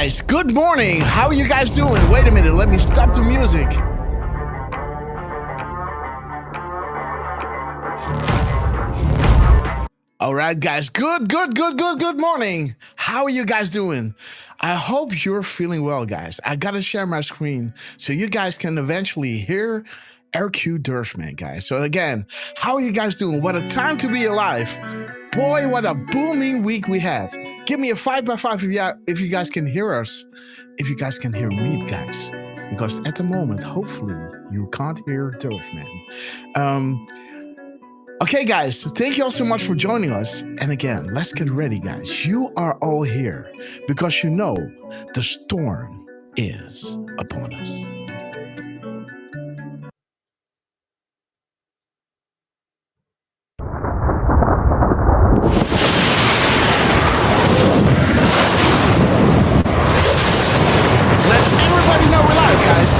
guys, good morning. How are you guys doing? Wait a minute, let me stop the music. All right, guys, good morning. How are you guys doing? I hope you're feeling well, guys. I gotta share my screen so you guys can eventually hear RQ Durfman, guys. So again, how are you guys doing? What a time to be alive. Boy, what a booming week we had. Give me a 5x5 if you guys can hear us. If you guys can hear me, guys. Because at the moment, hopefully, you can't hear Durfman. Okay, guys, thank you all so much for joining us. And again, let's get ready, guys. You are all here because you know the storm is upon us. Let everybody know we're live, guys.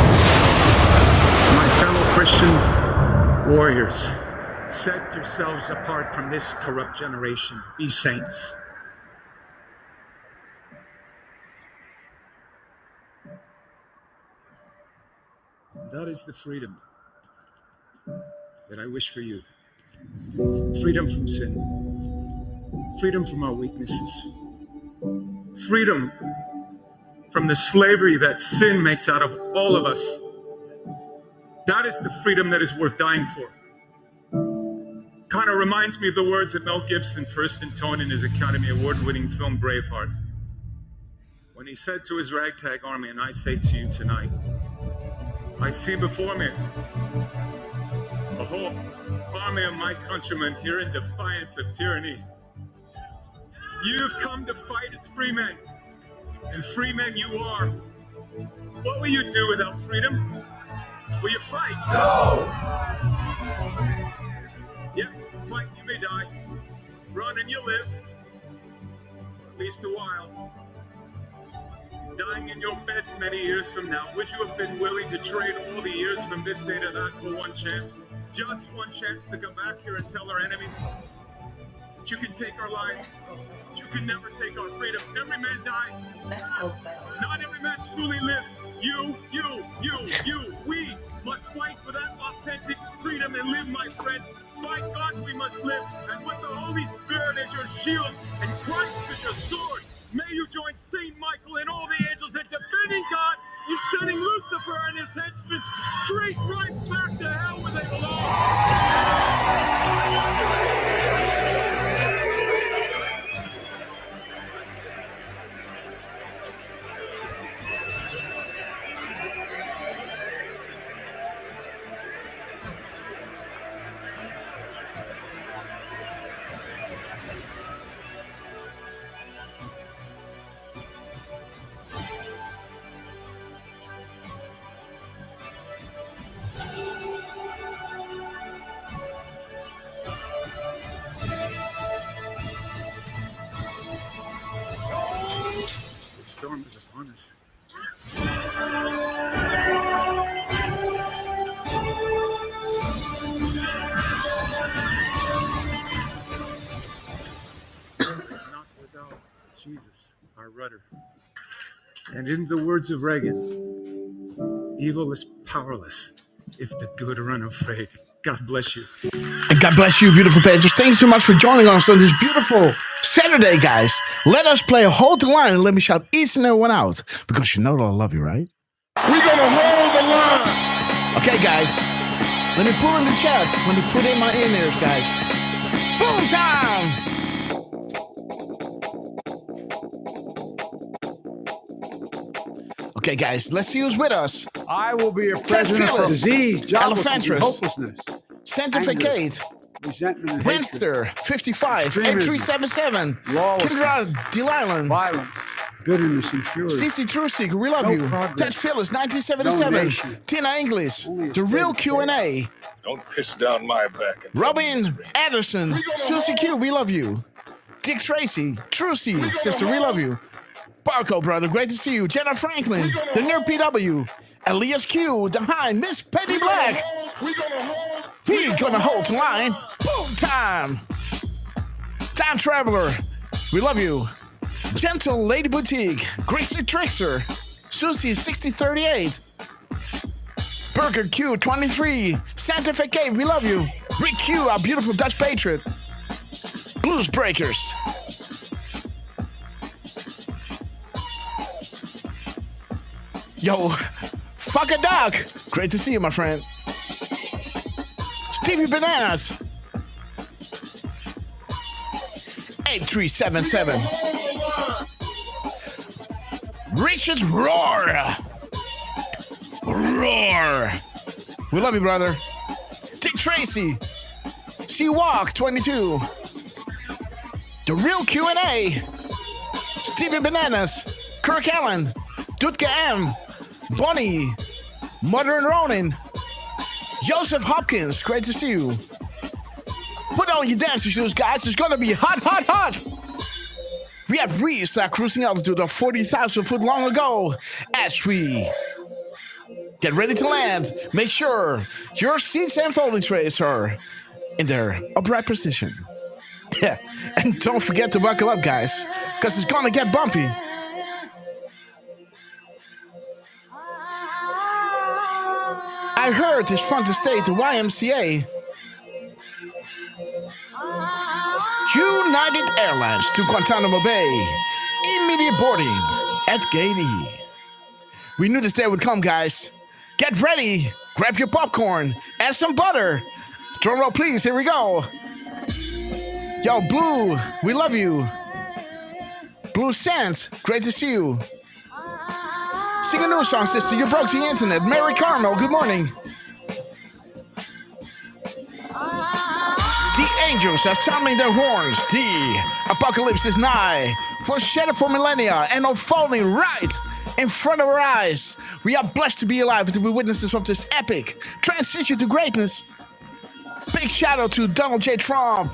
My fellow Christian warriors, set yourselves apart from this corrupt generation. Be saints. That is the freedom that I wish for you. Freedom from sin. Freedom from our weaknesses. Freedom from the slavery that sin makes out of all of us. That is the freedom that is worth dying for. Kind of reminds me of the words that Mel Gibson first intoned in his Academy Award-winning film Braveheart, when he said to his ragtag army, and I say to you tonight, I see before me a whole army of my countrymen here in defiance of tyranny. You've come to fight as free men, and free men you are. What will you do without freedom? Will you fight? No! Yep, fight, you may die. Run and you live. At least a while. Dying in your beds many years from now, would you have been willing to trade all the years from this day to that for one chance? Just one chance to come back here and tell our enemies that you can take our lives, but you can never take our freedom. Every man dies. Let's go back. Not every man truly lives. You, we must fight for that authentic freedom and live, my friend. By God we must live, and with the Holy Spirit as your shield and Christ as your sword, may you join Saint Michael and all the angels in defending God and sending Lucifer and his henchmen straight right back to hell where they belong. The storm is upon us. Not without Jesus, our rudder. And in the words of Reagan, evil is powerless if the good are unafraid. God bless you. And God bless you, beautiful Panthers. Thanks so much for joining us on this beautiful Saturday, guys. Let us play Hold the Line and let me shout each and every one out because you know that I love you, right? We're gonna hold the line. Okay, guys. Let me pull in the chat. Let me put in my in-ears, guys. Boom time! Okay, guys, let's see who's with us. I will be a president for disease, joblessness, and hopelessness, Sanctificate, resentment, and Winster, 55, extremism, 8377, lawlessness, Kendra Delilan, violence, bitterness, and fury. CC Trusick, we love No you. progress. Ted Phillips, No 1977, nation. Tina English, Only a The Real steady Q&A, Don't piss down my back. and Robin tell me it's Anderson, Susie Q, we love you. Dick Tracy, Trucy, sister, we love you. Barco, brother, great to see you. Jenna Franklin, The Nerd PW, Elias Q, The Hind, Miss Penny Black. We're gonna hold the line. Boom time. Time Traveler, we love you. Gentle Lady Boutique, Greasy Trickster, Susie 6038, Burger Q 23, Santa Fe Cave, we love you. Rick Q, our beautiful Dutch patriot. Blues Breakers. Yo, fuck a dog. Great to see you, my friend. Stevie Bananas. 8377. Richard Roar. Roar. We love you, brother. Dick Tracy. C-Walk 22. The Real Q&A. Stevie Bananas. Kirk Allen. Dutke M. Bonnie. Mother and Ronin. Joseph Hopkins. Great to see you. Put on your dancing shoes, guys. It's gonna be hot, hot, hot. We have reached our cruising altitude of 40,000 foot long ago. As we get ready to land, make sure your seats and folding trays are in their upright position. Yeah, and don't forget to buckle up, guys, because it's gonna get bumpy. I heard it's fun to stay at the YMCA. United Airlines to Guantanamo Bay. Immediate boarding at Gate E. We knew this day would come, guys. Get ready. Grab your popcorn. Add some butter. Drum roll, please. Here we go. Yo, Blue, we love you. Blue Sands, great to see you. Sing a new song, sister. You broke the internet. Mary Carmel, good morning. The angels are sounding their horns. The apocalypse is nigh. Foreshadowed for millennia and unfolding right in front of our eyes. We are blessed to be alive and to be witnesses of this epic transition to greatness. Big shout out to Donald J. Trump,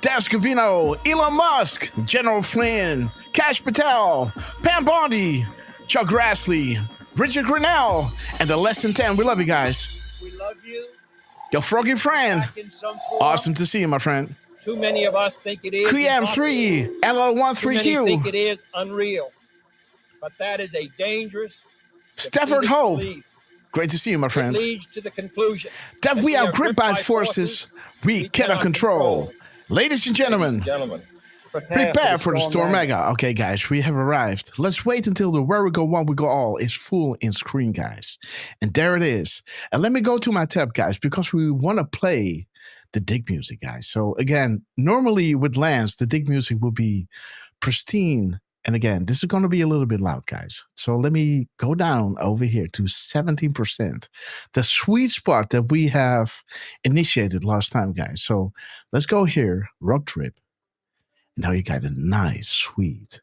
Dan Scavino, Elon Musk, General Flynn, Cash Patel, Pam Bondi, Chuck Grassley, Richard Grinnell, and the Less Than 10. We love you guys. We love you. Your froggy friend. Awesome to see you, my friend. Too many of us think it is. QM3, LL13Q. Too many think it is unreal. But that is a dangerous Stafford Hope. belief. Great to see you, my friend. It leads to the conclusion That we are gripped by forces we cannot control. Ladies and gentlemen, prepare for the Storm Mega. Okay, guys, we have arrived. Let's wait until the Where We Go One We Go All is full in screen, guys. And there it is. And let me go to my tab, guys, because we want to play the dig music, guys. So again, normally with Lance, the dig music will be pristine. And again, this is going to be a little bit loud, guys. So let me go down over here to 17%. The sweet spot that we have initiated last time, guys. So let's go here, Rock Drip. Now you got a nice, sweet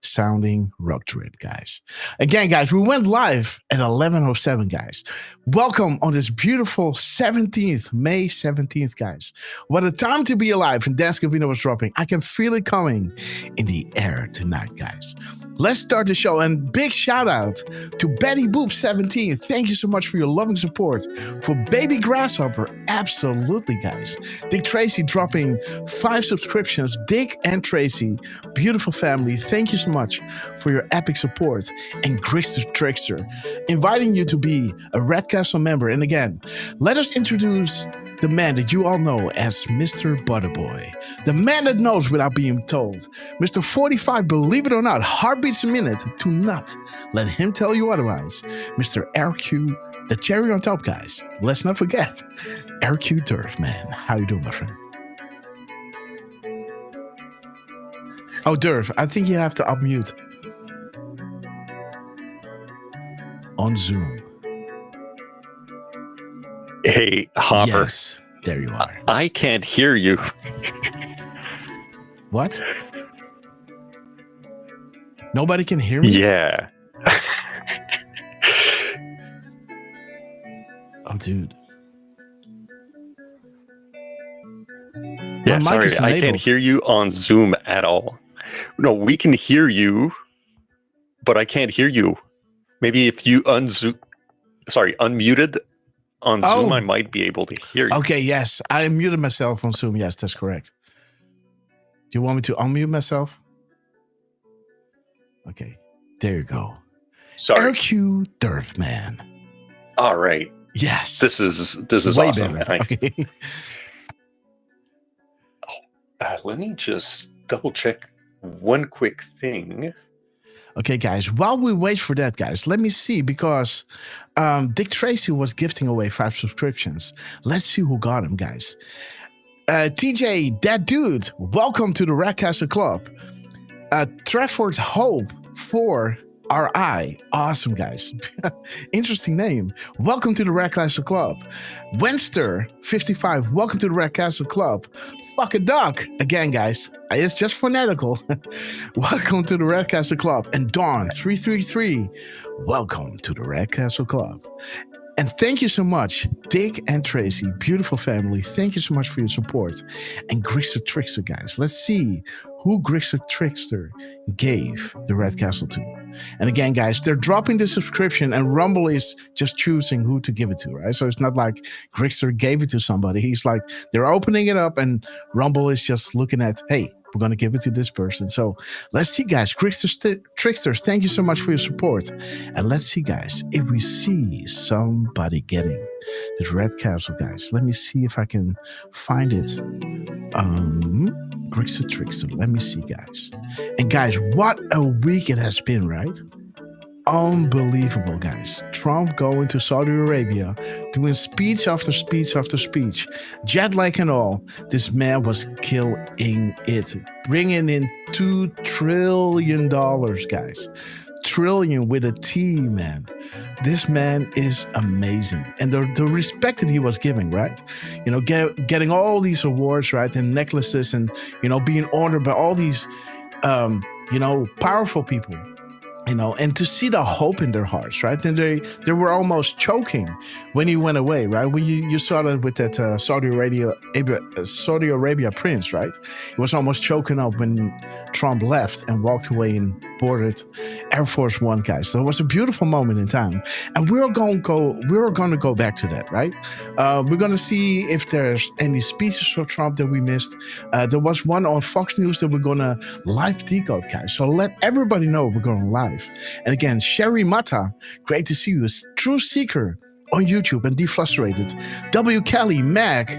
sounding rock drip, guys. Again, guys, we went live at 11:07, guys. Welcome on this beautiful 17th, May 17th, guys. What a time to be alive. And Dan Scavino was dropping. I can feel it coming in the air tonight, guys. Let's start the show. And big shout out to Betty Boop 17. Thank you so much for your loving support. For Baby Grasshopper, absolutely, guys. Dick Tracy dropping 5 subscriptions. Dick and Tracy, beautiful family. Thank you so much for your epic support. And Grixter Trickster, inviting you to be a Red Castle member. And again, let us introduce the man that you all know as Mr. Butterboy. The man that knows without being told. Mr. 45, believe it or not, heartbeats a minute. Do not let him tell you otherwise. Mr. RQ, the cherry on top, guys. Let's not forget, RQ Durf, man. How you doing, my friend? Oh, Durf, I think you have to unmute. On Zoom. Hey, Hopper. Yes, there you are. I can't hear you. What? Nobody can hear me? Yeah. Oh, dude. Yeah, My mic sorry. is I can't enabled. hear you on Zoom at all. No, we can hear you, but I can't hear you. Maybe if you unmuted on Zoom, I might be able to hear you. Okay, yes. I muted myself on Zoom. Yes, that's correct. Do you want me to unmute myself? Okay, there you go. Sorry. RQ Dirtman. All right. Yes. This is way awesome. better. Okay. Let me just double check one quick thing. Okay, guys, while we wait for that, guys, let me see, because Dick Tracy was gifting away 5 subscriptions. Let's see who got them, guys. TJ, that dude, welcome to the Red Castle Club. Trefford's Hope 4 RI, awesome, guys. Interesting name. Welcome to the Red Castle Club. Wenster 55, welcome to the Red Castle Club. Fuck a duck again, guys. It's just phonetical. Welcome to the Red Castle Club. And Dawn 333, welcome to the Red Castle Club. And thank you so much, Dick and Tracy, beautiful family. Thank you so much for your support. And Grixer Trickster, guys. Let's see who Grixer Trickster gave the Red Castle to. And again, guys, they're dropping the subscription and Rumble is just choosing who to give it to, right? So it's not like Grixer gave it to somebody. He's like, they're opening it up and Rumble is just looking at, hey, we're going to give it to this person. So let's see, guys. Trickster, thank you so much for your support. And let's see, guys, if we see somebody getting the Red Castle, guys. Let me see if I can find it. Grixer Trickster. Let me see, guys. And guys, what a week it has been, right? Unbelievable, guys. Trump going to Saudi Arabia, doing speech after speech after speech, jet lag and all. This man was killing it, bringing in $2 trillion, guys. Trillion with a T, man. This man is amazing. And the respect that he was giving, right? You know, getting all these awards, right? And necklaces and, you know, being honored by all these, you know, powerful people. You know, and to see the hope in their hearts, right? And they were almost choking when he went away, right? When you saw that with that Saudi Arabia prince, right? He was almost choking up when Trump left and walked away and boarded Air Force One, guys. So it was a beautiful moment in time, and we're going to go back to that, right? We're going to see if there's any speeches of Trump that we missed. There was one on Fox News that we're going to live decode, guys. So let everybody know we're going live. And again, Sherry Mata, great to see you. True Seeker on YouTube and Deflustrated. W. Kelly, Mac,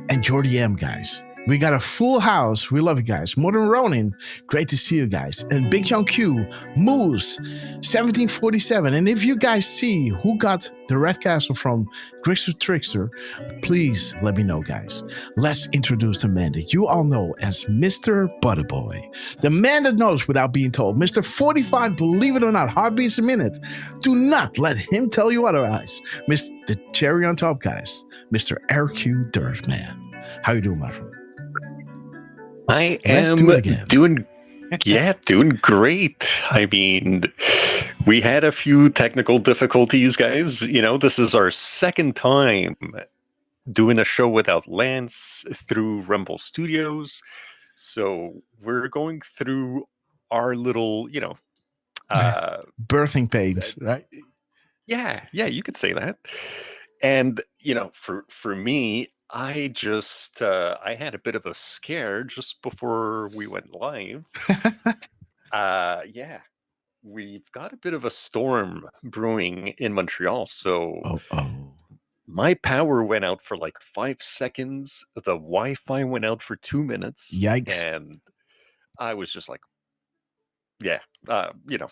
and Jordy M, guys. We got a full house. We love you guys. Modern Ronin, great to see you guys. And Big Young Q, Moose, 1747. And if you guys see who got the Red Castle from Grixer Trickster, please let me know, guys. Let's introduce the man that you all know as Mr. Butterboy. The man that knows without being told. Mr. 45, believe it or not, heartbeats a minute. Do not let him tell you otherwise. Mr. Cherry on top, guys. Mr. RQ Dirtman. How you doing, my friend? I am doing great. I mean, we had a few technical difficulties, guys. You know, this is our second time doing a show without Lance through Rumble Studios. So we're going through our little, you know, birthing pains, right? Yeah, you could say that. And, you know, for me, I just I had a bit of a scare just before we went live. Yeah, we've got a bit of a storm brewing in Montreal, so my power went out for like 5 seconds. The Wi-Fi went out for 2 minutes. Yikes! And I was just like, yeah, you know,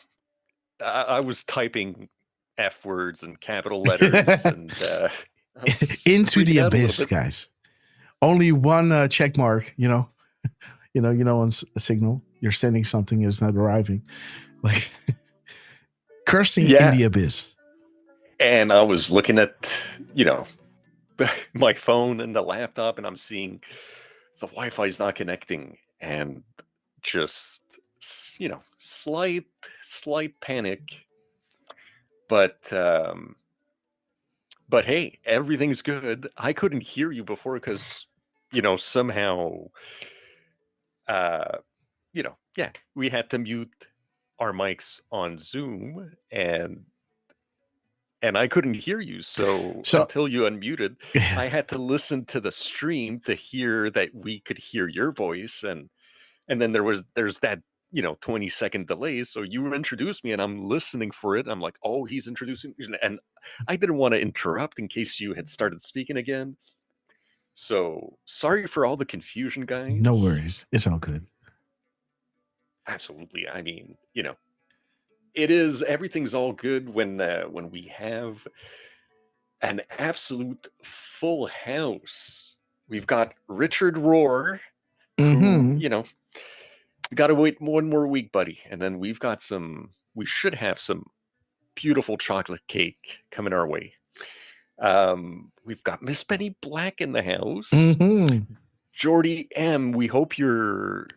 I was typing F words and capital letters and. Into the abyss, guys. Only one check mark, you know, on a signal. You're sending something is not arriving, like cursing in the abyss. And I was looking at, you know, my phone and the laptop, and I'm seeing the Wi-Fi is not connecting, and just, you know, slight panic, but hey, everything's good. I couldn't hear you before because, you know, somehow, you know, yeah, we had to mute our mics on Zoom, and I couldn't hear you. So until you unmuted, I had to listen to the stream to hear that we could hear your voice, and then there's that 20-second delays. So you introduced me and I'm listening for it. I'm like, oh, he's introducing, and I didn't want to interrupt in case you had started speaking again. So sorry for all the confusion, guys. No worries. It's all good. Absolutely. I mean, everything's all good when we have an absolute full house. We've got Richard Rohr, who, we got to wait one more week, buddy. And then we should have some beautiful chocolate cake coming our way. We've got Miss Penny Black in the house. Jordy M, we hope you're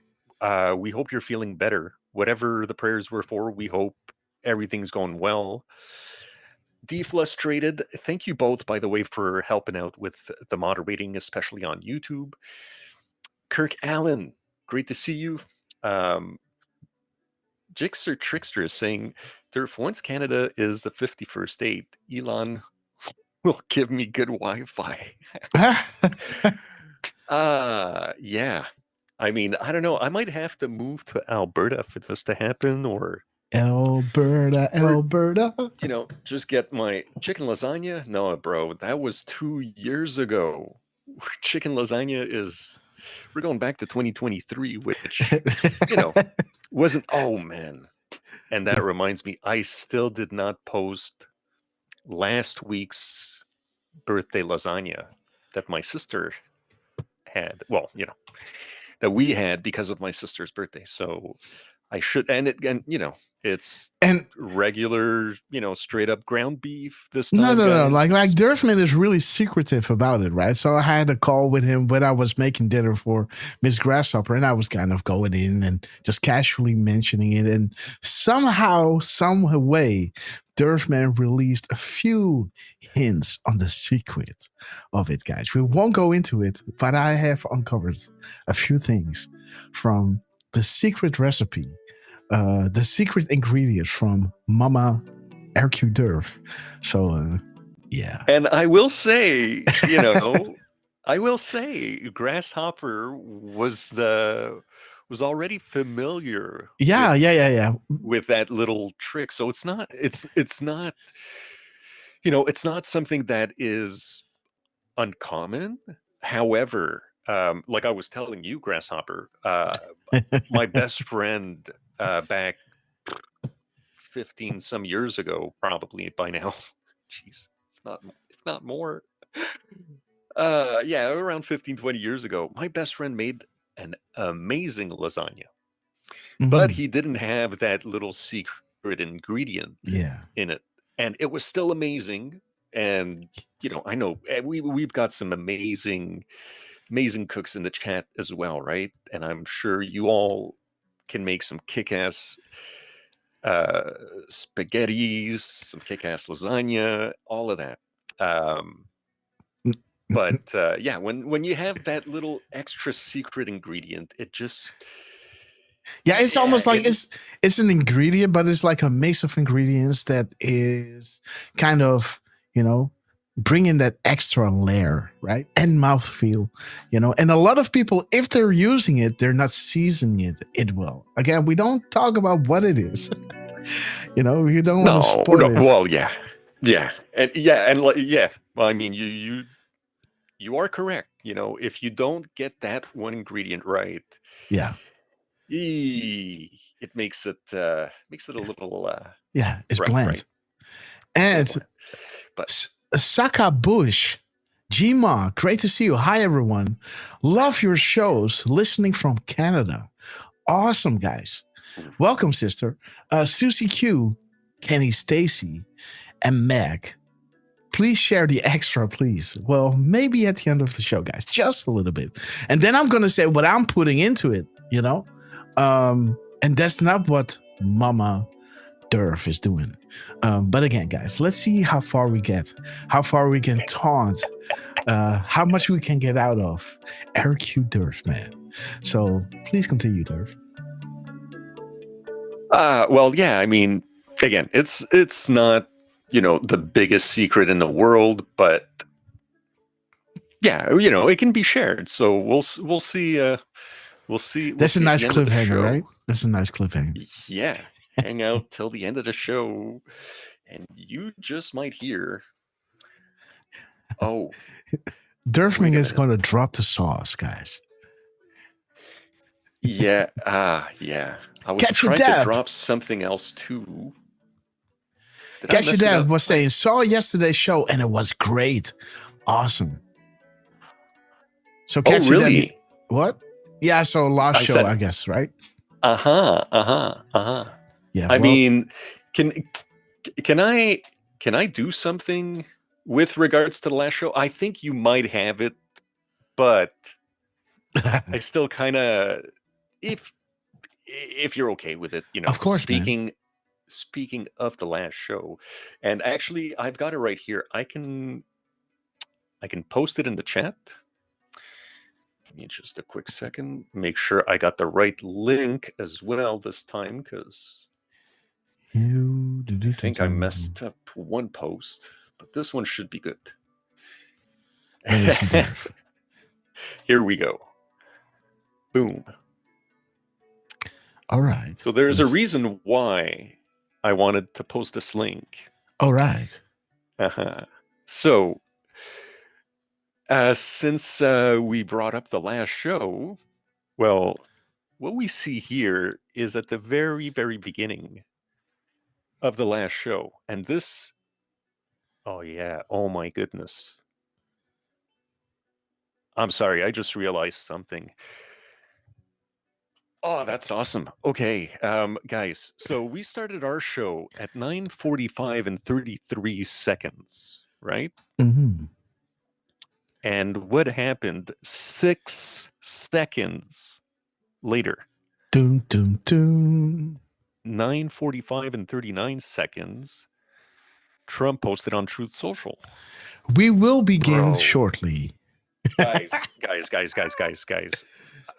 feeling better. Whatever the prayers were for, we hope everything's going well. Deflustrated, thank you both, by the way, for helping out with the moderating, especially on YouTube. Kirk Allen, great to see you. Jixer Trickster is saying, Durf, once Canada is the 51st state, Elon will give me good Wi-Fi. Yeah. I mean, I don't know. I might have to move to Alberta for this to happen, or Alberta. Just get my chicken lasagna. No, bro, that was 2 years ago. Chicken lasagna we're going back to 2023, which, wasn't, oh man. And that reminds me, I still did not post last week's birthday lasagna that my sister had. Well, that we had because of my sister's birthday. So I should, it's regular, straight up ground beef this time. No. Like Durfman is really secretive about it, right? So I had a call with him when I was making dinner for Miss Grasshopper, and I was kind of going in and just casually mentioning it. And somehow, some way, Durfman released a few hints on the secret of it, guys. We won't go into it, but I have uncovered a few things from the secret recipe. The secret ingredients from Mama RQ Durf. So, yeah. And I will say, Grasshopper was already familiar. Yeah. With that little trick. So it's not something that is uncommon. However, like I was telling you, Grasshopper, my best friend back 15 some years ago, probably by now, jeez, if not more, around 15-20 years ago, my best friend made an amazing lasagna, but he didn't have that little secret ingredient in it, and it was still amazing. And I know we've got some amazing cooks in the chat as well, right? And I'm sure you all can make some kick-ass spaghettis, some kick-ass lasagna, all of that. But when you have that little extra secret ingredient, it just it's almost like it's an ingredient, but it's like a mix of ingredients that is kind of bringing that extra layer, right? And mouthfeel, and a lot of people, if they're using it, they're not seasoning it well. Again, we don't talk about what it is. You don't want to spoil it. Well, yeah. Well, I mean, you are correct. If you don't get that one ingredient right, it makes it a little it's rough, bland. Right? And but Saka Bush, Gma, great to see you. Hi everyone, love your shows. Listening from Canada, awesome guys. Welcome, sister. Susie Q, Kenny Stacy, and Meg. Please share the extra, please. Well, maybe at the end of the show, guys, just a little bit, and then I'm gonna say what I'm putting into it. And that's not what Mama Durf is doing. But again, guys, let's see how far we get, how far we can taunt, how much we can get out of RQ Durf, man. So please continue, Durf. Well, yeah, I mean, again, it's not, the biggest secret in the world, but yeah, it can be shared. So we'll see We'll see. That's a at nice the end of the cliffhanger, show. right? That's a nice cliffhanger. Yeah, hang out till the end of the show, and you just might hear. Oh, Durfman is going to drop the sauce, guys. Yeah, yeah. I was Catch Your trying to Dab. drop something else too. Catch Your Dab was saying, saw yesterday's show and it was great. Awesome. So Catch Your Dab. What? Yeah, so last show, I guess, right? Yeah. I mean, can I do something with regards to the last show? I think you might have it, but I still kind of, if you're okay with it, of course. Speaking of the last show, and actually I've got it right here. I can post it in the chat. Give me just a quick second. Make sure I got the right link as well this time, because I think I messed up one post, but this one should be good. Here we go. Boom. All right. So there's a reason why I wanted to post this link. All right. So, since we brought up the last show, well, what we see here is at the very, very beginning of the last show. And this, oh yeah, oh my goodness. I'm sorry, I just realized something. Oh, that's awesome. Okay, guys, so we started our show at 9:45 and 33 seconds, right? Mm-hmm. And what happened 6 seconds later? Doom, doom, doom. 9:45 and 39 seconds, Trump posted on Truth Social. We will begin shortly. Guys.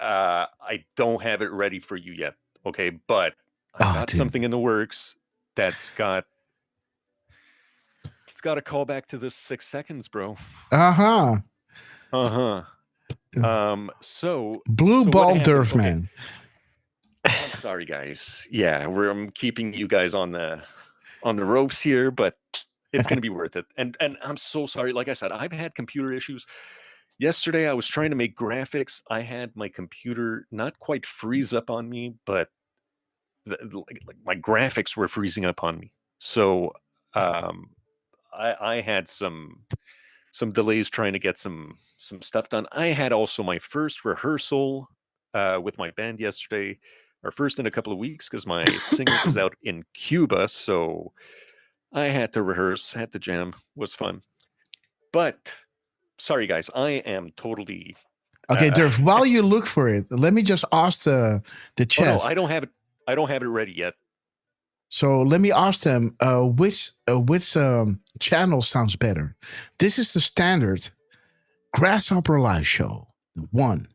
I don't have it ready for you yet, okay? But I got something in the works that's got... It's got to call back to this 6 seconds, bro. So Blue Ball Durfman. Okay. I'm sorry, guys. Yeah, I'm keeping you guys on the ropes here, but it's going to be worth it. And I'm so sorry. Like I said, I've had computer issues. Yesterday, I was trying to make graphics. I had my computer not quite freeze up on me, but my graphics were freezing up on me. So I had some delays trying to get some stuff done. I had also my first rehearsal with my band yesterday, or first in a couple of weeks, because my singer was out in Cuba. So I had to rehearse, had to jam. Was fun. But sorry, guys, I am totally... Okay, Durf, while you look for it, let me just ask the chat. Oh, no, I don't have it ready yet. So let me ask them which channel sounds better. This is the standard Grasshopper live show 1.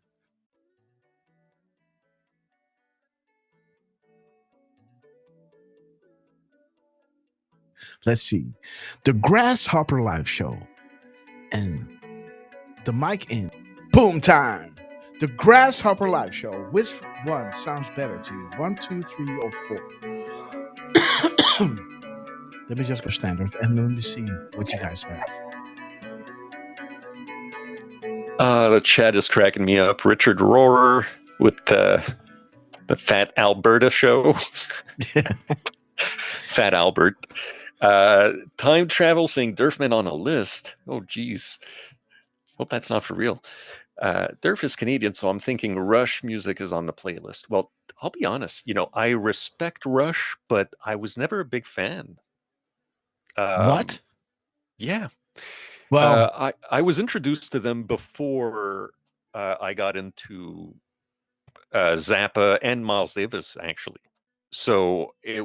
Let's see. The Grasshopper live show and the mic in. Boom time. The Grasshopper live show. Which one sounds better to you? 1, 2, 3, or 4? Let me just go standard and let me see what you guys have. The chat is cracking me up. Richard Rohrer with the Fat Alberta show. Fat Albert. Time travel saying Durfman on a list. Oh, geez. Hope that's not for real. Durf is Canadian, so I'm thinking Rush music is on the playlist. Well, I'll be honest. I respect Rush, but I was never a big fan. What? Yeah. Well, I was introduced to them before I got into Zappa and Miles Davis, actually. So I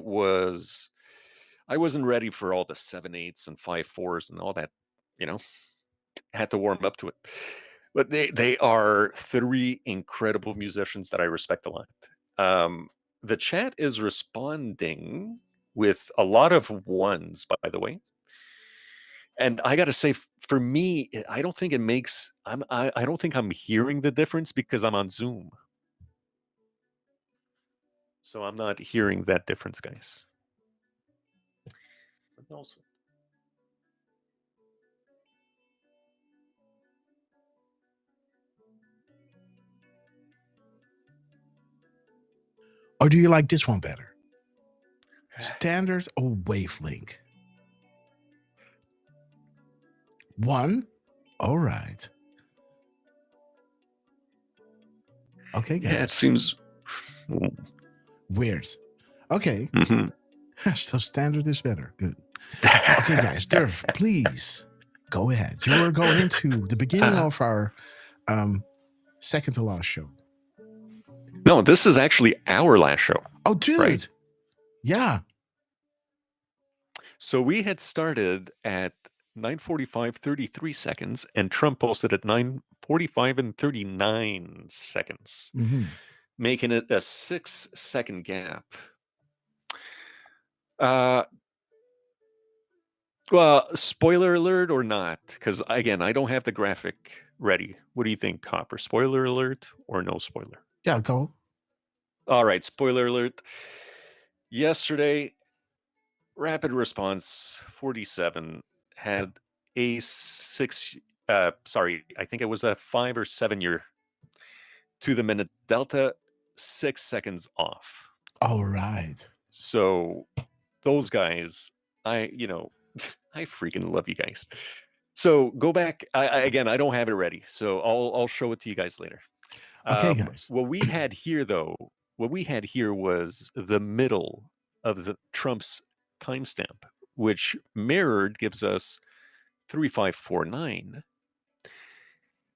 wasn't ready for all the 7/8s and 5/4s and all that, had to warm up to it. But they are 3 incredible musicians that I respect a lot. The chat is responding with a lot of 1s, by the way. And I got to say, for me, I don't think it makes... I don't think I'm hearing the difference because I'm on Zoom. So I'm not hearing that difference, guys. But also, Or do you like this one better? Standard or wavelength? One? All right. Okay, guys. yeah, it seems Weird. Okay. Mhm. So standard is better. Good. Okay, guys. Durf, please go ahead. You were going into the beginning of our second to last show. No, this is actually our last show. Oh, dude. Right. Yeah. So we had started at 9:45, 33 seconds, and Trump posted at 9:45 and 39 seconds, making it a 6-second gap. Well, spoiler alert or not? Because again, I don't have the graphic ready. What do you think, Copper? Spoiler alert or no spoiler? Yeah, go. All right, spoiler alert. Yesterday, Rapid Response 47 had a I think it was a 5 or 7 year to the minute delta, 6 seconds off. All right. So those guys, I freaking love you guys. So go back. Again, I don't have it ready, so I'll show it to you guys later. Okay, guys. What we had here was the middle of the Trump's timestamp, which mirrored gives us 3549.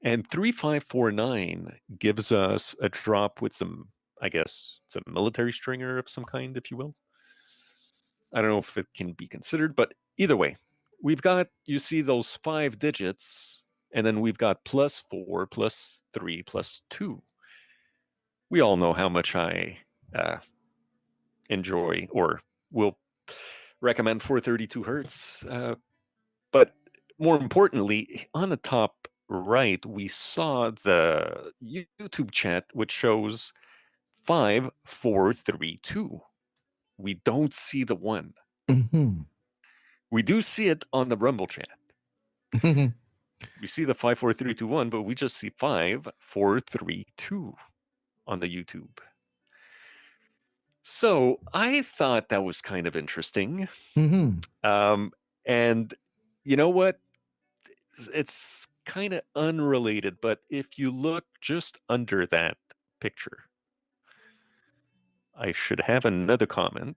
And 3549 gives us a drop with some, I guess, it's a military stringer of some kind, if you will. I don't know if it can be considered, but either way, we've got, you see those 5 digits, and then we've got +4, +3, +2. We all know how much I enjoy or will recommend 432 hertz. But more importantly, on the top right, we saw the YouTube chat, which shows 5432. We don't see the 1. We do see it on the Rumble chat. We see the 54321, but we just see 5432 on the YouTube. So I thought that was kind of interesting. And you know what? It's kind of unrelated, but if you look just under that picture, I should have another comment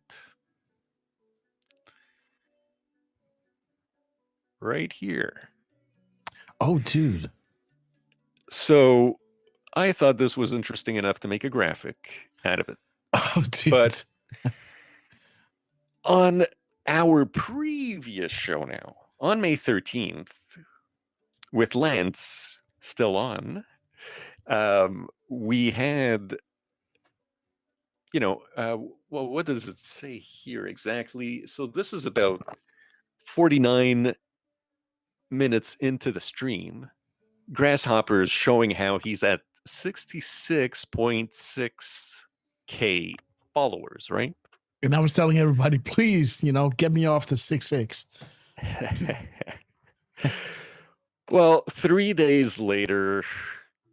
right here. Oh, dude. So I thought this was interesting enough to make a graphic out of it. Oh, dude. But on our previous show now, on May 13th, with Lance still on, we had, well, what does it say here exactly? So this is about 49 minutes into the stream. Grasshopper is showing how he's at 66.6K followers, right? And I was telling everybody, please, get me off the 6.6. Well, 3 days later,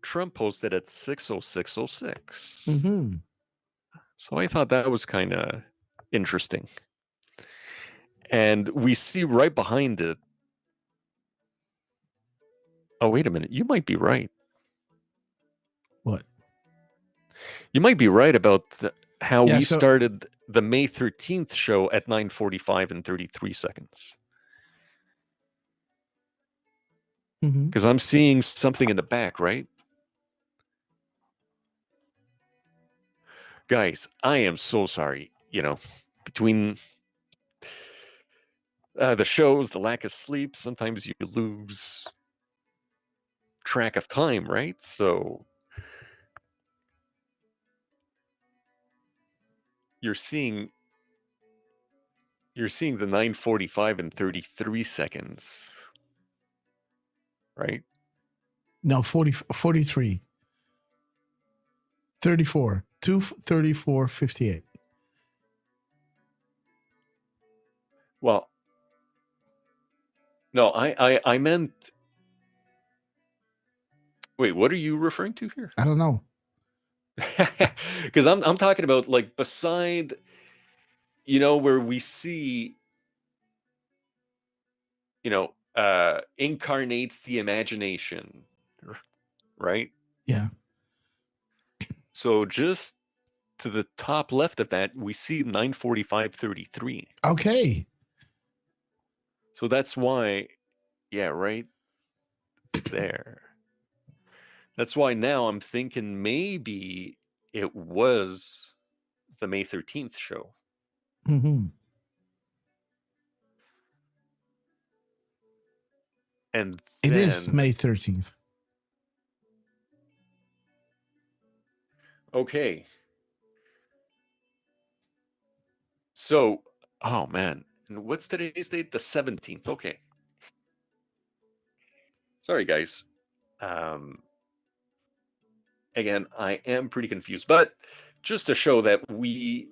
Trump posted at 60606. So I thought that was kind of interesting. And we see right behind it. Oh, wait a minute. You might be right. What? You might be right about how we started the May 13th show at 9:45 and 33 seconds. Because I'm seeing something in the back, right? Guys, I am so sorry. Between the shows, the lack of sleep, sometimes you lose track of time, right? So you're seeing the 9:45 and 33 seconds, right? No, 43. 34. 2:34:58. Well, no, I meant. Wait, what are you referring to here? I don't know. Because I'm talking about like beside, where we see, incarnates the imagination, right? Yeah. So just to the top left of that, we see 9:45:33. Okay. So that's why, yeah, right there. That's why now I'm thinking maybe it was the May 13th show. Mm-hmm. And It is May 13th. Okay. So, oh man, and what's today's date? The 17th. Okay. Sorry, guys. Again, I am pretty confused, but just to show that we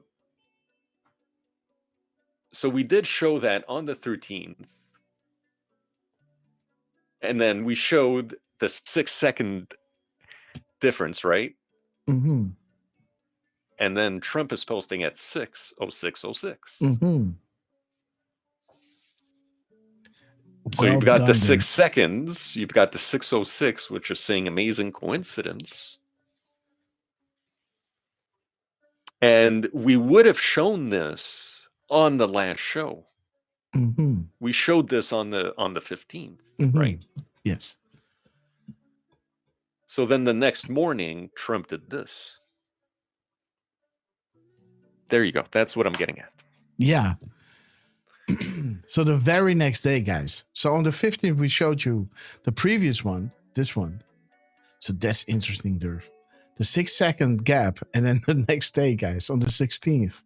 did show that on the 13th, and then we showed the 6-second difference, right? Mm-hmm. And then Trump is posting at 6:06:06. Mm-hmm. So you've got the 6 seconds, you've got the 6:06, which is saying amazing coincidence. And we would have shown this on the last show. Mm-hmm. We showed this on the 15th, Mm-hmm. right? Yes. So then the next morning, Trump did this. There you go. That's what I'm getting at. Yeah. So the very next day, guys. So on the 15th, we showed you the previous one, this one. So that's interesting, Durf. The 6-second gap. And then the next day, guys, on the 16th,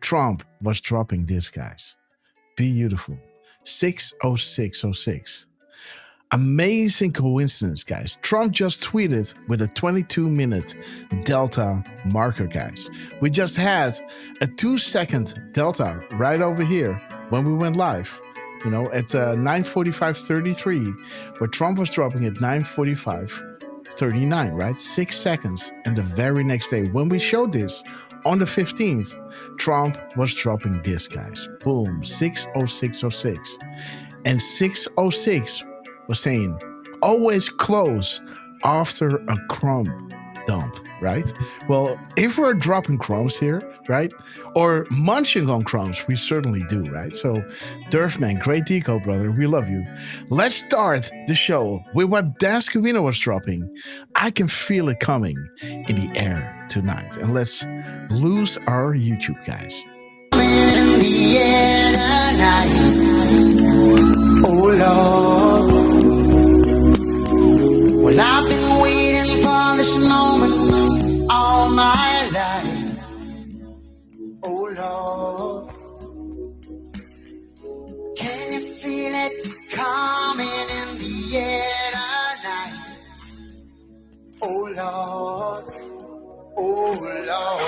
Trump was dropping this, guys. Beautiful. 6:06:06. Amazing coincidence, guys. Trump just tweeted with a 22-minute delta marker, guys. We just had a 2-second delta right over here when we went live, at 9:45:33, where Trump was dropping at 9:45:39, right? 6 seconds. And the very next day, when we showed this on the 15th, Trump was dropping this, guys. Boom, 6:06:06. And 6:06 was saying, always close after a crumb dump, right? Well, if we're dropping crumbs here, right? Or munching on crumbs, we certainly do, right? So, Durfman, great Decode, brother. We love you. Let's start the show with what Dan Scavino was dropping. I can feel it coming in the air tonight. And let's lose our YouTube, guys. In the air tonight. Oh, Lord. Well, I've been waiting for this moment all my life. Oh, Lord. Can you feel it coming in the air tonight? Oh, Lord. Oh, Lord.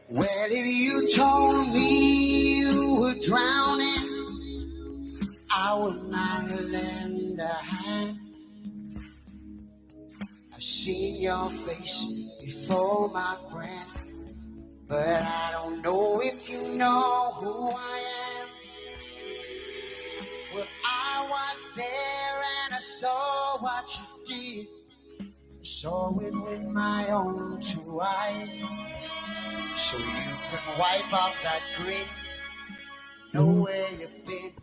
Well, if you told me you were drowning, I would not lend a hand. I've seen your face before, my friend, but I don't know if you know who I am. Well, I was there and I saw what you did. I saw it with my own 2 eyes. So you can wipe off that grin. Know where you've been.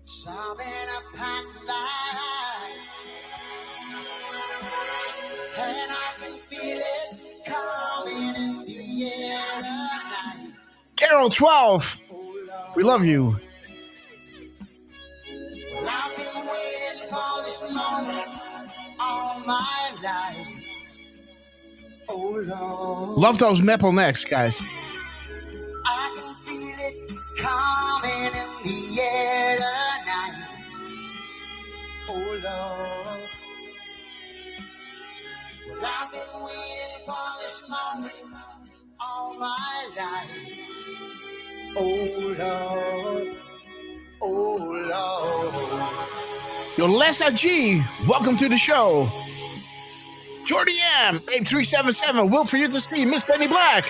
Something a packed life. And I can feel it coming in the air tonight. Carol 12. We love you. Well, I've been waiting for this moment all my life. Oh, Lord. Love those maple necks, guys. I can feel it coming in the air tonight. Oh, Lord. Oh Lord, oh Lord. Yo, Lessa G, welcome to the show. Jordy M, 8377, Will for you to see, Miss Penny Black.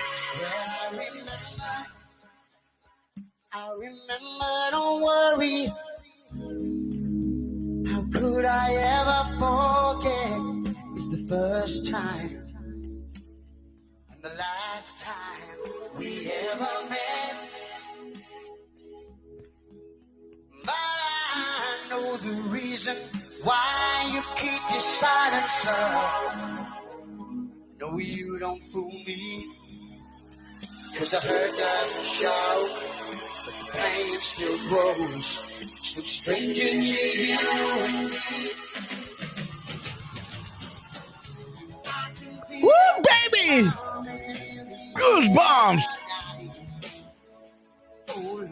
I remember, don't worry. How could I ever forget? It's the first time and the last time we ever met. But I know the reason why you keep your silence, sir. No, you don't fool me, 'cause the hurt doesn't show, but the pain still grows. So stranger to you and me. Woo, baby! Goosebumps! Oh Lord,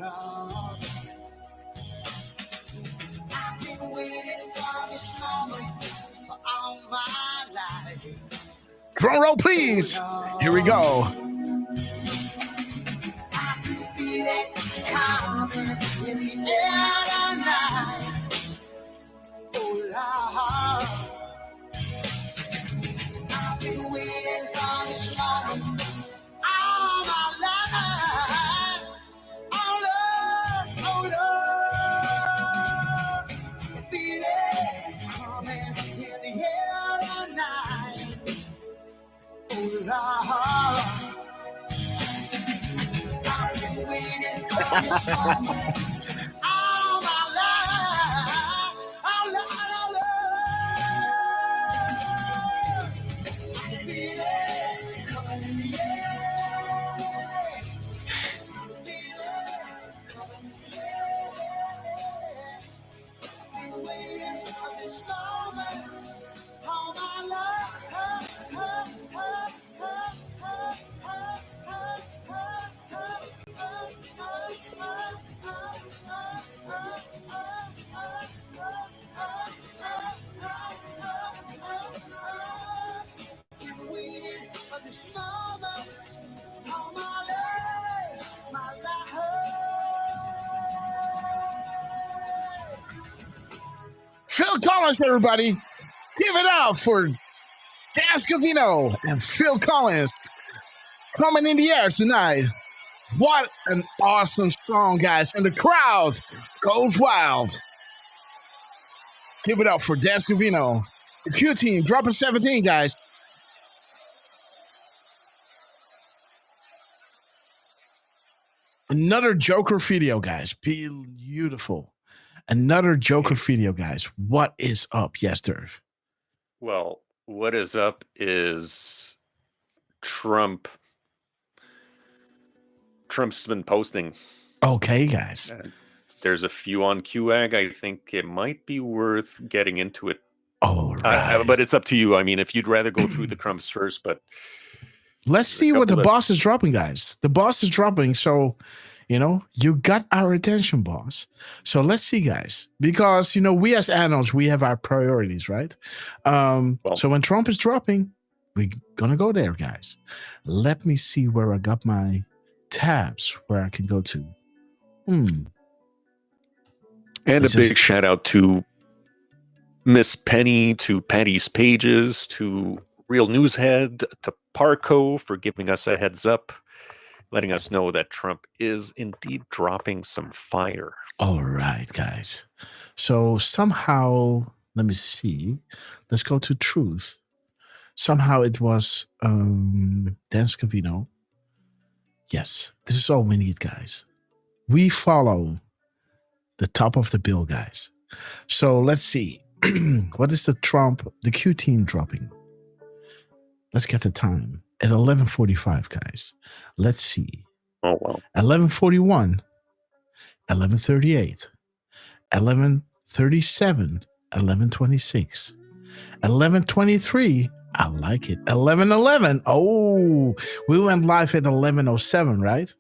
I've been waiting for this moment for all my life. Drum roll, please. Here we go. I can feel it coming in the air tonight. Oh Lord, I've been waiting for this moment all my life. Oh Lord, oh Lord, I feel it coming in the air tonight. Oh Lord, I've been waiting for this moment all my life. Oh Lord, oh Lord, I feel it coming in the air. I feel it coming in the air. I've been waiting for this moment all my life. Waiting for this moment all my life, my life. Phil Collins, everybody. Give it up for Dan Scavino and Phil Collins coming in the air tonight. What an awesome song, guys. And the crowd goes wild. Give it up for Dan Scavino. The Q team dropping 17, guys. Another Joker video, guys. Beautiful. Another Joker video, guys. What is up? Yes, Derv. Well, what is up is Trump's been posting. Okay, guys. There's a few on QAG. I think it might be worth getting into it. Oh, right. But it's up to you. I mean, if you'd rather go through the crumbs first, but let's see what the boss is dropping, guys. The boss is dropping, so you got our attention, boss. So let's see, guys, because we as analysts, we have our priorities, right? So when Trump is dropping, we're gonna go there, guys. Let me see where I got my tabs where I can go to. And a big shout out to Miss Penny, to Patty's Pages, to Real Newshead, to Parco for giving us a heads up, letting us know that Trump is indeed dropping some fire. All right, guys. So somehow, let me see. Let's go to Truth. Somehow it was Dan Scavino. Yes, this is all we need, guys. We follow the top of the bill, guys. So let's see. What is the Q team dropping? Let's get the time. At 11:45, guys. Let's see. Oh, wow. 11:41, 11:38, 11:37, 11:26, 11:23. I like it. 11:11. Oh, we went live at 11:07, right?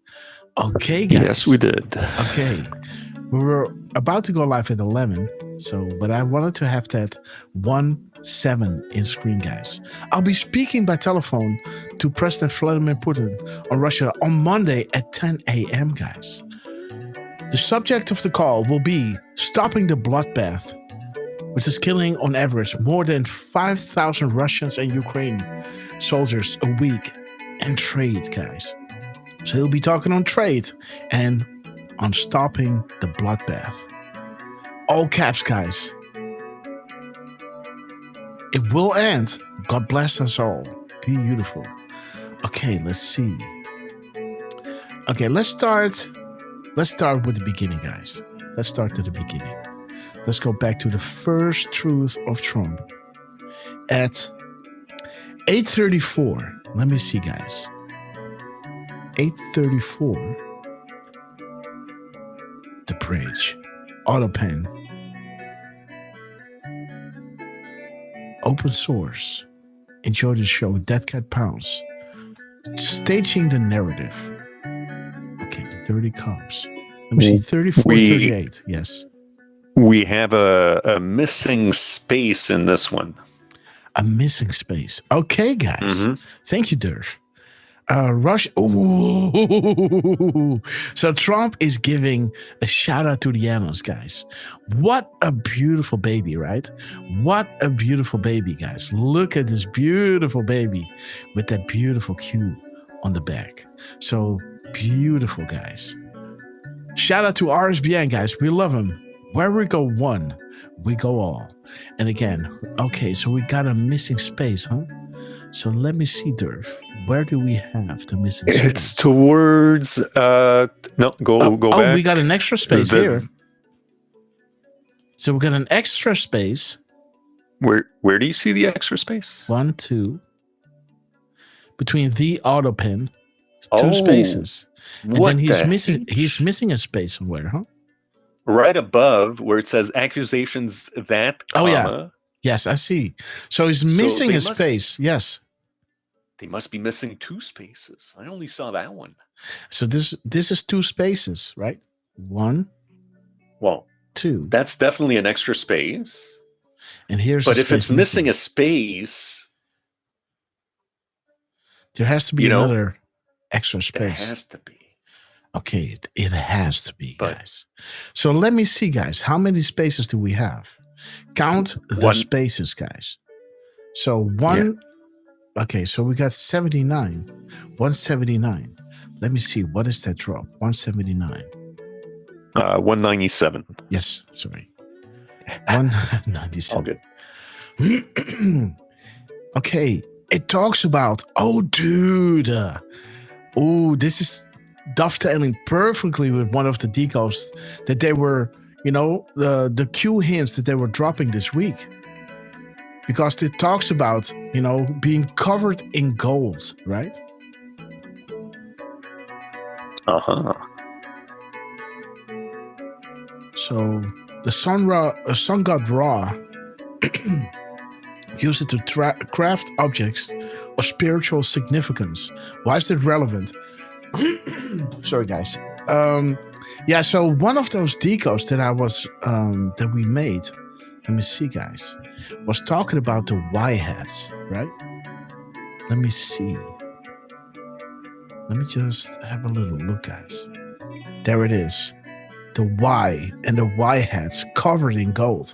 Okay, guys. Yes, we did. Okay. We were about to go live at 11, but I wanted to have that 1 7 in screen, guys. I'll be speaking by telephone to President Vladimir Putin on Russia on Monday at 10 a.m., guys. The subject of the call will be stopping the bloodbath, which is killing on average more than 5,000 Russians and Ukraine soldiers a week, and trade, guys. So he'll be talking on trade and on stopping the bloodbath. All caps, guys. It will end. God bless us all. Beautiful. Okay, let's see. Okay, let's start with the beginning, guys. Let's start at the beginning. Let's go back to the first truth of Trump. At 8:34. Let me see, guys. 8:34. The bridge. Autopen. Open source. Enjoy the show. Dead Cat Pounds. Staging the narrative. Okay, the Dirty Cops. Let me see. 34, 38. Yes. We have a missing space in this one. A missing space. Okay, guys. Thank you, Durf. Russia. Ooh. So Trump is giving a shout out to the animals, guys. What a beautiful baby, right? What a beautiful baby, guys. Look at this beautiful baby with that beautiful Q on the back. So beautiful, guys. Shout out to RSBN, guys. We love him. Where we go one, we go all. And again, okay, so we got a missing space, huh? So let me see, Durf. Where do we have the missing space? It's towards go back. Oh, we got an extra space here. So we got an extra space. Where do you see the extra space? 1, 2. Between the auto pen, 2 spaces. And then he's missing a space somewhere, huh? Right above where it says accusations that, yeah. Yes, I see. So he's missing a space. Yes. They must be missing 2 spaces. I only saw that one. So this is 2 spaces, right? 1. Well, 2. That's definitely an extra space. And here's. But if it's missing a space, there has to be another extra space. There has to be. Okay, it has to be, guys. So let me see, guys. How many spaces do we have? Count the spaces, guys. So 1. Yeah. Okay, so we got 79. 179. Let me see. What is that drop? 179. 197. Yes, sorry. 197. All good. Okay, it talks about, dude. This is dovetailing perfectly with one of the decodes that they were, the Q hints that they were dropping this week. Because it talks about, being covered in gold, right? Uh-huh. So the sun god Ra used it to craft objects of spiritual significance. Why is it relevant? Sorry, guys. So one of those decodes that that we made, let me see, guys, was talking about the Y hats, right? Let me see. Let me just have a little look, guys. There it is. The Y and the Y hats covered in gold.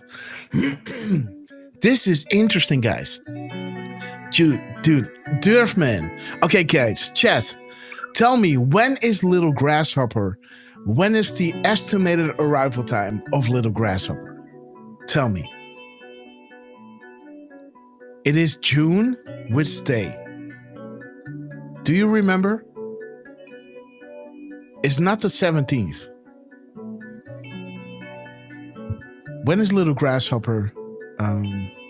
This is interesting, guys. Dude, Durfman. Okay, guys, chat. Tell me, when is Little Grasshopper? When is the estimated arrival time of Little Grasshopper? Tell me. It is June. Which day? Do you remember? It's not the 17th. When is Little Grasshopper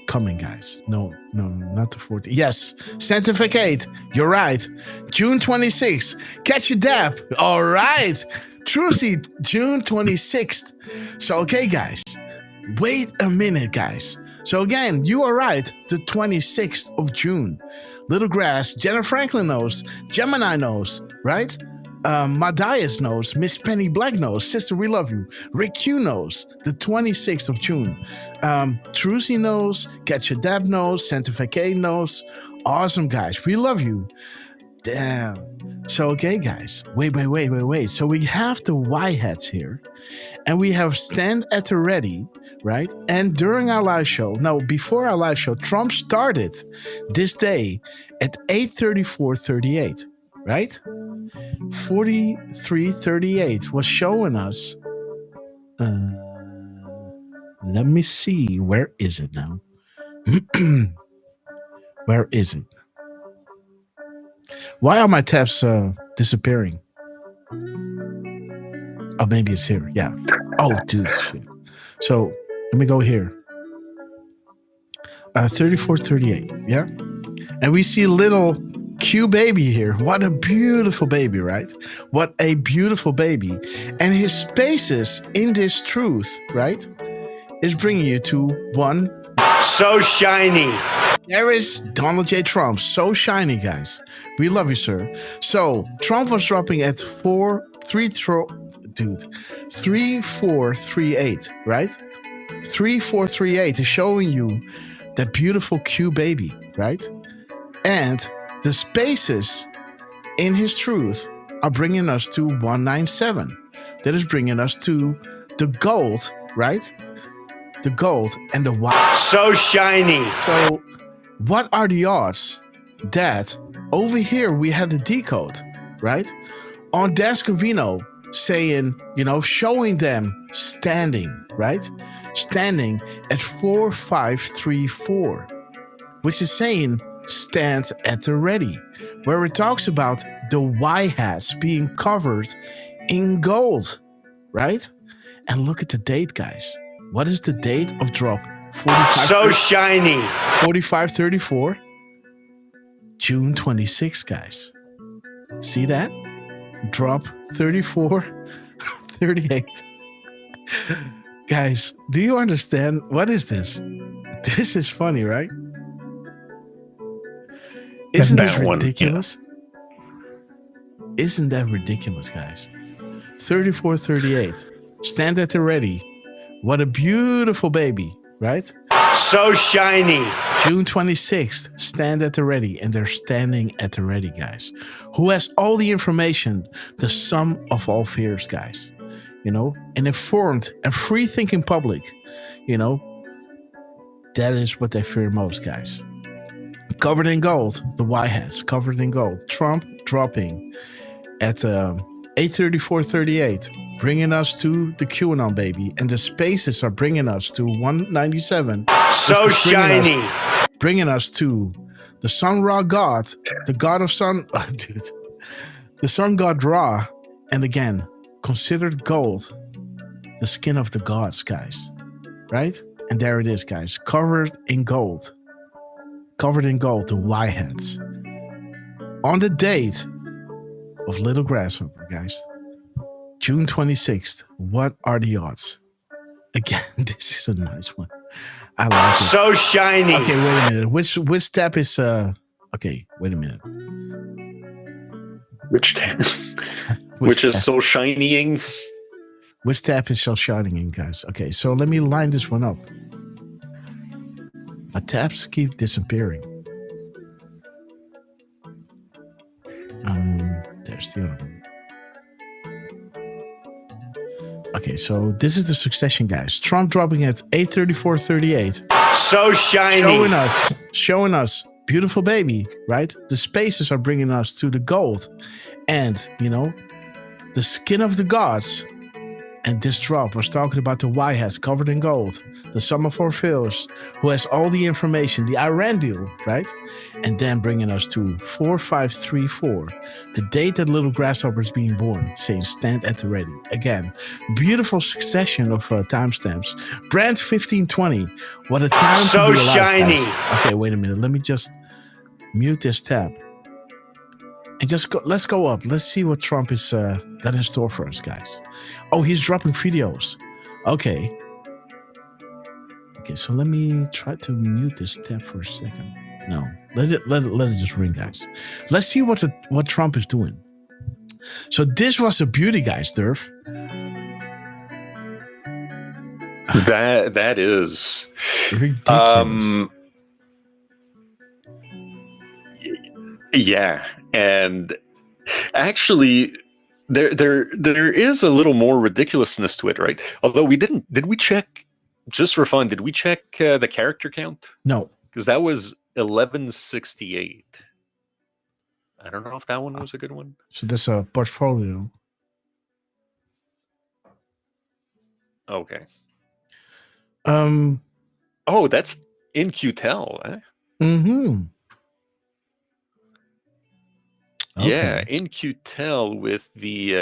coming, guys? No, not the 14th. Yes, Sanctificate. You're right. June 26th. Catch your dab. All right. Trucy, June 26th. So, okay, guys. Wait a minute, guys. So, again, you are right. The 26th of June. Little Grass. Jenna Franklin knows. Gemini knows, right? Madias knows. Miss Penny Black knows. Sister, we love you. Rick Q knows. The 26th of June. Trucy knows. Catch Your Dab knows. Santa Fe knows. Awesome, guys. We love you. Damn. So, okay, guys. Wait. So we have the Y-hats here. And we have Stand at the Ready, right? And during our live show, before our live show, Trump started this day at 8:34:38, right? 43:38 was showing us. Let me see. Where is it now? Where is it? Why are my tabs disappearing? Oh, maybe it's here. Yeah. Oh, dude. Shit. So let me go here. 34:38. Yeah. And we see little Q baby here. What a beautiful baby, right? What a beautiful baby. And his spaces in this truth, right, is bringing you to one. So shiny. There is Donald J. Trump. So shiny, guys. We love you, sir. So Trump was dropping at 3438, right? 3438 is showing you that beautiful Q baby, right? And the spaces in his truth are bringing us to 197. That is bringing us to the gold, right? The gold and the white. So shiny. So what are the odds that over here we had a decode, right? On Dascovino saying, showing them standing, right? Standing at 4534, which is saying stand at the ready, where it talks about the Y-hats being covered in gold, right? And look at the date, guys. What is the date of drop? 45. So shiny. 4534, June 26, guys. See that? Drop 3438. Guys, do you understand? What is this? This is funny, right? Isn't this ridiculous? Isn't that ridiculous, guys? 3438. Stand at the ready. What a beautiful baby, right? So shiny. June 26th, stand at the ready. And they're standing at the ready, guys. Who has all the information, the sum of all fears, guys. An informed and free-thinking public. That is what they fear most, guys. Covered in gold, the Y-hats, covered in gold. Trump dropping at 8:34:38. Bringing us to the QAnon baby, and the spaces are bringing us to 197. So shiny. Bringing us to the Sun Ra God, the God of Sun, dude, the Sun God Ra, and again considered gold, the skin of the gods, guys, right? And there it is, guys, covered in gold, the Y-hats on the date of Little Grasshopper, guys. June 26th. What are the odds? Again, this is a nice one. I like it. So shiny. Okay, wait a minute. Which tab is okay, wait a minute. Which tab? Which is so shining? Which tab is so shining, guys? Okay, so let me line this one up. My tabs keep disappearing. There's the other one. Okay, so this is the succession, guys. Trump dropping at 8:34:38. So shiny. Showing us beautiful baby, right? The spaces are bringing us to the gold and, the skin of the gods. And this drop was talking about the Y-hats covered in gold, the sum of our fears, who has all the information, the Iran deal, right? And then bringing us to 4534, the date that Little Grasshopper is being born, saying stand at the ready. Again, beautiful succession of timestamps. Brand 1520, what a time so to be alive, shiny. guys. Okay, wait a minute. Let me just mute this tab. And let's go up. Let's see what Trump is got in store for us, guys. Oh, he's dropping videos. Okay, so let me try to mute this tab for a second. No, let it just ring, guys. Let's see what Trump is doing. So this was a beauty, guys, Durf. That is ridiculous. Yeah, and actually, there is a little more ridiculousness to it, right? Although we didn't. Did we check just for fun? Did we check the character count? No, because that was 1168. I don't know if that one was a good one. So that's a portfolio. Okay. Oh, that's in Qtel. Eh? Mm-hmm. Okay. Yeah, in Qtel with the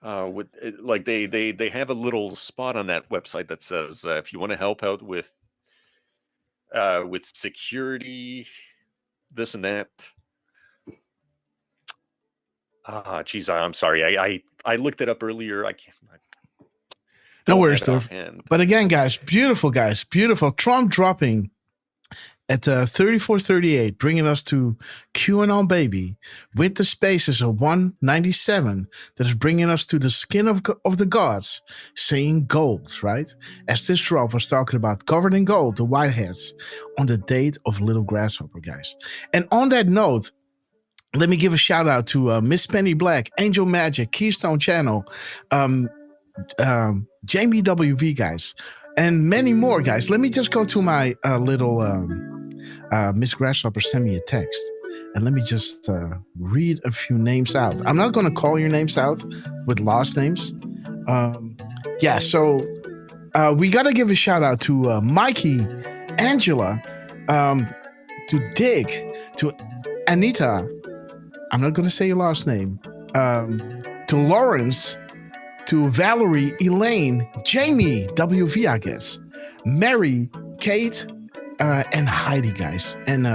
with like they have a little spot on that website that says if you want to help out with security, this and that. Geez, I'm sorry. I looked it up earlier. I can't. No worries, Durf. But again, guys, beautiful, Trump dropping at 3438, bringing us to QAnon Baby with the spaces of 197 that is bringing us to the skin of the gods, saying gold, right? As this drop was talking about covered in gold, the whiteheads, on the date of Little Grasshopper, guys. And on that note, let me give a shout out to Miss Penny Black, Angel Magic, Keystone Channel, Jamie WV, guys, and many more, guys. Let me just go to my little Miss Grasshopper sent me a text, and let me just read a few names out. I'm not going to call your names out with last names. Yeah, so we got to give a shout out to Mikey, Angela, to Dig, to Anita. I'm not going to say your last name. To Lawrence, to Valerie, Elaine, Jamie, WV, I guess, Mary, Kate, and Heidi, guys. And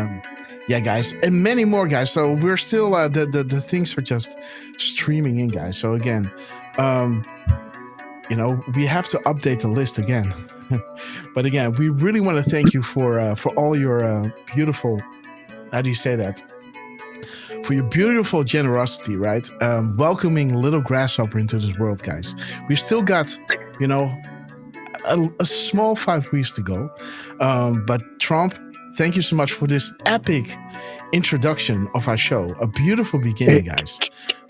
yeah, guys, and many more, guys. So we're still, the things are just streaming in, guys. So again, we have to update the list again. But again, we really want to thank you for all your beautiful, how do you say that? For your beautiful generosity, right? Welcoming Little Grasshopper into this world, guys. We still got, a small 5 weeks to go. But Trump, thank you so much for this epic introduction of our show. A beautiful beginning, guys.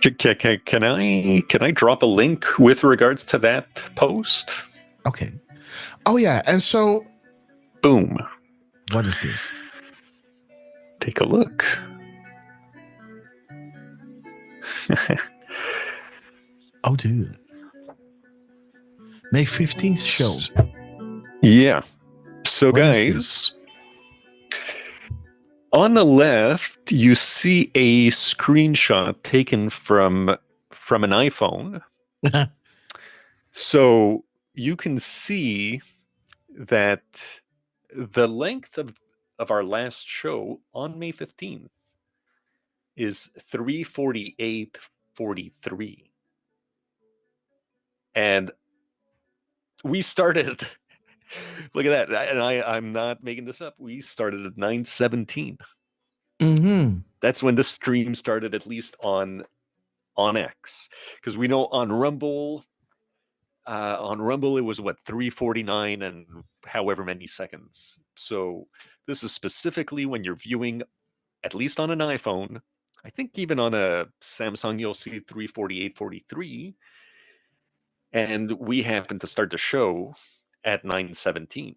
Can I drop a link with regards to that post? Okay. Oh yeah, and so, boom. What is this? Take a look. Oh, dude. May 15th show. Yeah. So, guys, on the left, you see a screenshot taken from an iPhone. So you can see that the length of our last show on May 15th is 3:48:43, and we started. Look at that, and I'm not making this up. We started at 9:17. Mm-hmm. That's when the stream started, at least on X, because we know on Rumble. It was 3:49 and however many seconds. So this is specifically when you're viewing, at least on an iPhone. I think even on a Samsung, you'll see 3:48:43. And we happened to start the show at 9:17.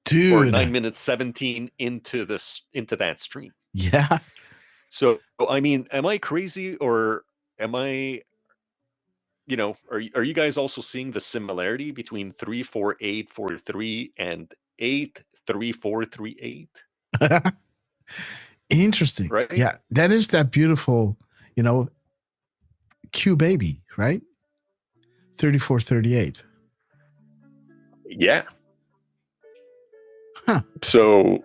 Dude. Or 9 minutes 17 into that stream. Yeah. So, I mean, am I crazy, or am I, are you guys also seeing the similarity between 3:48:43 and 8:34:38? Interesting. Right? Yeah, that is that beautiful, Q baby, right? 34:38. Yeah. Huh. So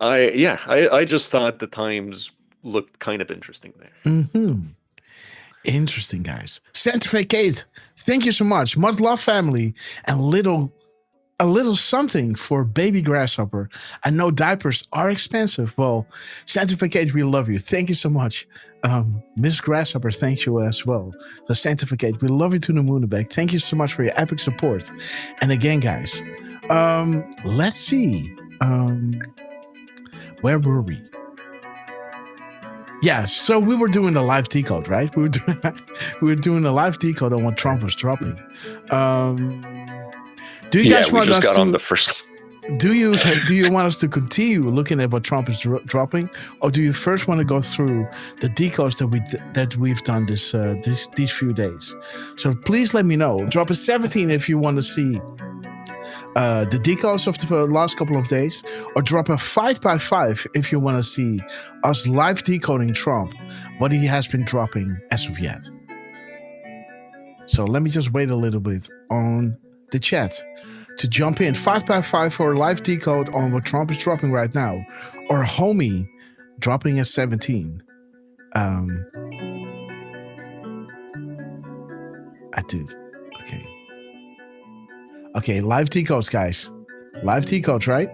I just thought the times looked kind of interesting there. Mm-hmm. Interesting, guys. Santa Fe Kate, thank you so much. Much love, family. And Little a little something for baby Grasshopper. I know diapers are expensive. Well, Sanctificate, we love you. Thank you so much. Miss Grasshopper, thank you as well. So Sanctificate, we love you to the moon and back. Thank you so much for your epic support. And again, guys, let's see. Where were we? Yeah, so we were doing the live decode, right? We were doing a live decode on what Trump was dropping. Do you guys want us to? On the first. Do you want us to continue looking at what Trump is dropping, or do you first want to go through the decodes that we've done these few days? So please let me know. Drop a 17 if you want to see the decodes of the last couple of days, or drop a 5x5 if you want to see us live decoding Trump, what he has been dropping as of yet. So let me just wait a little bit on the chat to jump in. 5x5 for a live decode on what Trump is dropping right now, or Homie dropping a 17. I did. Okay, live decodes, guys. Live decodes, right?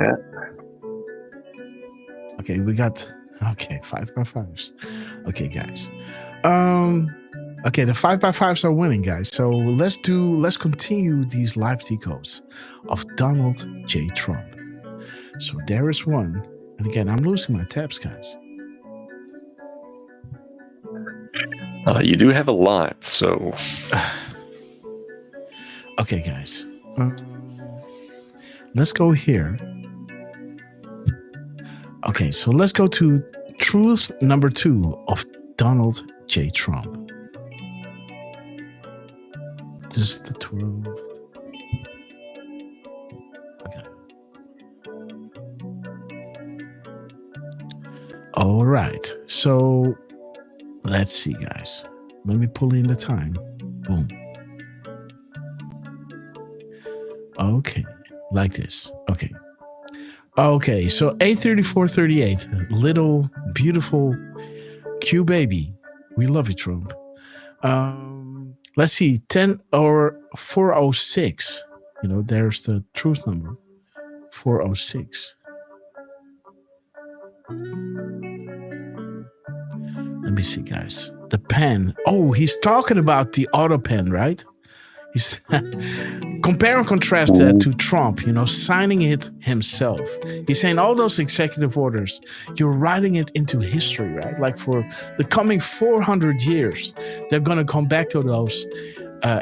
Yeah. Okay, we got 5x5s. Okay, guys. Okay, the 5x5s are winning, guys. So let's continue these live decodes of Donald J. Trump. So there is one. And again, I'm losing my tabs, guys. You do have a lot, so. Okay, guys. Let's go here. Okay, so let's go to truth number 2 of Donald J. Trump. This is the 12th. Okay. All right. So let's see, guys. Let me pull in the time. Boom. Okay. Like this. Okay. Okay. So 8:34:38. Little beautiful Q baby. We love you, Trump. Let's see, 10 or 406. You know, there's the truth number. 406. Let me see, guys. The pen. Oh, he's talking about the auto pen, right? He's compare and contrast that to Trump, you know, signing it himself. He's saying all those executive orders, you're writing it into history, right? Like for the coming 400 years, they're going to come back to those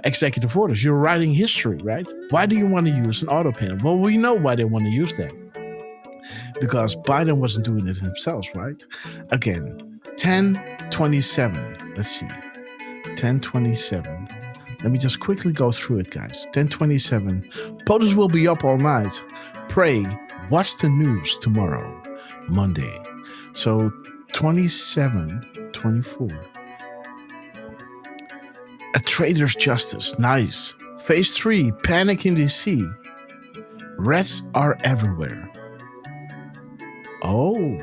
executive orders. You're writing history, right? Why do you want to use an auto pen? Well, we know why they want to use that. Because Biden wasn't doing it himself, right? Again, 1027. Let's see. 1027. Let me just quickly go through it, guys. 1027. POTUS will be up all night. Pray. Watch the news tomorrow, Monday. So 27, 24. A traitor's justice. Nice. Phase 3. Panic in DC. Rats are everywhere. Oh.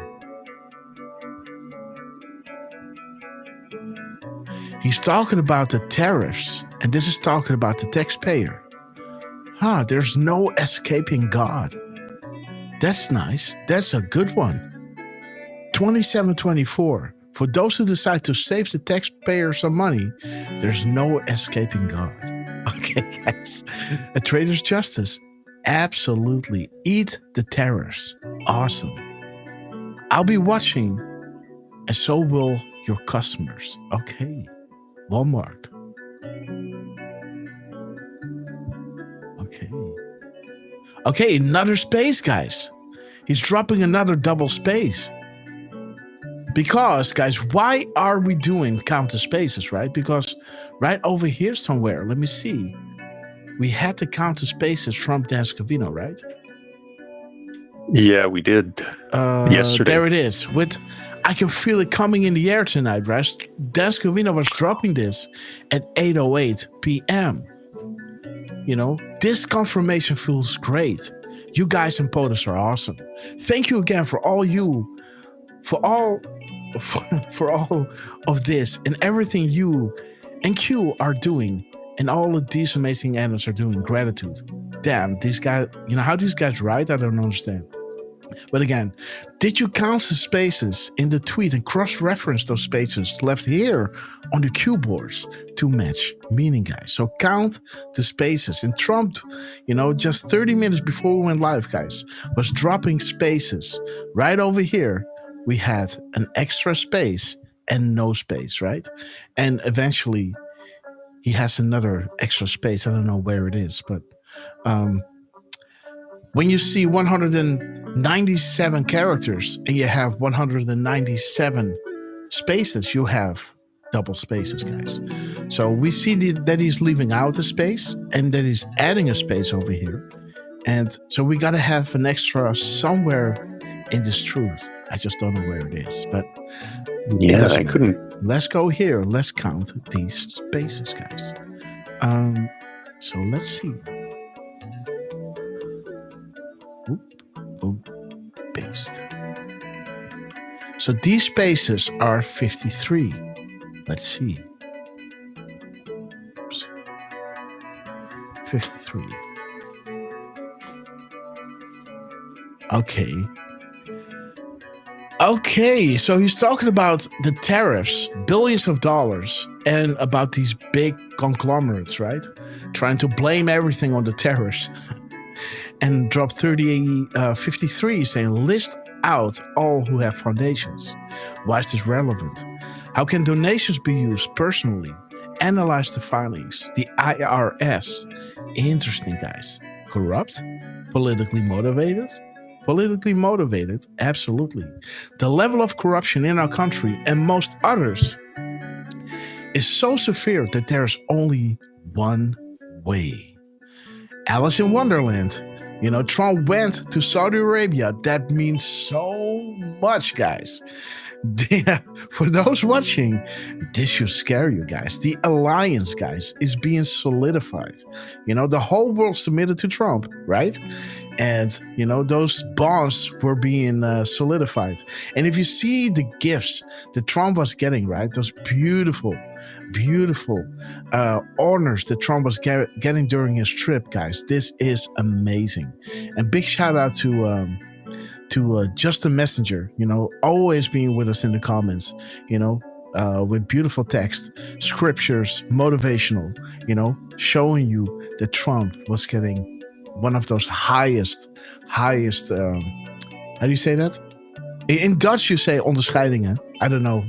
He's talking about the tariffs. And this is talking about the taxpayer. There's no escaping God. That's nice. That's a good one. 2724. For those who decide to save the taxpayer some money, there's no escaping God. Okay, guys. A traitor's justice. Absolutely. Eat the tariffs. Awesome. I'll be watching, and so will your customers. Okay. Walmart. Okay, another space, guys. He's dropping another double space. Because, guys, why are we doing counter spaces, right? Because right over here somewhere, let me see. We had the counter spaces from Dan Scavino, right? Yeah, we did yesterday. There it is. I can feel it coming in the air tonight, right? Dan Scavino was dropping this at 8:08 p.m. You know, this confirmation feels great. You guys in POTUS are awesome. Thank you again for all of this and everything you and Q are doing And all of these amazing animals are doing gratitude. Damn, these guys, how these guys write, I don't understand. But again, did you count the spaces in the tweet and cross-reference those spaces left here on the cue boards to match meaning, guys? So count the spaces. And Trump, just 30 minutes before we went live, guys, was dropping spaces. Right over here, we had an extra space and no space, right? And eventually, he has another extra space. I don't know where it is, but when you see 197 characters and you have 197 spaces, you have double spaces, guys. So we see that he's leaving out a space and that he's adding a space over here. And so we got to have an extra somewhere in this truth. I just don't know where it is, but yeah, I couldn't. Let's go here. Let's count these spaces, guys. So let's see. Paste. So these spaces are 53. Let's see. Oops. 53. Okay, so he's talking about the tariffs, billions of dollars, and about these big conglomerates, right? Trying to blame everything on the tariffs. And drop 53 saying, list out all who have foundations. Why is this relevant? How can donations be used personally? Analyze the filings. The IRS. Interesting, guys. Corrupt? Politically motivated? Politically motivated, absolutely. The level of corruption in our country and most others is so severe that there's only one way. Alice in Wonderland. Trump went to Saudi Arabia. That means so much, guys. For those watching, this should scare you guys. The alliance, guys, is being solidified. The whole world submitted to Trump, right? And, those bonds were being solidified. And if you see the gifts that Trump was getting, right? Those beautiful honors that Trump was getting during his trip, guys. This is amazing. And big shout out to Justin Messenger, always being with us in the comments, with beautiful text, scriptures, motivational, showing you that Trump was getting one of those highest, how do you say that? In Dutch, you say onderscheidingen. I don't know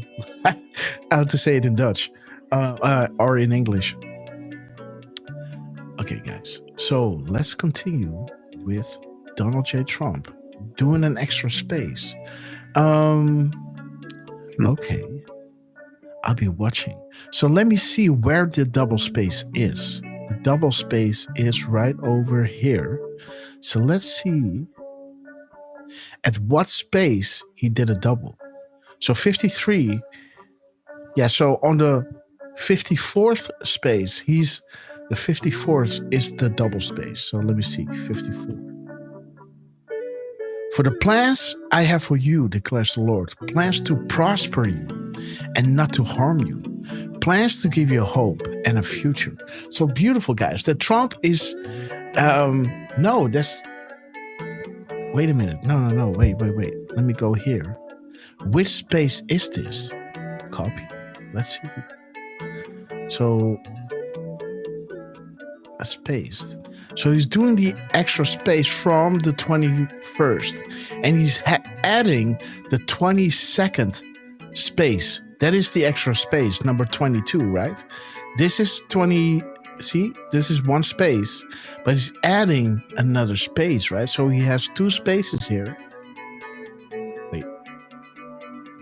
how to say it in Dutch or in English. Okay, guys. So let's continue with Donald J. Trump doing an extra space. Okay. I'll be watching. So let me see where the double space is. The double space is right over here. So let's see at what space he did a double. So 53. Yeah, so on the 54th space, the 54th is the double space. So let me see, 54. For the plans I have for you, declares the Lord, plans to prosper you and not to harm you, plans to give you a hope and a future. So beautiful, guys. That Trump is, wait a minute. No, wait. Let me go here. Which space is this? Copy. Let's see. So, a space. So he's doing the extra space from the 21st, and he's adding the 22nd space. That is the extra space, number 22, right? This is 20. See, this is one space, but he's adding another space, right? So he has two spaces here. Wait.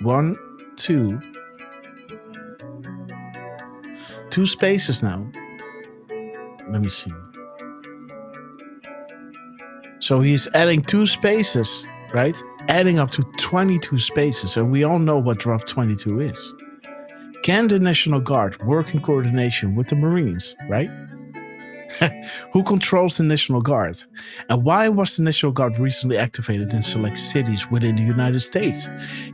1, 2. 2 spaces now. Let me see. So he's adding 2 spaces, right? Adding up to 22 spaces. And we all know what drop 22 is. Can the National Guard work in coordination with the Marines, right? Who controls the National Guard? And why was the National Guard recently activated in select cities within the United States?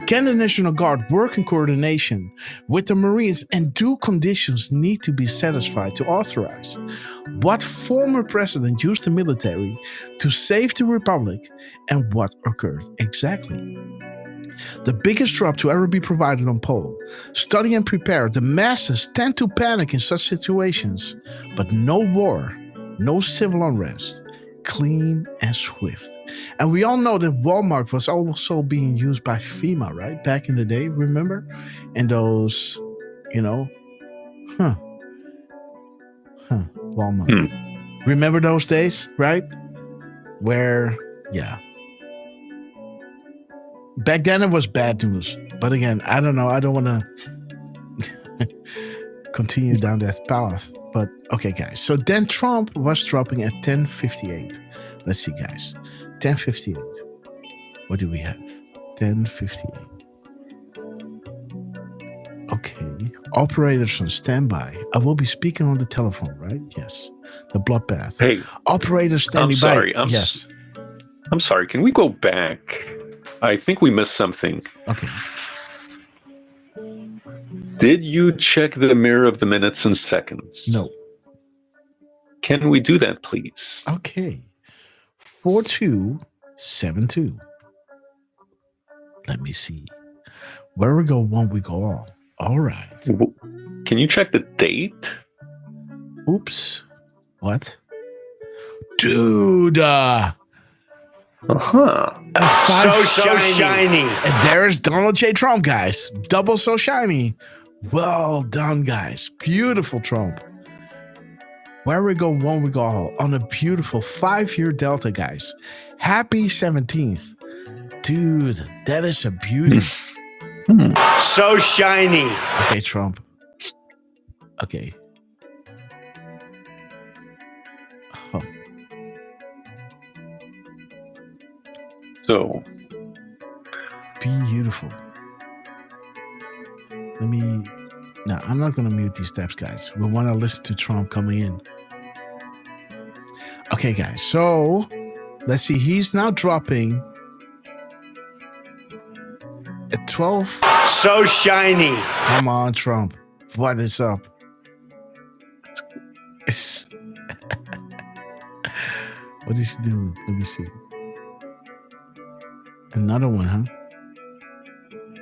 Can the National Guard work in coordination with the Marines, and do conditions need to be satisfied to authorize? What former president used the military to save the Republic, and what occurred exactly? The biggest drop to ever be provided on poll. Study and prepare. The masses tend to panic in such situations, but no war, no civil unrest. Clean and swift. And we all know that Walmart was also being used by FEMA, right? Back in the day, remember? And those, Walmart. Remember those days, right? Where, yeah. Back then it was bad news. But again, I don't know. I don't want to continue down that path. But okay, guys. So then Trump was dropping at 10:58. Let's see, guys. 10:58. What do we have? 10:58. Okay. Operators on standby. I will be speaking on the telephone, right? Yes. The bloodbath. Hey. Operators standing by. Yes. I'm sorry. Can we go back? I think we missed something. Okay. Did you check the mirror of the minutes and seconds? No. Can we do that, please? Okay. 4272. Let me see. Where we go one, we go all. All right. Can you check the date? Oops. What? Dude. So shiny. And there's Donald J. Trump, guys. Double so shiny. Well done, guys. Beautiful Trump. Where we go one, we go all. On a beautiful 5-year delta, guys. Happy 17th. Dude, that is a beauty. So shiny. Okay, Trump. Okay. Oh. So beautiful. No, I'm not going to mute these steps, guys. We want to listen to Trump coming in. Okay, guys. So let's see. He's now dropping at 12. So shiny. Come on, Trump. What is up? What is he doing? Let me see. Another one, huh?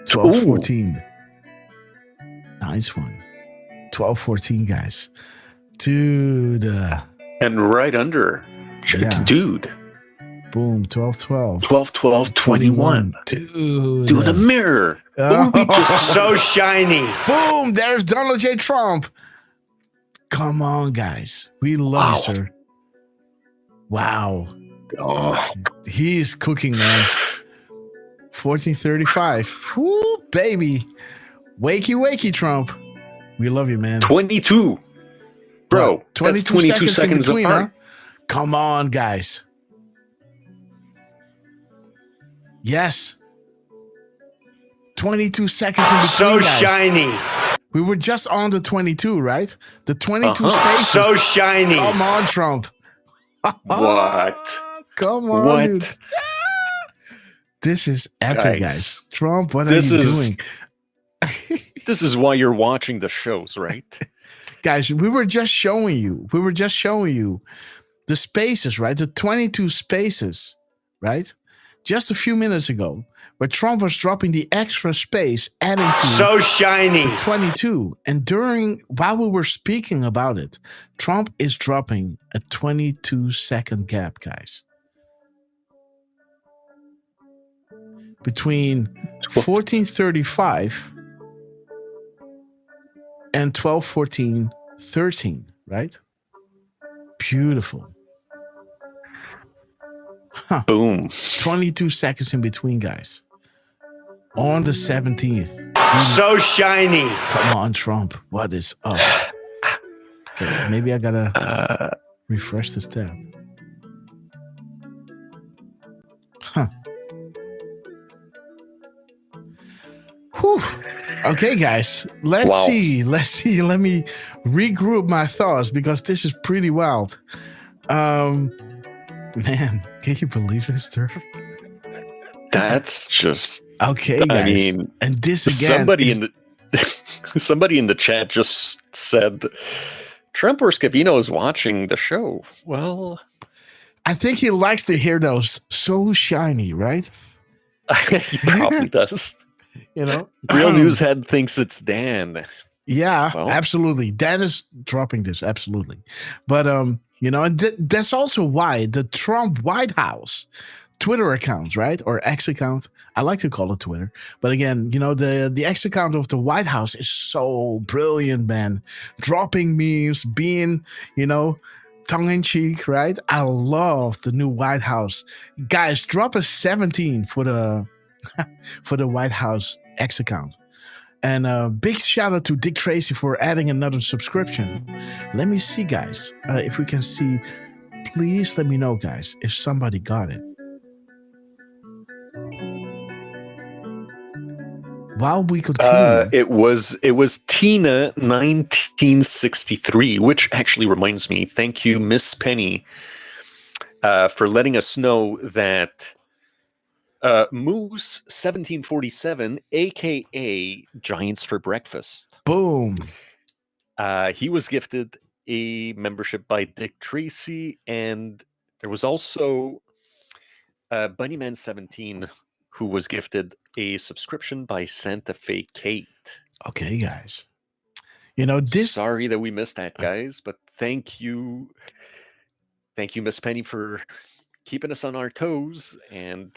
12:14. Nice one. 12:14, guys. Dude. And right under. Yeah. Dude. Boom. 12:12. 12:12:21. Dude. Do the mirror. So shiny. Boom. There's Donald J. Trump. Come on, guys. We love you, sir. Wow. Oh. He's cooking, man. 14:35. Woo, baby. Wakey, Trump. We love you, man. 22. Bro, what? 22 seconds in between, huh? Come on, guys. Yes. 22 seconds in between, So guys. shiny. We were just on the 22, right? The 22 spaces. So shiny. Come on, Trump. What? Come on, What? dude. This is epic, guys. Trump, what are you doing? This is why you're watching the shows, right? Guys, we were just showing you the spaces, right? The 22 spaces, right? Just a few minutes ago, where Trump was dropping the extra space, adding to so shiny 22. And while we were speaking about it, Trump is dropping a 22-second gap, guys. Between 14:35 and 12:14:13, right? Beautiful. Huh. Boom. 22 seconds in between, guys. On the 17th. So shiny. Come on, Trump. What is up? Okay, maybe I gotta refresh this tab. Huh. Whew. Okay, guys, let's Wow. see. Let me regroup my thoughts because this is pretty wild. Man, can you believe this, Turf? That's just. Okay, I guys. mean, And this again somebody is, in the somebody in the chat just said Trump or Scavino is watching the show. Well, I think he likes to hear those so shiny, right? he probably does. You know, Real News Head thinks it's Dan. Yeah, Well. absolutely. Dan is dropping this, absolutely. But you know, and that's also why the Trump White House Twitter account, right, or X account. I like to call it Twitter, but again, you know, the X account of the White House is so brilliant, man. Dropping memes, being, you know, tongue in cheek, right? I love the new White House. Guys, drop a 17 for the for the White House X account. And big shout out to Dick Tracy for adding another subscription. Let me see, guys, if we can see. Please let me know, guys, if somebody got it. While we continue, it was Tina 1963, which actually reminds me. Thank you, Miss Penny, for letting us know that Moose 1747, aka Giants for Breakfast. boom. He was gifted a membership by Dick Tracy, and there was also Bunnyman 17, who was gifted a subscription by Santa Fe Kate. Okay, guys. You know, this. Sorry that we missed that, guys, but thank you, Miss Penny, for keeping us on our toes, and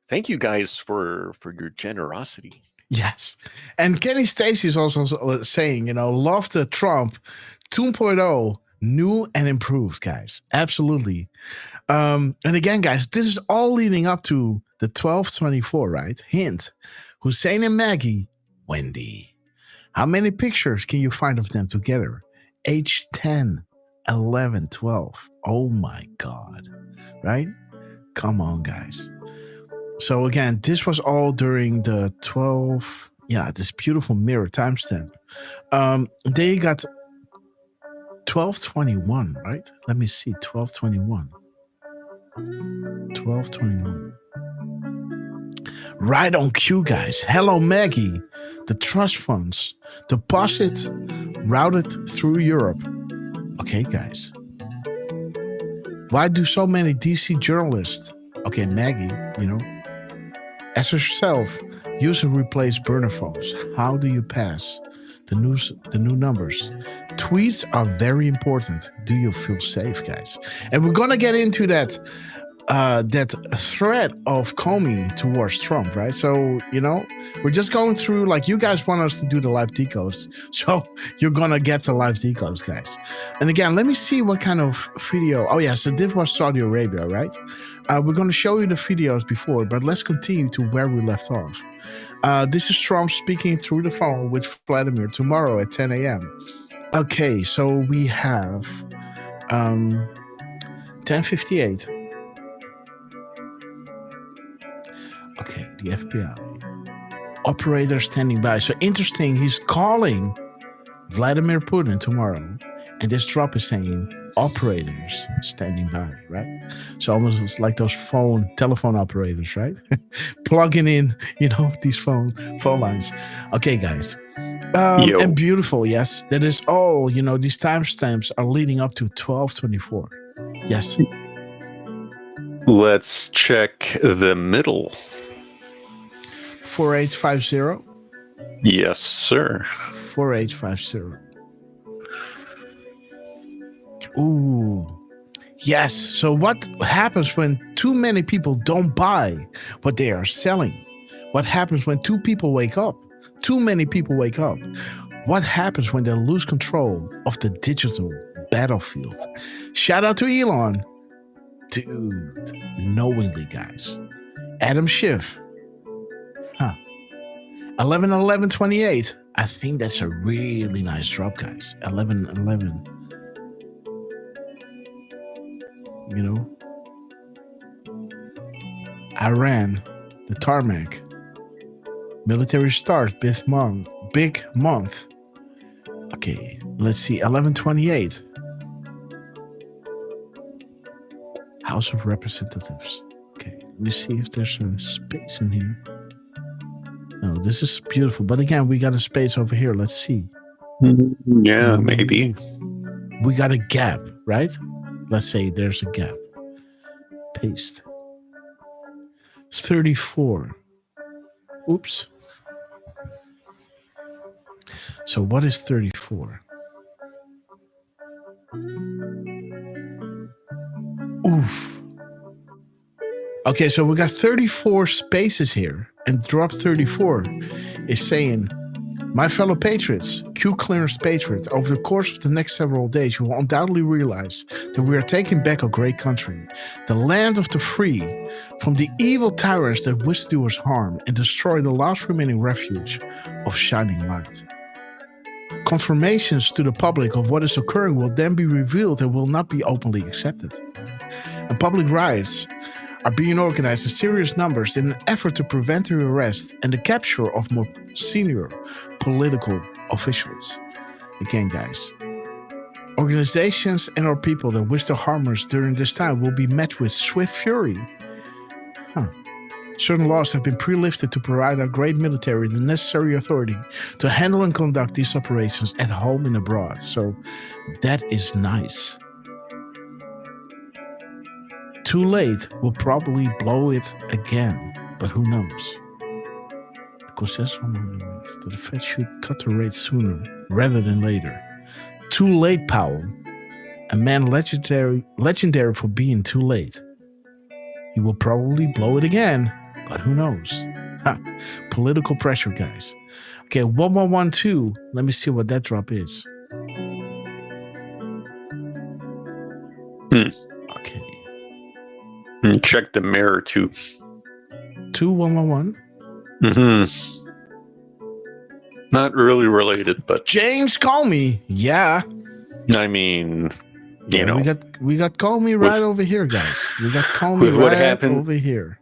thank you guys for your generosity. Yes. And Kenny Stacy is also saying, you know, love the Trump 2.0, new and improved, guys. Absolutely. And again, guys, this is all leading up to the 12/24, right? Hint, Hussein and Maggie, Wendy. How many pictures can you find of them together? Age 10, 11, 12. Oh my God. Right? Come on, guys. So again, this was all during the 12, this beautiful mirror timestamp. They got 12/21, right? Let me see, 12/21. 12/21. Right on cue, guys. Hello, Maggie. The trust funds, deposit routed through Europe. Okay, guys. Why do so many DC journalists? Okay, Maggie, you know, as herself, use and replace burner phones. How do you pass the new numbers? Tweets are very important. Do you feel safe, guys? And we're gonna get into that threat of Comey towards Trump, right? So, you know, we're just going through, like, you guys want us to do the live decodes, so you're gonna get the live decodes, guys. And again, let me see what kind of video. Oh yeah, so this was Saudi Arabia, right? We're gonna show you the videos before, but let's continue to where we left off. This is Trump speaking through the phone with Vladimir tomorrow at 10 a.m. Okay, so we have 10:58. Okay, the FBI. Operator standing by. So interesting, he's calling Vladimir Putin tomorrow. And this drop is saying operators standing by, right? So almost like those telephone operators, right? Plugging in, you know, these phone lines. Okay, guys. And beautiful, yes. That is all, you know, these timestamps are leading up to 12/24. Yes. Let's check the middle. 4850. Yes, sir. 4850. Ooh. Yes. So what happens when too many people don't buy what they are selling? What happens when two people wake up? Too many people wake up. What happens when they lose control of the digital battlefield? Shout out to Elon. Dude, knowingly, guys. Adam Schiff. 11/11/28. I think that's a really nice drop, guys. 11/11. You know, Iran, the tarmac. Military start, big month. Okay, let's see, 1128. House of Representatives. Okay, let me see if there's a space in here. No, this is beautiful. But again, we got a space over here. Let's see. Yeah, maybe. We got a gap, right? Let's say there's a gap. Paste. It's 34. Oops. So what is 34? Oof. Okay, so we got 34 spaces here, and drop 34 is saying, my fellow patriots, Q clearance patriots, over the course of the next several days, you will undoubtedly realize that we are taking back a great country, the land of the free, from the evil tyrants that wish to do us harm and destroy the last remaining refuge of shining light. Confirmations to the public of what is occurring will then be revealed and will not be openly accepted. And public riots are being organized in serious numbers in an effort to prevent the arrest and the capture of more senior political officials. Again, guys, organizations and our people that wish to harm us during this time will be met with swift fury. Certain laws have been pre-lifted to provide our great military the necessary authority to handle and conduct these operations at home and abroad. So that is nice. Too late will probably blow it again, but who knows? The Fed should cut the rate sooner rather than later. Too late, Powell. A man legendary for being too late. He will probably blow it again, but who knows? Political pressure, guys. Okay, 1112. Let me see what that drop is. Okay. Check the mirror too. 2111. Not really related, but James Comey. Yeah. I mean, you know, we got Comey right over here, guys. We got Comey over here.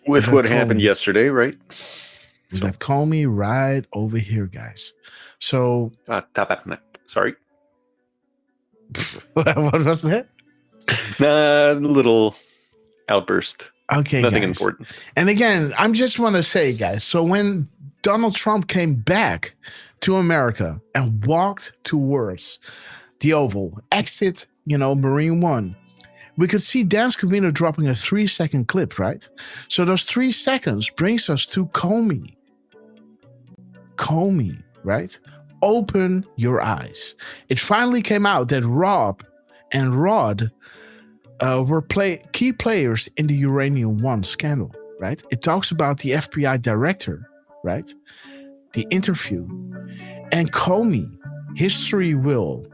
With what happened yesterday, right? We got Comey right over here, guys. So tabarnak. Sorry. What was that? A little outburst. Okay, nothing guys. Important. And again, I just want to say, guys, so when Donald Trump came back to America and walked towards the Oval, exit, Marine One, we could see Dan Scavino dropping a 3-second clip, right? So those 3 seconds brings us to Comey. Comey, right? Open your eyes. It finally came out that Rob and Rod were key players in the Uranium One scandal, right? It talks about the FBI director, right? The interview. And Comey, history will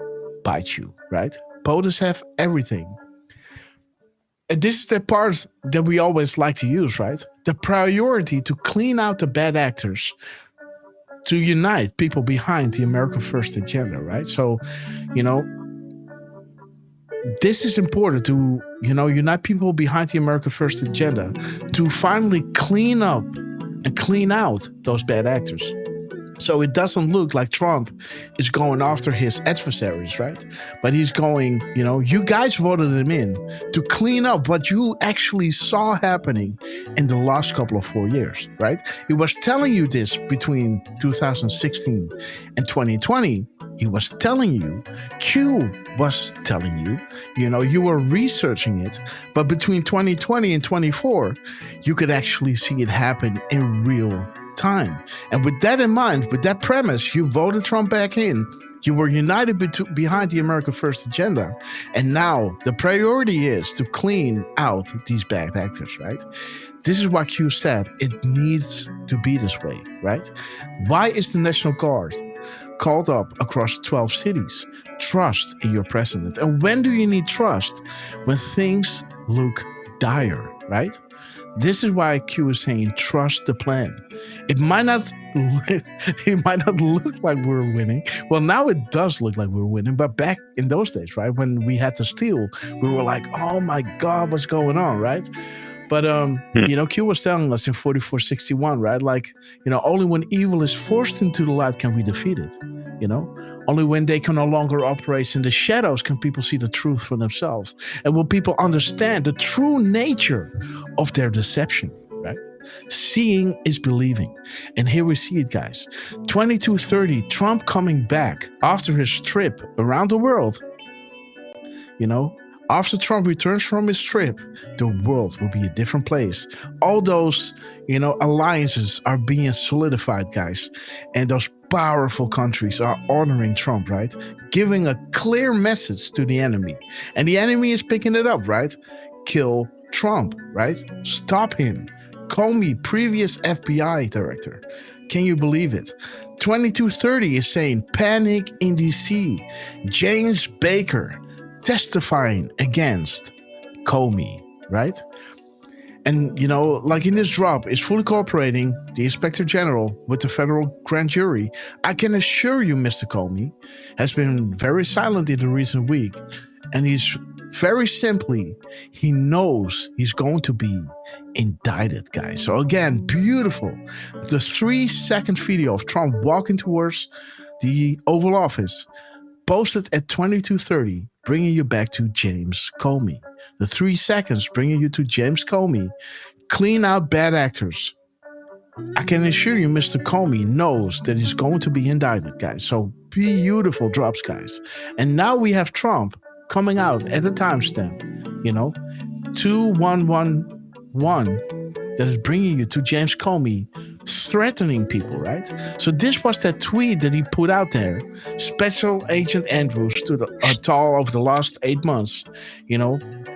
bite you, right? POTUS have everything. And this is the part that we always like to use, right? The priority to clean out the bad actors, to unite people behind the America First agenda, right? So, this is important to, unite people behind the America First agenda to finally clean up and clean out those bad actors. So it doesn't look like Trump is going after his adversaries, right? But he's going, you guys voted him in to clean up what you actually saw happening in the last couple of 4 years, right? He was telling you this between 2016 and 2020. He was telling you, Q was telling you, you were researching it, but between 2020 and 24, you could actually see it happen in real time. And with that in mind, with that premise, you voted Trump back in. You were united behind the America First agenda. And now the priority is to clean out these bad actors, right? This is what Q said. It needs to be this way, right? Why is the National Guard called up across 12 cities? Trust in your president. And when do you need trust? When things look dire, right? This is why Q is saying trust the plan. It might not look like we're winning. Well, now it does look like we're winning, but back in those days, right, when we had to steal, we were like, oh my God, what's going on, right? But Q was telling us in 4461, right? Like, only when evil is forced into the light can we defeat it. Only when they can no longer operate in the shadows can people see the truth for themselves. And when people understand the true nature of their deception, right? Seeing is believing. And here we see it, guys. 2230, Trump coming back after his trip around the world. After Trump returns from his trip, the world will be a different place. All those, alliances are being solidified, guys. And those powerful countries are honoring Trump, right? Giving a clear message to the enemy. And the enemy is picking it up, right? Kill Trump, right? Stop him. Comey, previous FBI director. Can you believe it? 2230 is saying panic in DC. James Baker testifying against Comey, right? And, like in this drop, is fully cooperating, the Inspector General, with the federal grand jury. I can assure you, Mr. Comey has been very silent in the recent week. And he's very simply, he knows he's going to be indicted, guys. So again, beautiful. The 3-second video of Trump walking towards the Oval Office, posted at 2230, bringing you back to James Comey. The 3 seconds bringing you to James Comey. Clean out bad actors. I can assure you, Mr. Comey knows that he's going to be indicted, guys. So beautiful drops, guys. And now we have Trump coming out at the timestamp, 2111, that is bringing you to James Comey threatening people, right? So this was that tweet that he put out there. Special Agent Andrews stood tall over the last 8 months,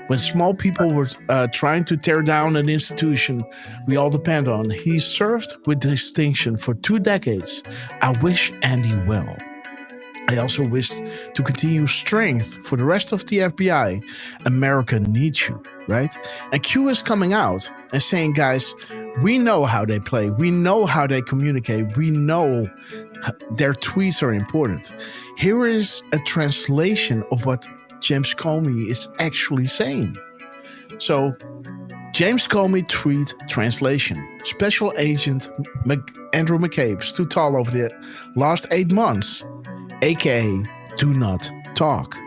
when small people were trying to tear down an institution we all depend on. He served with distinction for 2 decades. I wish Andy well. I also wish to continue strength for the rest of the FBI. America needs you, right? And Q is coming out and saying, guys, we know how they play. We know how they communicate. We know their tweets are important. Here is a translation of what James Comey is actually saying. So, James Comey tweet translation. Special Agent Andrew McCabe stood tall over the last 8 months. AKA, do not talk.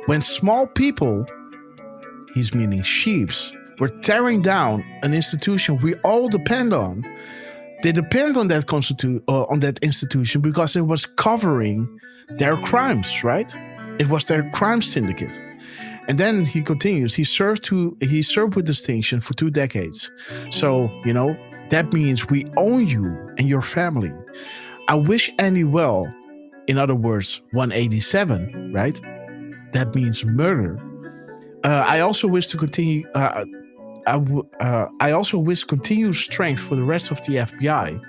When small people, he's meaning sheeps, were tearing down an institution we all depend on, they depend on that institution because it was covering their crimes, right? It was their crime syndicate. And then he continues, he served with distinction for 2 decades. So, that means we own you and your family. I wish Andy well. In other words, 187, right? That means murder. I also wish to continue. I also wish continued strength for the rest of the FBI.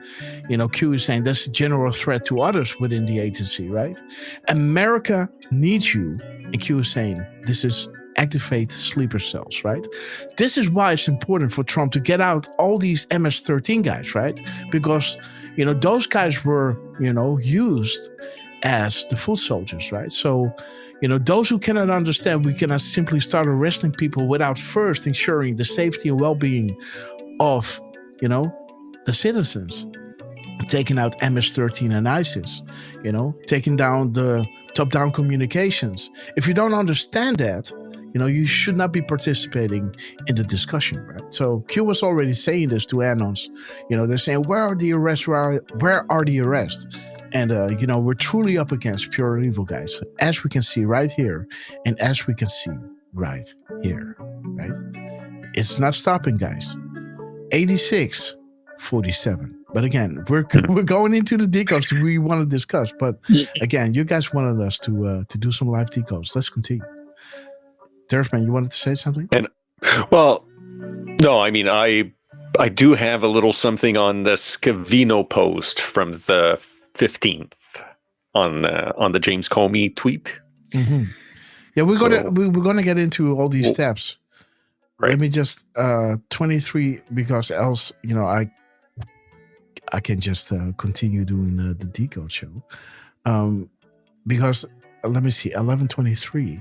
Q is saying that's a general threat to others within the agency, right? America needs you, and Q is saying this is activate sleeper cells, right? This is why it's important for Trump to get out all these MS-13 guys, right? Because those guys were used as the foot soldiers, right? So, those who cannot understand, we cannot simply start arresting people without first ensuring the safety and well-being of, the citizens. Taking out MS-13 and ISIS, taking down the top-down communications. If you don't understand that, you should not be participating in the discussion, right? So Q was already saying this to Anons. They're saying, where are the arrests? Where are the arrests? And, we're truly up against pure evil, guys, as we can see right here and as we can see right here, right? It's not stopping, guys. 86-47. But again, we're going into the decodes we want to discuss. But again, you guys wanted us to do some live decodes. Let's continue. Durfman, you wanted to say something? And well, no, I mean, I do have a little something on the Scavino post from the 15th on the James Comey tweet. Mm-hmm. Yeah, we're gonna get into all these steps. Right. Let me just 23, because else I can just continue doing the decode show. Because let me see, 1123.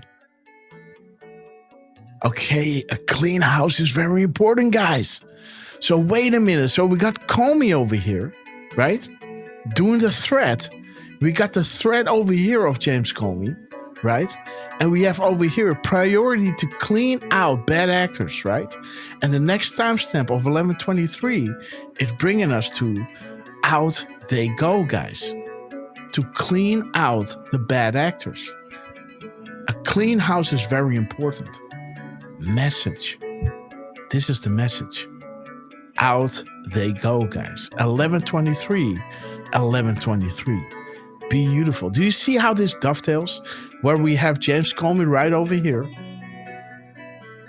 Okay, a clean house is very important, guys. So wait a minute. So we got Comey over here, right? Doing the thread. We got the thread over here of James Comey, right? And we have over here priority to clean out bad actors, right? And the next timestamp of 11:23 is bringing us to out they go, guys. To clean out the bad actors. A clean house is very important. Message. This is the message. Out they go, guys. 11:23. 11:23. Beautiful. Do you see how this dovetails? Where we have James Comey right over here.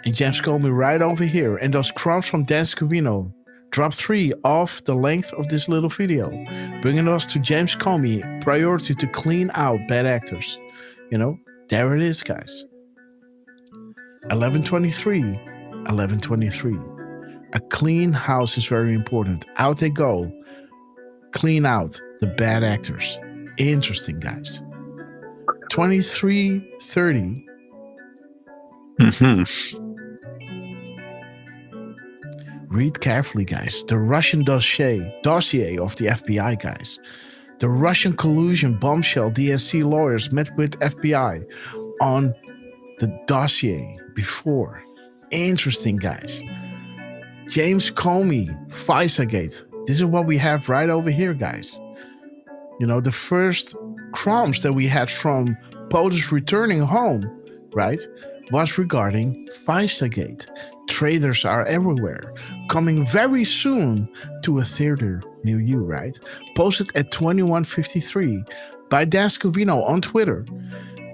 And James Comey right over here. And those crumbs from Dan Scavino. Drop 3 off the length of this little video. Bringing us to James Comey. Priority to clean out bad actors. You know, there it is, guys. 11:23. 11:23. A clean house is very important. Out they go. Clean out the bad actors. Interesting, guys. 23:30. Read carefully, guys. The Russian dossier of the FBI, guys. The Russian collusion bombshell DNC lawyers met with FBI on the dossier before. Interesting, guys. James Comey, FISA-gate. This is what we have right over here, guys. You know, the first crumbs that we had from POTUS returning home, right, was regarding FISA-gate. Traitors are everywhere. Coming very soon to a theater near you, right? Posted at 21:53 by Dan Scavino on Twitter.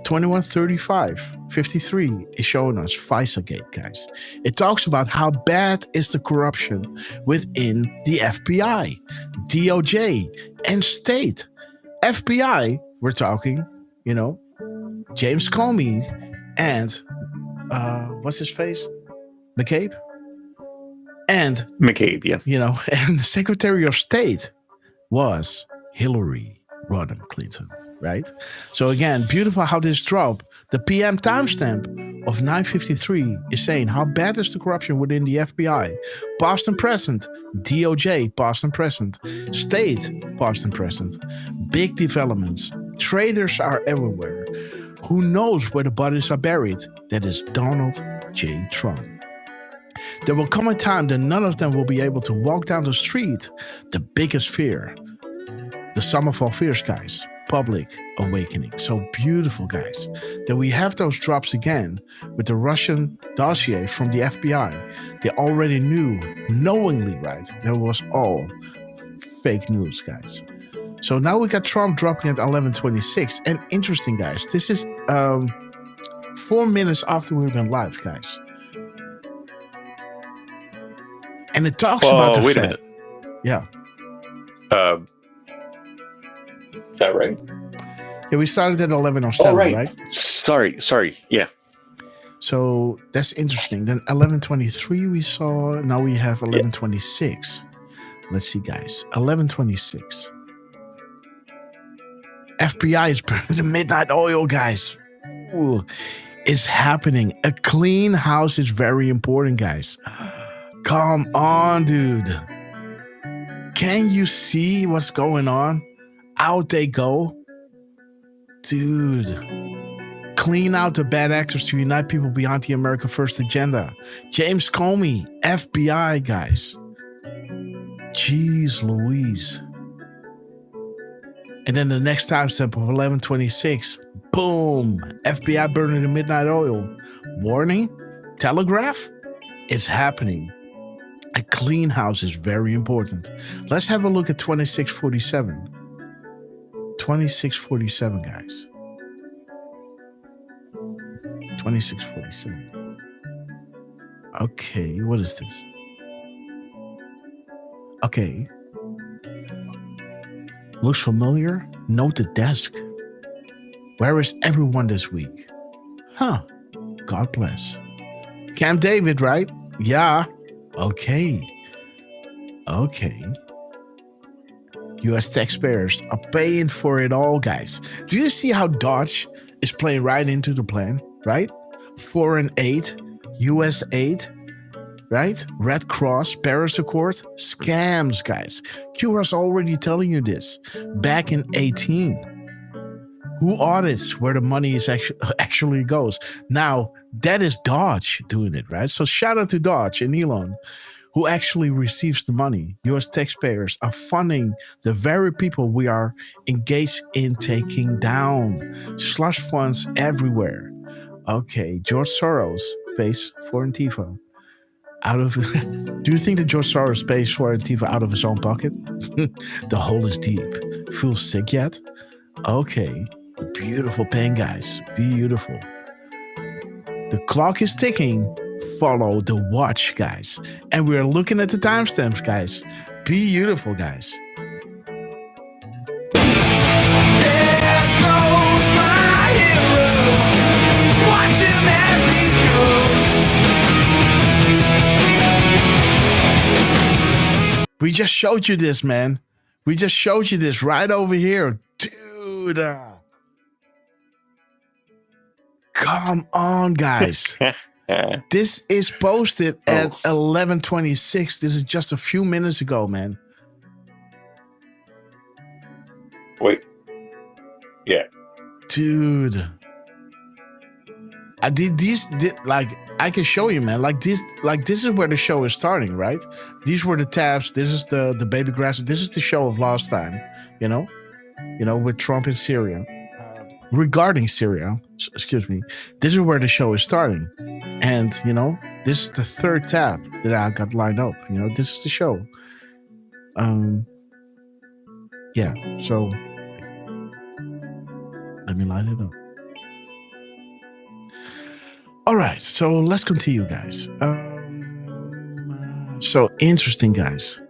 21:35:53 is showing us FISA-gate, guys. It talks about how bad is the corruption within the FBI, DOJ, and state. FBI, we're talking, you know, James Comey and what's his face? McCabe? And McCabe, yeah. You know, and the Secretary of State was Hillary Rodham Clinton, right? So again, beautiful how this drop. The PM timestamp of 9:53 is saying how bad is the corruption within the FBI, past and present, DOJ, past and present, state, past and present, big developments, traitors are everywhere. Who knows where the bodies are buried? That is Donald J. Trump. There will come a time that none of them will be able to walk down the street. The biggest fear, the sum of all fears, guys, public awakening. So beautiful, guys, that we have those drops again with the Russian dossier from the FBI. They already knew, knowingly, right, that it was all fake news, guys. So now we got Trump dropping at 11:26. And interesting, guys, this is 4 minutes after we've been live, guys. And it talks about the wait Fed. a minute. Yeah. Is that right? Yeah, we started at 11:07, right? Sorry. Yeah. So that's interesting. Then 11:23 we saw. Now we have 11:26. Let's see, guys. 11:26. FBI is burning the midnight oil, guys. Ooh, it's happening. A clean house is very important, guys. Come on, dude. Can you see what's going on? Out they go. Dude. Clean out the bad actors to unite people behind the America First agenda. James Comey, FBI, guys. Jeez Louise. And then the next timestamp of 11:26. Boom. FBI burning the midnight oil. Warning. Telegraph. It's happening. A clean house is very important. Let's have a look at 26:47. 26:47, guys. 26:47. Okay, what is this? Okay. Looks familiar? Note the desk. Where is everyone this week? Huh. God bless. Camp David, right? Yeah. Okay. US taxpayers are paying for it all, guys. Do you see how Dodge is playing right into the plan, right? 4 and 8. US aid, right? Red Cross, Paris Accord, scams, guys. Q was already telling you this back in 18. Who audits where the money is actually goes? Now, that is Dodge doing it, right? So shout out to Dodge and Elon, who actually receives the money. US taxpayers are funding the very people we are engaged in taking down. Slush funds everywhere. Okay, George Soros pays for Antifa. Out of do you think that George Soros pays for Antifa out of his own pocket? The hole is deep. Feel sick yet? Okay. The beautiful pen, guys. Beautiful. The clock is ticking. Follow the watch, guys. And we're looking at the timestamps, guys. Beautiful, guys. There goes my hero. Watch him as he goes. We just showed you this, man. We just showed you this right over here. Dude. Come on, guys. This is posted at 11:26. This is just a few minutes ago, man. Wait. Yeah. Dude. I did these like I can show you, man. Like this is where the show is starting, right? These were the tabs. This is the baby grass. This is the show of last time, you know, with Trump in Syria. Regarding Syria, excuse me, this is where the show is starting. And, this is the third tab that I got lined up. This is the show. Yeah, so let me line it up. All right, so let's continue, guys. So interesting, guys.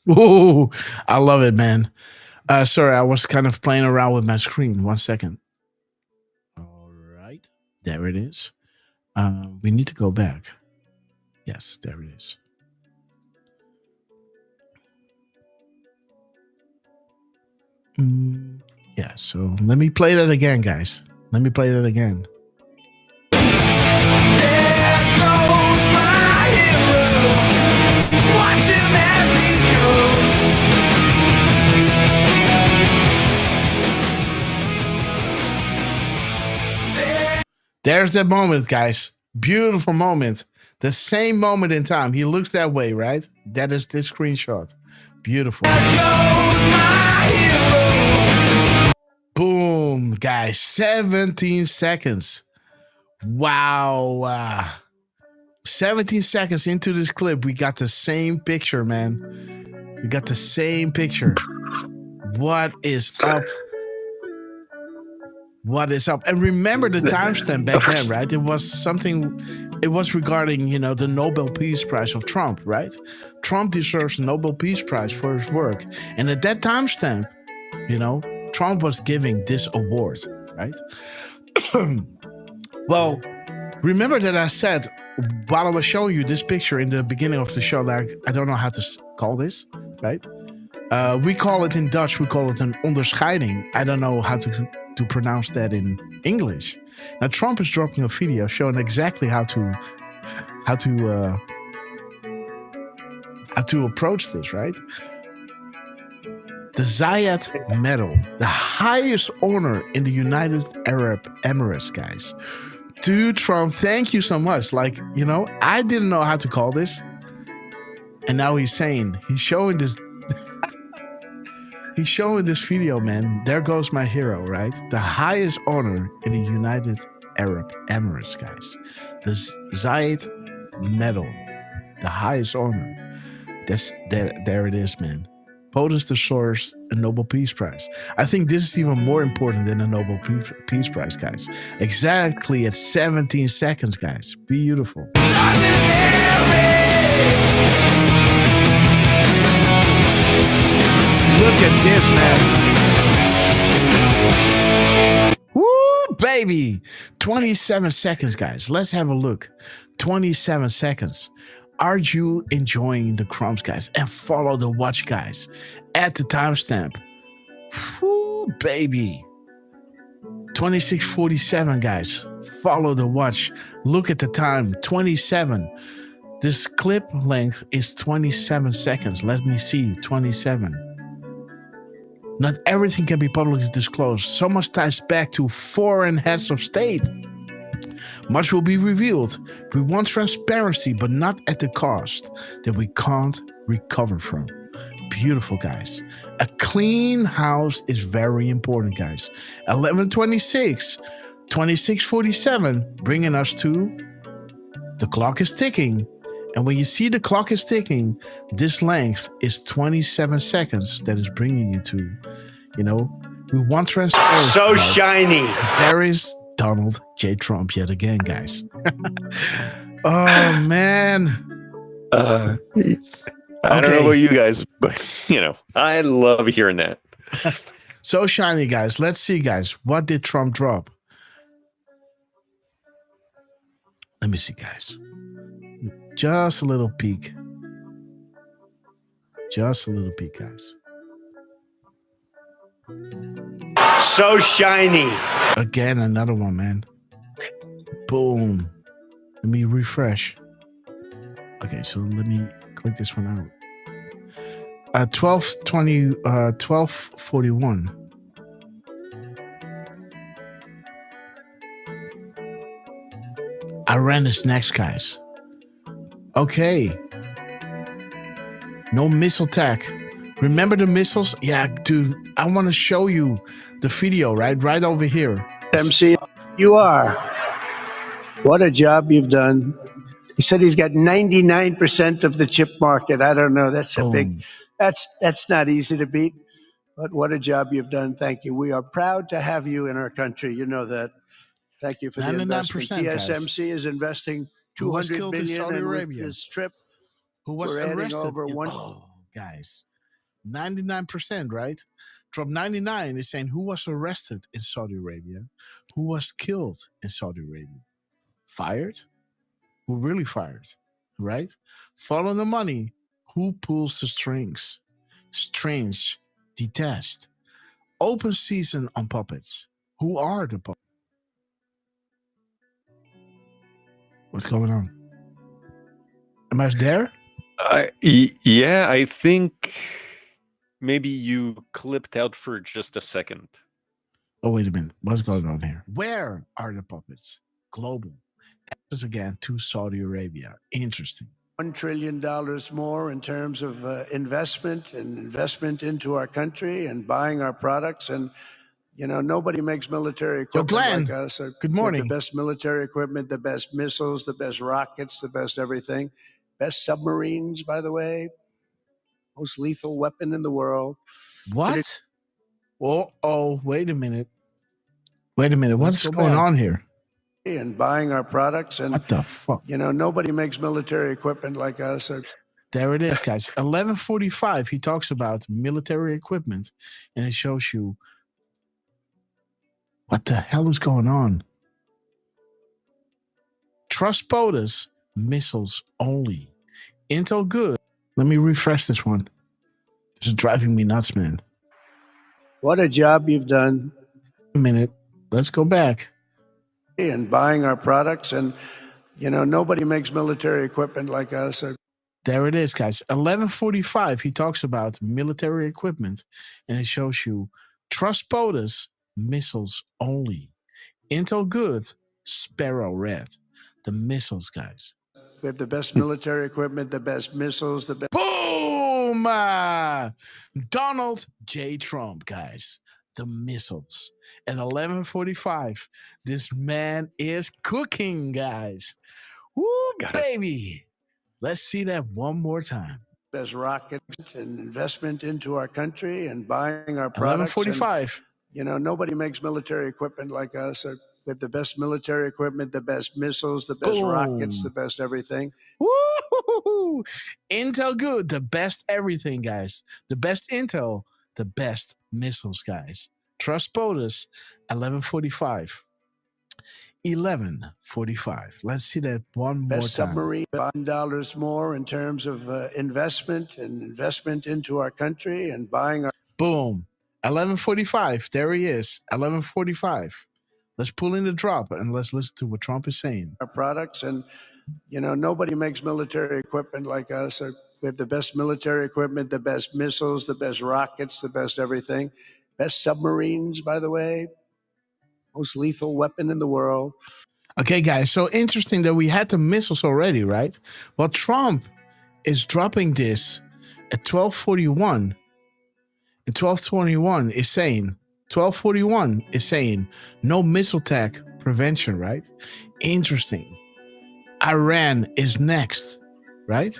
Ooh, I love it, man. Sorry, I was kind of playing around with my screen. 1 second. All right. There it is. We need to go back. Yes, there it is. Yeah, so let me play that again, guys. Let me play that again. There goes my hero. Watch him as he goes. There's that moment, guys. Beautiful moment. The same moment in time. He looks that way, right? That is this screenshot. Beautiful. There goes my hero. Boom, guys. 17 seconds. Wow. 17 seconds into this clip, we got the same picture, man. We got the same picture. What is up? What is up? And remember the timestamp back then, right? It was regarding, the Nobel Peace Prize of Trump, right? Trump deserves a Nobel Peace Prize for his work. And at that timestamp, Trump was giving this award, right? Well, remember that I said, while I was showing you this picture in the beginning of the show, like, I don't know how to call this, right? We call it in Dutch, we call it an onderscheiding. I don't know how to pronounce that in English. Now, Trump is dropping a video showing exactly how to approach this, right? The Zayed Medal, the highest honor in the United Arab Emirates, guys. Dude, Trump, thank you so much. Like, I didn't know how to call this. And now he's showing this. He's showing this video, man. There goes my hero, right? The highest honor in the United Arab Emirates, guys. The Zayed Medal, the highest honor. There it is, man. POTUS the source, a Nobel Peace Prize. I think this is even more important than a Nobel Peace Prize, guys. Exactly at 17 seconds, guys. Beautiful. Look at this, man. Woo! baby. 27 seconds, guys. Let's have a look. 27 seconds. Are you enjoying the crumbs, guys? And follow the watch, guys. At the timestamp. Woo, baby. 26:47, guys. Follow the watch. Look at the time. 27. This clip length is 27 seconds. Let me see. 27. Not everything can be publicly disclosed. So much ties back to foreign heads of state. Much will be revealed. We want transparency, but not at the cost that we can't recover from. Beautiful, guys. A clean house is very important, guys. 11:26, 26:47, bringing us to the clock is ticking. And when you see the clock is ticking, this length is 27 seconds that is bringing you to, we want transparency. So shiny. There is Donald J. Trump yet again, guys. Oh, man. I don't know about you guys, but, I love hearing that. So shiny, guys. Let's see, guys. What did Trump drop? Let me see, guys. Just a little peek. Just a little peek, guys. So shiny. Again, another one, man. Boom. Let me refresh. Okay, so let me click this one out. 12:41. Iran is next, guys. Okay. No missile attack. Remember the missiles? Yeah, dude. I want to show you the video, right over here. MC, you are. What a job you've done. He said he's got 99% of the chip market. I don't know. That's a big. That's not easy to beat. But what a job you've done. Thank you. We are proud to have you in our country. You know that. Thank you for the investment. TSMC is investing $200 million in Arabia. This trip. Who was arrested? Over one. Oh, guys, 99%, right? Trump 99 is saying who was arrested in Saudi Arabia, who was killed in Saudi Arabia, fired, who really fired, right? Follow the money. Who pulls the strings? Strange, detest. Open season on puppets. Who are the puppets? What's going on? Am I there? Yeah, I think maybe you clipped out for just a second. Oh, wait a minute. What's going on here? Where are the puppets? Global. This again to Saudi Arabia. Interesting. $1 trillion more in terms of investment into our country and buying our products. And, nobody makes military equipment like us. Good morning. The best military equipment, the best missiles, the best rockets, the best everything. Best submarines, by the way. Most lethal weapon in the world. What? Oh, wait a minute. What's going on here? And buying our products. And what the fuck? Nobody makes military equipment like us. There it is, guys. 11:45. He talks about military equipment, and it shows you what the hell is going on. Trust POTUS, missiles only. Intel good. Let me refresh this one. This is driving me nuts, man. What a job you've done. A minute. Let's go back. And buying our products. And, nobody makes military equipment like us. There it is, guys. 11:45. He talks about military equipment, and it shows you Trust POTUS, missiles only. Intel good, Sparrow red. The missiles, guys. We have the best military equipment, the best missiles, the best. Boom! Donald J. Trump, guys. The missiles. At 11:45, this man is cooking, guys. Woo, baby. Let's see that one more time. Best rocket and investment into our country and buying our products. 11:45. Nobody makes military equipment like us. We have the best military equipment, the best missiles, the best rockets, the best everything. Woo! Intel good, the best everything, guys. The best Intel, the best missiles, guys. Trust POTUS, 11:45. 11:45. Let's see that one more Best time. submarine, $1 more in terms of investment into our country and buying our. Boom. 11:45. There he is. 11:45. Let's pull in the drop and let's listen to what Trump is saying. Our products, and nobody makes military equipment like us. We have the best military equipment, the best missiles, the best rockets, the best everything, best submarines, by the way, most lethal weapon in the world. Okay, guys, so interesting that we had the missiles already, right? Well, Trump is dropping this at 12:41. And 12:21 is saying, 12:41 is saying no missile attack prevention, right? Interesting. Iran is next, right?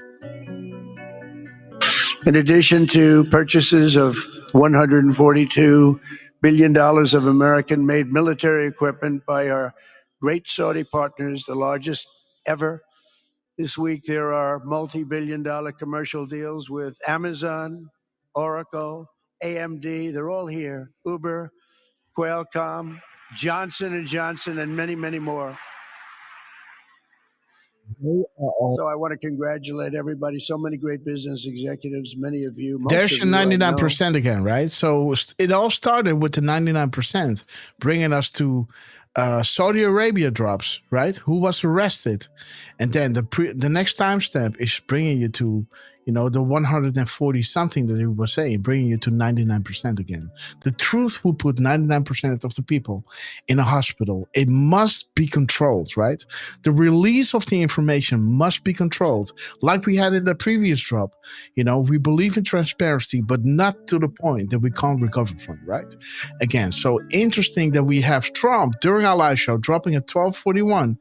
In addition to purchases of $142 billion of American-made military equipment by our great Saudi partners, the largest ever. This week, there are multi-billion-dollar commercial deals with Amazon, Oracle, AMD. They're all here. Uber, Qualcomm, Johnson & Johnson, and many, many more. So I want to congratulate everybody. So many great business executives, many of you. There's your 99% again, right? So it all started with the 99%, bringing us to Saudi Arabia drops, right? Who was arrested. And then the next timestamp is bringing you to, the 140 something that he was saying, bringing you to 99% again. The truth will put 99% of the people in a hospital. It must be controlled, right? The release of the information must be controlled. Like we had in the previous drop, we believe in transparency, but not to the point that we can't recover from, right? Again, so interesting that we have Trump during our live show dropping at 12:41,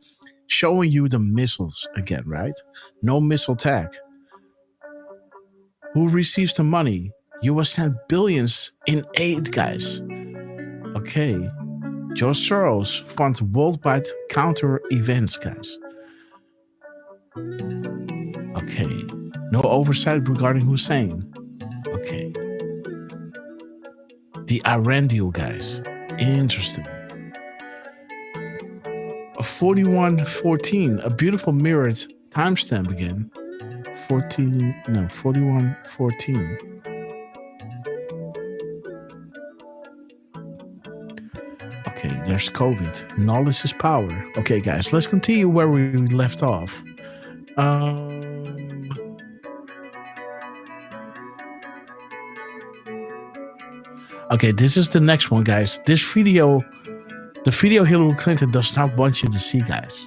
showing you the missiles again, right? No missile attack. Who receives the money? U.S. sent billions in aid, guys. Okay. George Soros funds worldwide counter events, guys. Okay. No oversight regarding Hussein. Okay. The Iran deal, guys. Interesting. 41:14, a beautiful mirrored timestamp again. 41:14. Okay, there's COVID. Knowledge is power. Okay, guys, let's continue where we left off. Okay, this is the next one, guys. The video Hillary Clinton does not want you to see, guys.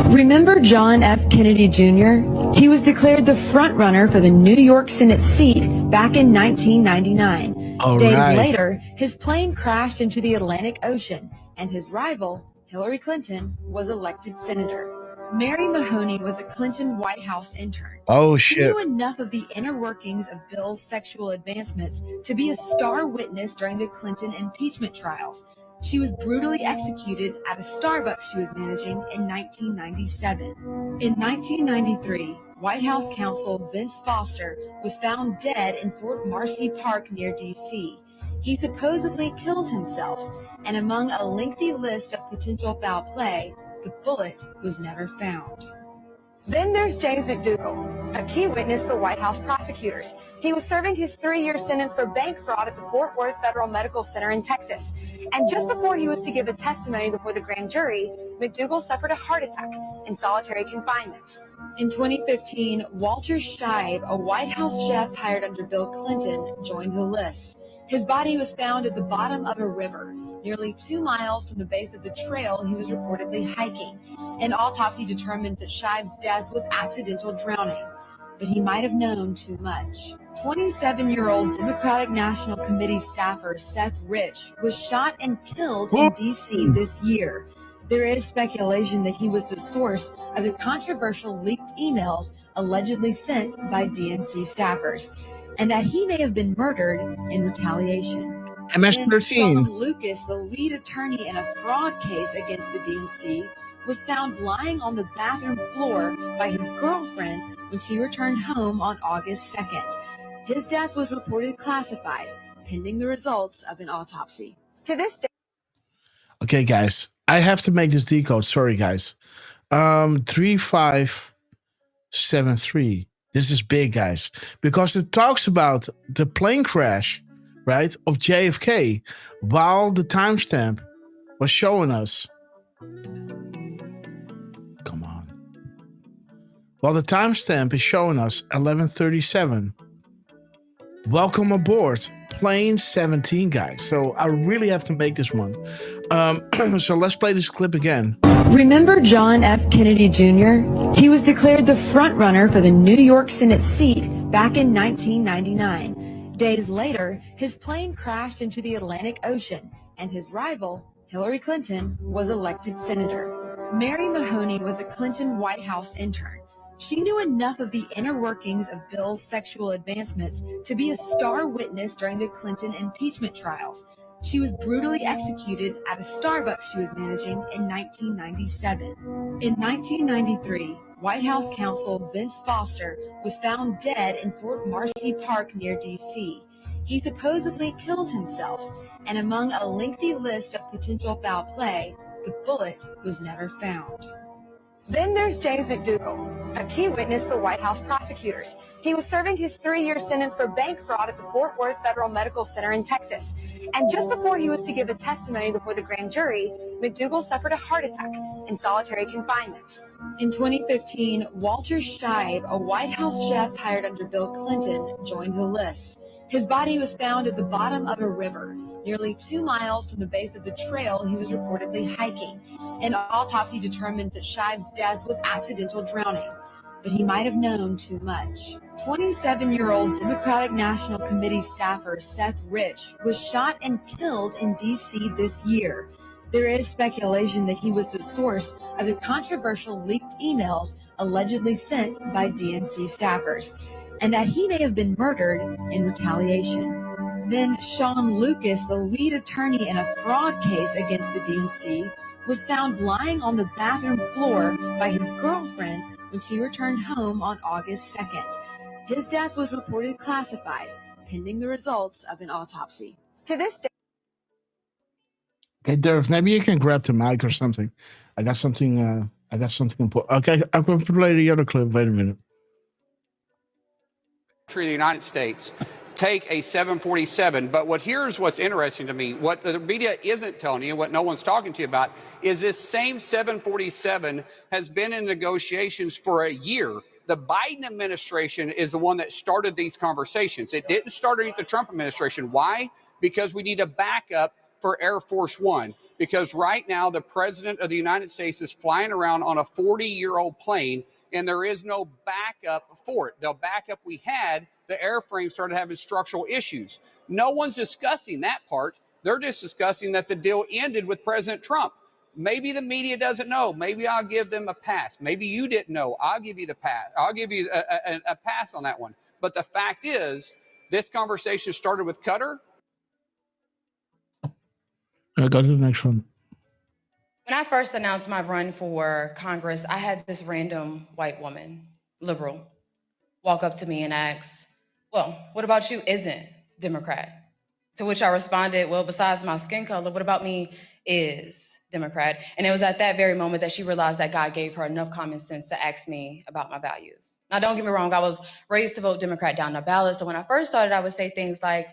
Remember John F. Kennedy Jr.? He was declared the front-runner for the New York Senate seat back in 1999. Days later, his plane crashed into the Atlantic Ocean, and his rival, Hillary Clinton, was elected senator. Mary Mahoney was a Clinton White House intern. Oh, She shit. knew enough of the inner workings of Bill's sexual advancements to be a star witness during the Clinton impeachment trials. She was brutally executed at a Starbucks she was managing in 1997. In 1993, White House counsel Vince Foster was found dead in Fort Marcy Park near D.C. He supposedly killed himself, and among a lengthy list of potential foul play, the bullet was never found. Then there's James McDougal, a key witness for White House prosecutors. He was serving his 3-year sentence for bank fraud at the Fort Worth Federal Medical Center in Texas. And just before he was to give a testimony before the grand jury, McDougal suffered a heart attack in solitary confinement. In 2015, Walter Scheib, a White House chef hired under Bill Clinton, joined the list. His body was found at the bottom of a river, nearly 2 miles from the base of the trail he was reportedly hiking. An autopsy determined that Scheib's death was accidental drowning, but he might have known too much. 27-year-old Democratic National Committee staffer Seth Rich was shot and killed in D.C. this year. There is speculation that he was the source of the controversial leaked emails allegedly sent by DNC staffers, and that he may have been murdered in retaliation. MS-13. Sean Lucas, the lead attorney in a fraud case against the DNC, was found lying on the bathroom floor by his girlfriend when she returned home on August 2nd. His death was reported classified, pending the results of an autopsy. To this day. Okay, guys. I have to make this decode. Sorry, guys. 3573. This is big, guys, because it talks about the plane crash, right, of JFK, while the timestamp was showing us. Come on. While the timestamp is showing us 11:37. Welcome aboard, plane 17, guys. So I really have to make this one. So let's play this clip again. Remember John F. Kennedy Jr.? He was declared the front runner for the New York Senate seat back in 1999. Days later, his plane crashed into the Atlantic Ocean, and his rival, Hillary Clinton, was elected senator. Mary Mahoney was a Clinton White House intern. She knew enough of the inner workings of Bill's sexual advancements to be a star witness during the Clinton impeachment trials. She was brutally executed at a Starbucks she was managing in 1997. In 1993, White House counsel Vince Foster was found dead in Fort Marcy Park near D.C. He supposedly killed himself, and among a lengthy list of potential foul play, the bullet was never found. Then there's James McDougal, a key witness for White House prosecutors. He was serving his 3-year sentence for bank fraud at the Fort Worth Federal Medical Center in Texas. And just before he was to give a testimony before the grand jury, McDougal suffered a heart attack in solitary confinement. In 2015, Walter Scheib, a White House chef hired under Bill Clinton, joined the list. His body was found at the bottom of a river, nearly 2 miles from the base of the trail he was reportedly hiking. An autopsy determined that Scheib's death was accidental drowning, but he might have known too much. 27-year-old Democratic National Committee staffer Seth Rich was shot and killed in D.C. this year. There is speculation that he was the source of the controversial leaked emails allegedly sent by DNC staffers, and that he may have been murdered in retaliation. Then Sean Lucas, the lead attorney in a fraud case against the DNC, was found lying on the bathroom floor by his girlfriend when she returned home on August 2nd. His death was reported classified, pending the results of an autopsy. To this day, Okay, Derv, maybe you can grab the mic or something. I got something important. Okay, I'm going to play the other clip. Wait a minute. The United States take a 747, but here's what's interesting to me. What the media isn't telling you, what no one's talking to you about, is this same 747 has been in negotiations for a year. The Biden administration is the one that started these conversations. It didn't start underneath the Trump administration. Why? Because we need a backup for Air Force One. Because right now, the president of the United States is flying around on a 40-year-old plane, and there is no backup for it. The backup we had, the airframe started having structural issues. No one's discussing that part. They're just discussing that the deal ended with President Trump. Maybe the media doesn't know. Maybe I'll give them a pass. Maybe you didn't know. I'll give you the pass. I'll give you a pass on that one. But the fact is, this conversation started with Qatar. I got to the next one. When I first announced my run for Congress, I had this random white woman, liberal, walk up to me and ask, well, what about you isn't Democrat? To which I responded, well, besides my skin color, what about me is Democrat? And it was at that very moment that she realized that God gave her enough common sense to ask me about my values. Now, don't get me wrong, I was raised to vote Democrat down the ballot. So when I first started, I would say things like,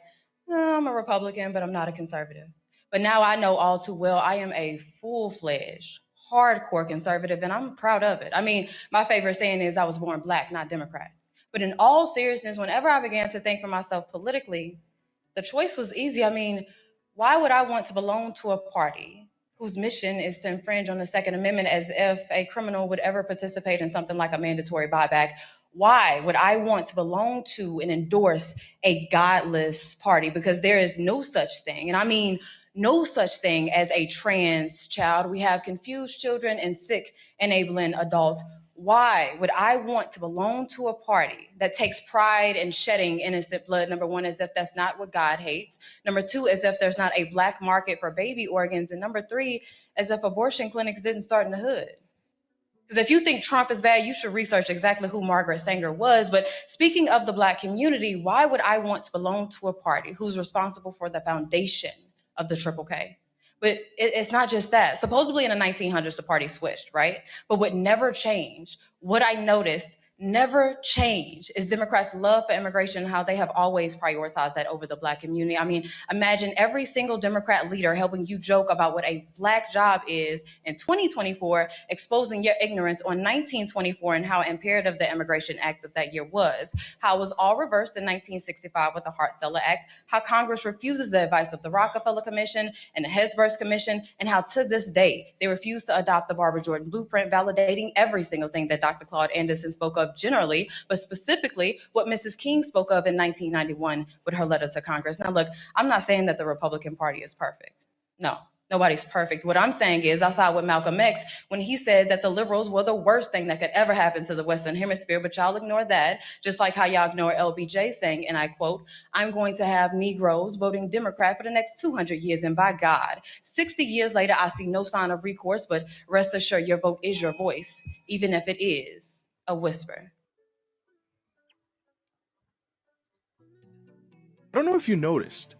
I'm a Republican, but I'm not a conservative. But now I know all too well I am a full-fledged, hardcore conservative, and I'm proud of it. I mean, my favorite saying is I was born Black, not Democrat. But in all seriousness, whenever I began to think for myself politically, the choice was easy. I mean, why would I want to belong to a party whose mission is to infringe on the Second Amendment, as if a criminal would ever participate in something like a mandatory buyback? Why would I want to belong to and endorse a godless party? Because there is no such thing, and I mean no such thing as a trans child. We have confused children and sick enabling adults. Why would I want to belong to a party that takes pride in shedding innocent blood? Number one, as if that's not what God hates. Number two, as if there's not a black market for baby organs. And number three, as if abortion clinics didn't start in the hood. Because if you think Trump is bad, you should research exactly who Margaret Sanger was. But speaking of the Black community, why would I want to belong to a party who's responsible for the foundation of the Triple K? But it's not just that. Supposedly in the 1900s, the party switched, right? But what never changed, what I noticed never changed, is Democrats' love for immigration and how they have always prioritized that over the Black community. I mean, imagine every single Democrat leader helping you joke about what a Black job is in 2024, exposing your ignorance on 1924 and how imperative the Immigration Act of that year was, how it was all reversed in 1965 with the Hart-Celler Act, how Congress refuses the advice of the Rockefeller Commission and the Hesburgh Commission, and how to this day they refuse to adopt the Barbara Jordan Blueprint, validating every single thing that Dr. Claude Anderson spoke of generally, but specifically what Mrs. King spoke of in 1991 with her letter to Congress. Now, look, I'm not saying that the Republican Party is perfect. No, nobody's perfect. What I'm saying is I side with Malcolm X when he said that the liberals were the worst thing that could ever happen to the Western Hemisphere, but y'all ignore that, just like how y'all ignore LBJ saying, and I quote, "I'm going to have Negroes voting Democrat for the next 200 years, and by God, 60 years later, I see no sign of recourse, but rest assured your vote is your voice, even if it is a whisper." I don't know if you noticed,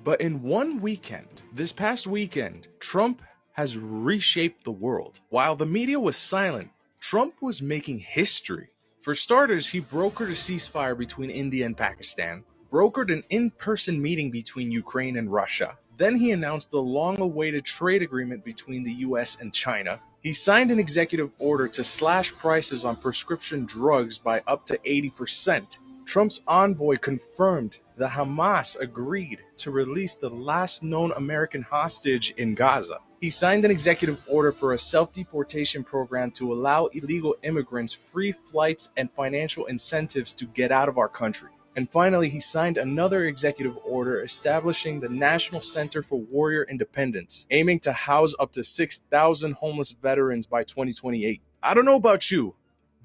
but in one weekend, this past weekend, Trump has reshaped the world. While the media was silent, Trump was making history. For starters, he brokered a ceasefire between India and Pakistan, brokered an in-person meeting between Ukraine and Russia. Then he announced the long-awaited trade agreement between the US and China. He signed an executive order to slash prices on prescription drugs by up to 80%. Trump's envoy confirmed that Hamas agreed to release the last known American hostage in Gaza. He signed an executive order for a self-deportation program to allow illegal immigrants free flights and financial incentives to get out of our country. And finally, he signed another executive order establishing the National Center for Warrior Independence, aiming to house up to 6,000 homeless veterans by 2028. I don't know about you,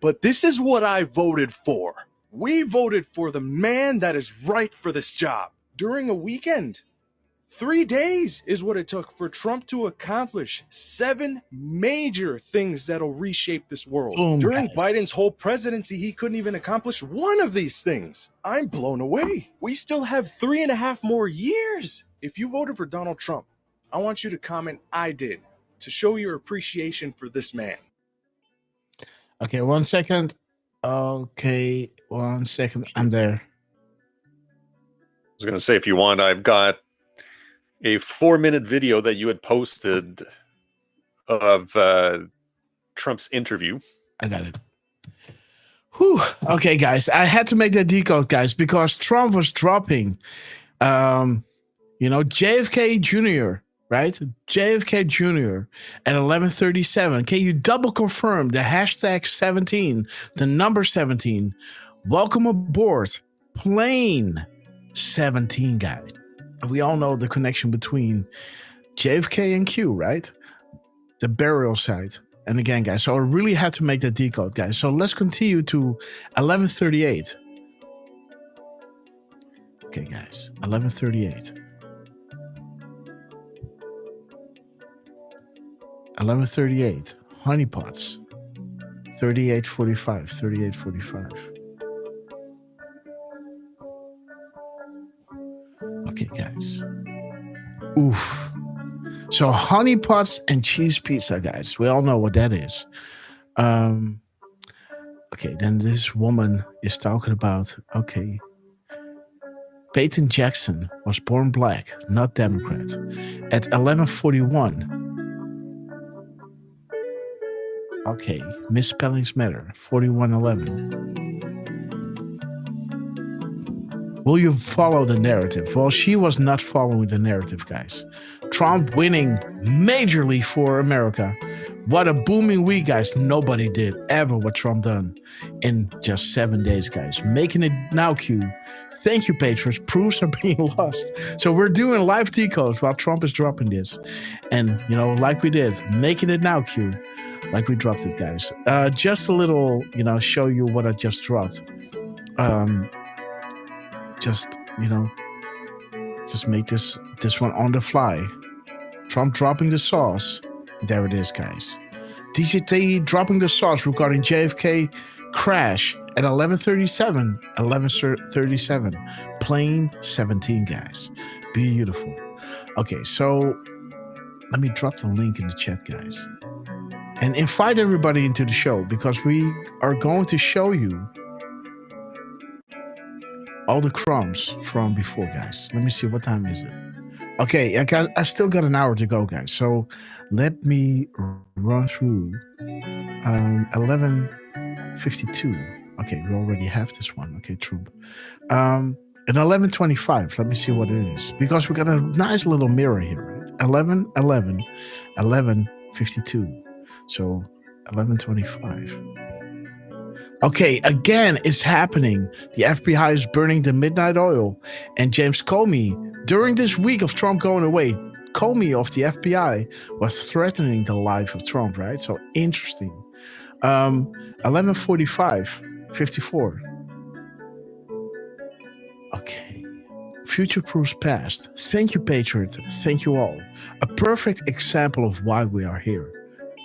but this is what I voted for. We voted for the man that is right for this job. During a weekend, 3 days is what it took for Trump to accomplish 7 major things that'll reshape this world. During Biden's whole presidency, he couldn't even accomplish one of these things. I'm blown away. We still have 3.5 more years. If you voted for Donald Trump, I want you to comment "I did" to show your appreciation for this man. Okay, 1 second. Okay, 1 second. I'm there. I was going to say, if you want, I've got a 4-minute video that you had posted of Trump's interview. I got it. Whew. Okay, guys, I had to make that decode, guys, because Trump was dropping, JFK Jr., right? JFK Jr. at 11:37. Can you double confirm the hashtag 17, the number 17? Welcome aboard plane 17, guys. We all know the connection between JFK and Q, right? The burial site. And again, guys, so I really had to make that decode, guys. So let's continue to 11:38. Okay, guys, 11:38. 11:38. Honeypots. 38:45. 38:45. Okay, guys. Oof. So honeypots and cheese pizza, guys. We all know what that is. Okay, then this woman is talking about, okay, Peyton Jackson was born black, not Democrat. At 11:41. Okay, misspellings matter. 41:11. Will you follow the narrative? Well, she was not following the narrative, guys. Trump winning majorly for America. What a booming week, guys. Nobody did ever what Trump done in just 7 days, guys. Making it now, Q. Thank you, patrons. Proofs are being lost. So we're doing live decodes while Trump is dropping this. And, like we did, making it now, Q. Like we dropped it, guys. Just a little, show you what I just dropped. Just make this one on the fly. Trump dropping the sauce. There it is, guys. DJT dropping the sauce regarding JFK crash at 11:37. 11:37. Plane 17, guys. Beautiful. Okay, so Let me drop the link in the chat, guys. And invite everybody into the show because we are going to show you all the crumbs from before, guys. Let me see, what time is it? Okay, I still got an hour to go, guys. So let me run through 11:52. Okay, we already have this one. Okay, true. And 11:25. Let me see what it is because we got a nice little mirror here, right? 11:52. So 11:25. Okay, again, it's happening. The FBI is burning the midnight oil. And James Comey, during this week of Trump going away, Comey of the FBI was threatening the life of Trump, right? So interesting. 11:45, 54. Okay. Future proofs past. Thank you, Patriot. Thank you all. A perfect example of why we are here.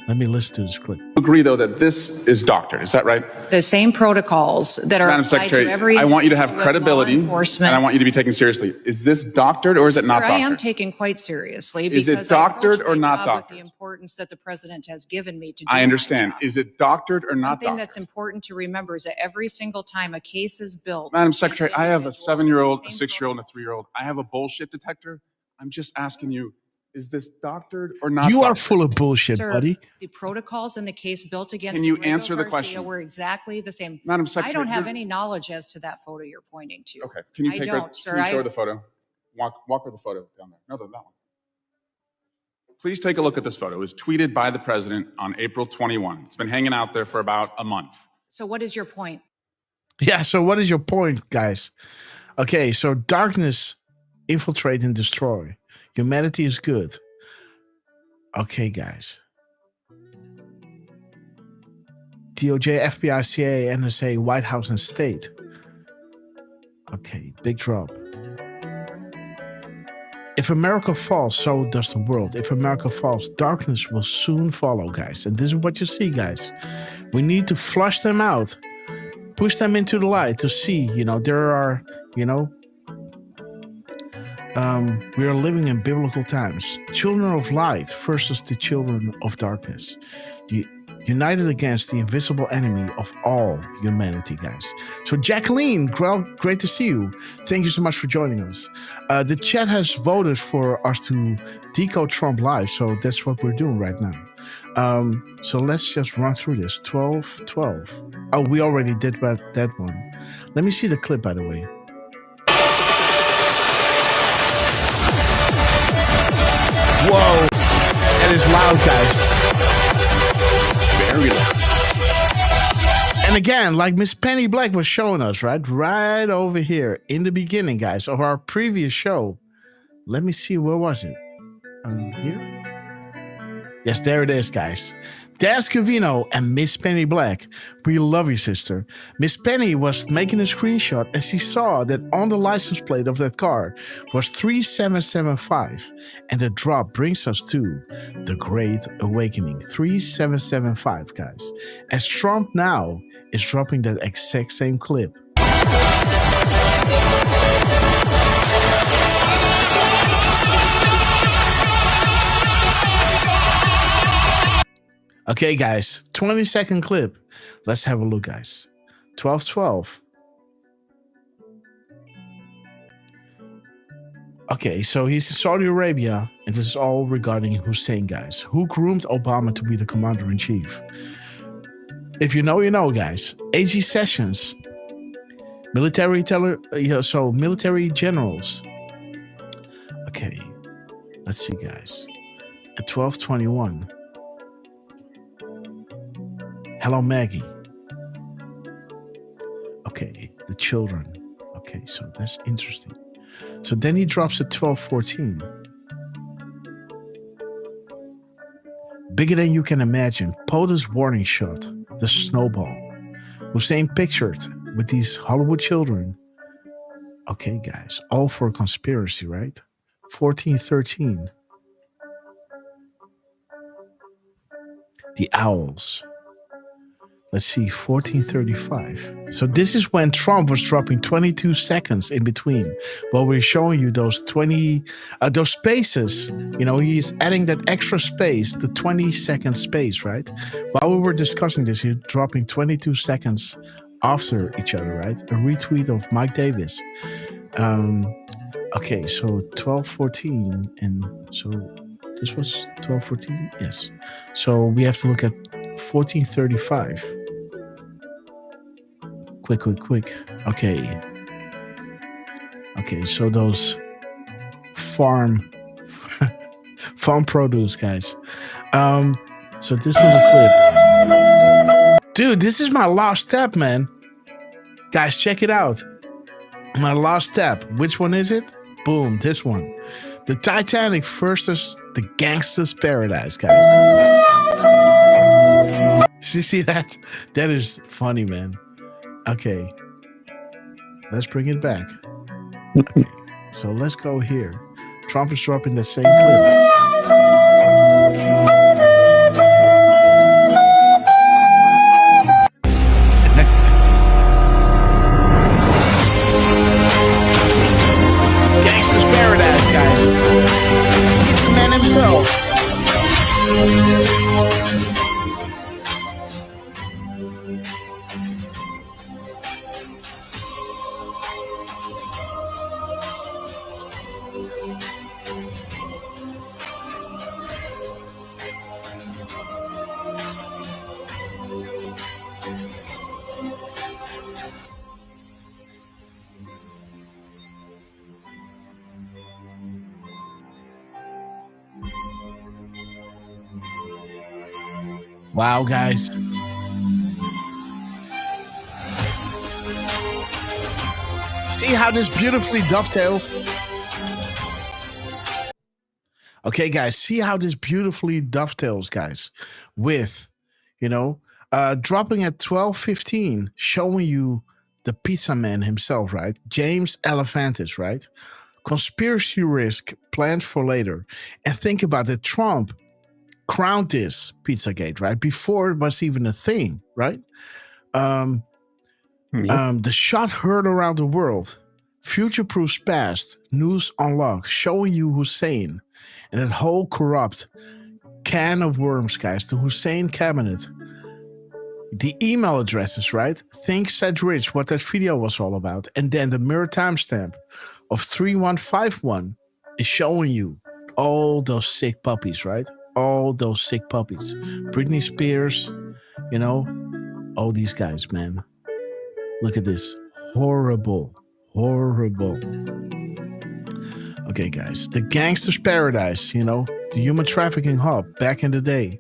Let me listen to this clip. Agree, though, that this is doctored. Is that right? The same protocols that are Madam applied Secretary, to every I want you to have with credibility, law enforcement. and I want you to be taken seriously. Is this doctored or is it not Sir, doctored? I am taken quite seriously Is it because doctored or not with doctored? the importance that the president has given me to do I understand. my job. Is it doctored or One not thing doctored? that's important to remember is that every single time a case is built, Madam Secretary, I have a individuals have 7-year-old, the a same 6-year-old, and a 3-year-old. I have a bullshit detector. I'm just asking you, is this doctored or not You are doctored? full of bullshit, Sir, buddy. the protocols in the case built against Can you Rodrigo answer the Garcia question? were exactly the same. Madam I Secretary, don't have you're- any knowledge as to that photo you're pointing to. Okay, can you I take don't, her, sir. can you show her I- the photo? Walk her the photo down there. No, that one. Please take a look at this photo. It was tweeted by the president on April 21. It's been hanging out there for about a month. So what is your point? Yeah, so what is your point, guys? Okay, so darkness infiltrate and destroy. Humanity is good. Okay, guys. DOJ, FBI, CIA, NSA, White House, and State. Okay, big drop. If America falls, so does the world. If America falls, darkness will soon follow, guys. And this is what you see, guys. We need to flush them out, push them into the light to see, there are, we are living in biblical times. Children of light versus the children of darkness. United against the invisible enemy of all humanity, guys. So Jacqueline, great to see you. Thank you so much for joining us. The chat has voted for us to decode Trump live, so that's what we're doing right now. So let's just run through this. 12. Oh, we already did that one. Let me see the clip, by the way. Whoa, that is loud, guys. Very loud. And again, like Miss Penny Black was showing us, right over here in the beginning, guys, of our previous show. Let me see, where was it? Here? Yes, there it is, guys. Dan Scavino and Miss Penny Black. We love you, sister. Miss Penny was making a screenshot and she saw that on the license plate of that car was 3775. And the drop brings us to the Great Awakening. 3775, guys. As Trump now is dropping that exact same clip. Okay, guys, 20-second clip. Let's have a look, guys. 12:12. Okay, so he's in Saudi Arabia, and this is all regarding Hussein, guys. Who groomed Obama to be the commander-in-chief? If you know, you know, guys. AG Sessions, military generals. Okay, let's see, guys. At 12:21. Hello, Maggie. Okay, the children. Okay, so that's interesting. So then he drops at 12:14. Bigger than you can imagine. POTUS warning shot. The snowball. Hussein pictured with these Hollywood children. Okay, guys. All for a conspiracy, right? 14:13. The owls. Let's see, 1435. So this is when Trump was dropping 22 seconds in between. While we're showing you those those spaces, you know, he's adding that extra space, the 20-second space, right? While we were discussing this, he's dropping 22 seconds after each other, right? A retweet of Mike Davis. Okay, so 1214, and so this was 1214, yes. So we have to look at 1435. Quick. Okay, so those farm produce, guys. So this little clip. Dude, this is my last step, man. Guys, check it out. My last step. Which one is it? Boom, this one. The Titanic versus the Gangster's Paradise, guys. You see that? That is funny, man. Okay. Let's bring it back. Okay. So let's go here. Trump is dropping the same clip. Gangster's Paradise, guys. He's the man himself. Wow, guys. See how this beautifully dovetails? Okay, guys, see how this beautifully dovetails, guys, with, you know, dropping at 12:15, showing you the pizza man himself, right? James Alefantis, right? Conspiracy risk planned for later. And think about it, Trump crowned this Pizzagate, right? Before it was even a thing, right? The shot heard around the world. Future-proofs past. News unlocked. Showing you Hussein. And that whole corrupt can of worms, guys. The Hussein cabinet. The email addresses, right? Think said Rich, what that video was all about. And then the mirror timestamp of 3151 is showing you all those sick puppies, right? All those sick puppies. Britney Spears, you know, all these guys, man. Look at this. Horrible. Okay, guys. The Gangster's Paradise, you know, the human trafficking hub back in the day.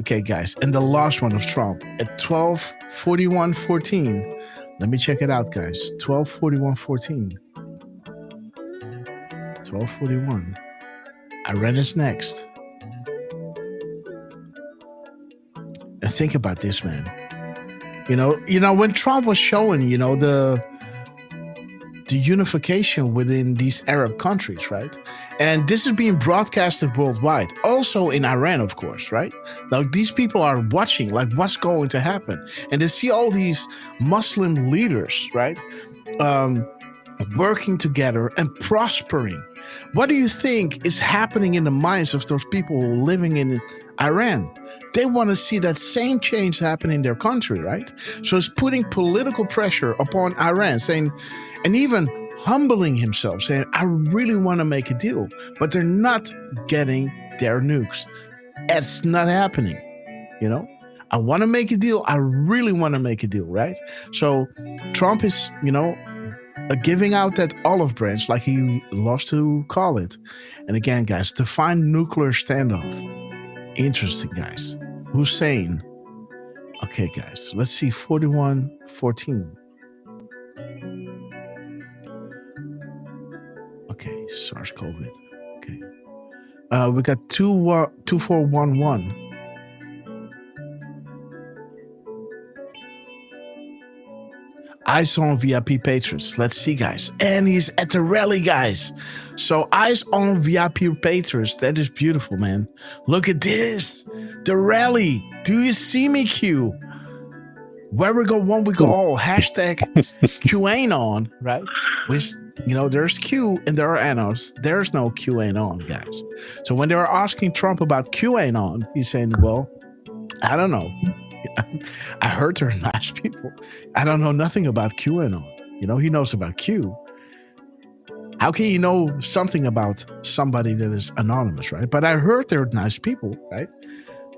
Okay, guys. And the last one of Trump at 12:41:14. Let me check it out, guys. 12:41:14. 12:41. Iran is next. And think about this, man. You know, when Trump was showing, you know, the unification within these Arab countries, right? And this is being broadcasted worldwide, also in Iran, of course, right? Like these people are watching, like what's going to happen, and they see all these Muslim leaders, right, working together and prospering. What do you think is happening in the minds of those people living in Iran? They want to see that same change happen in their country, right? So it's putting political pressure upon Iran, saying, and even humbling himself, saying, I really want to make a deal, but they're not getting their nukes. It's not happening, you know? I want to make a deal. I really want to make a deal, right? So Trump is, you know, giving out that olive branch, like he loves to call it. And again, guys, to find nuclear standoff. Interesting, guys. Hussein. Okay, guys, let's see 41:14. Okay, SARS-CoV. Okay. We got 2411. Eyes on VIP patrons. Let's see, guys. And he's at the rally, guys. So eyes on VIP patrons. That is beautiful, man. Look at this. The rally. Do you see me, Q? Where we go one, we go all. Hashtag QAnon, right? Which, there's Q and there are Anos. There's no QAnon, guys. So when they were asking Trump about QAnon, he's saying, well, I don't know. I heard they're nice people. I don't know nothing about QAnon. He knows about Q. How can you know something about somebody that is anonymous, right? But I heard they're nice people, right?